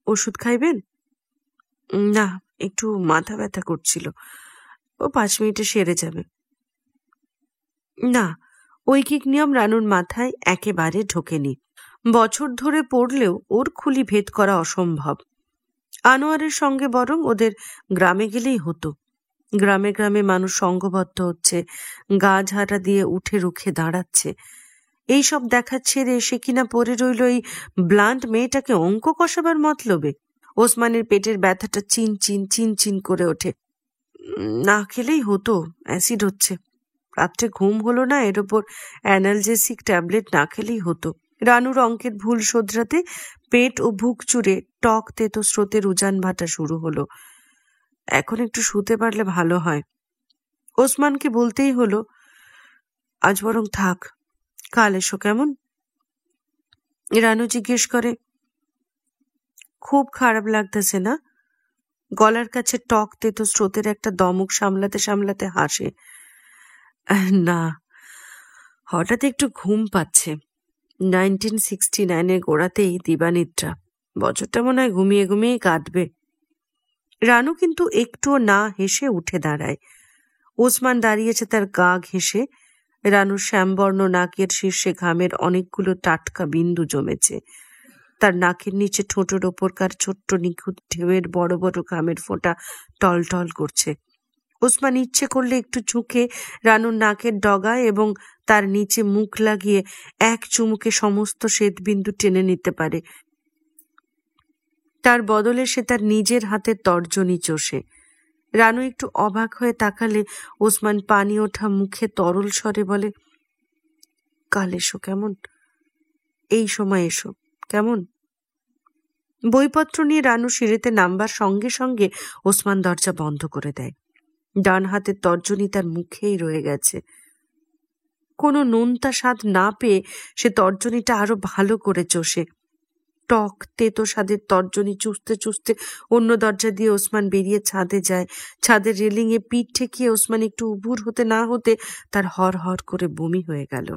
ওষুধ খাইবেন? না, একটু মাথা ব্যথা করছিল, ও 5 মিনিটে সেরে যাবে। না, ঐকিক নিয়ম রানুর মাথায় একেবারে ঢোকেনি। বছর ধরে পড়লেও ওর খুলি ভেদ করা অসম্ভব। আনোয়ারের সঙ্গে বরং ওদের গ্রামে গেলেই হতো। গ্রামে গ্রামে মানুষ সংঘবদ্ধ হচ্ছে, গা ঝাড়া দিয়ে উঠে রুখে দাঁড়াচ্ছে। এইসব দেখা ছেড়ে সে কিনা পড়ে রইল এই ব্লান্ট মেয়েটাকে অঙ্ক কষাবার মতলবে। ওসমানের পেটের ব্যথাটা চিন চিন চিন চিন করে ওঠে। না খেলেই হতো, অ্যাসিড হচ্ছে। রাত্রে ঘুম হলো না, এর ওপর অ্যানালজেসিক ট্যাবলেট না খেলেই হতো। রানুর অঙ্কের ভুল শোধরাতে পেট ও বুক চুড়ে টক তেতো স্রোতের উজান ভাটা শুরু হলো। এখন একটু শুতে পারলে ভালো হয়। ওসমানকে বলতেই হলো, আজ বরং থাক, কাল এসো কেমন? রানু জিজ্ঞেস করে, খুব খারাপ লাগতেছে না? গলার কাছে টক তেতো স্রোতের একটা দমক সামলাতে সামলাতে হাসে। না, হঠাৎ একটু ঘুম পাচ্ছে। 1969 গোড়াতেই দিবানিদ্রা। বছরটা মনে হয় ঘুমিয়ে ঘুমিয়ে কাটবে। রানু কিন্তু একটুও না হেসে উঠে দাঁড়ায়। ওসমান দাঁড়িয়েছে তার গা ঘেঁষে। রানুর শ্যামবর্ণ নাকের শীর্ষে ঘামের অনেকগুলো টাটকা বিন্দু জমেছে। তার নাকের নিচে ঠোঁটের ওপরকার ছোট্ট নিখুঁত ঢেউয়ের বড় বড় ঘামের ফোঁটা টলটল করছে। ওসমান ইচ্ছে করলে একটু ঝুঁকে রানুর নাকের ডগায় এবং তার নিচে মুখ লাগিয়ে এক চুমুকে সমস্ত শ্বেতবিন্দু টেনে নিতে পারে। তার বদলে সে তার নিজের হাতের তর্জনী চষে। রানু একটু অবাক হয়ে তাকালে ওসমান পানি ওঠা মুখে তরল স্বরে বলে, কাল এসো কেমন? এই সময় এসো কেমন? বইপত্র নিয়ে রানু সিঁড়িতে নামবার সঙ্গে সঙ্গে ওসমান দরজা বন্ধ করে দেয়। ডান হাতের তর্জনী তার মুখেই রয়ে গেছে। কোনো নোনতা স্বাদ না পেয়ে সে তর্জনীটা আরো ভালো করে চষে। টক তেতো স্বাদের তর্জনী চুষতে চুষতে অন্য দরজা দিয়ে ওসমান বেরিয়ে ছাদে যায়। ছাদের রেলিংয়ে পিঠ ঠেকিয়ে ওসমান একটু উবুর হতে না হতে তার হর হর করে বমি হয়ে গেল।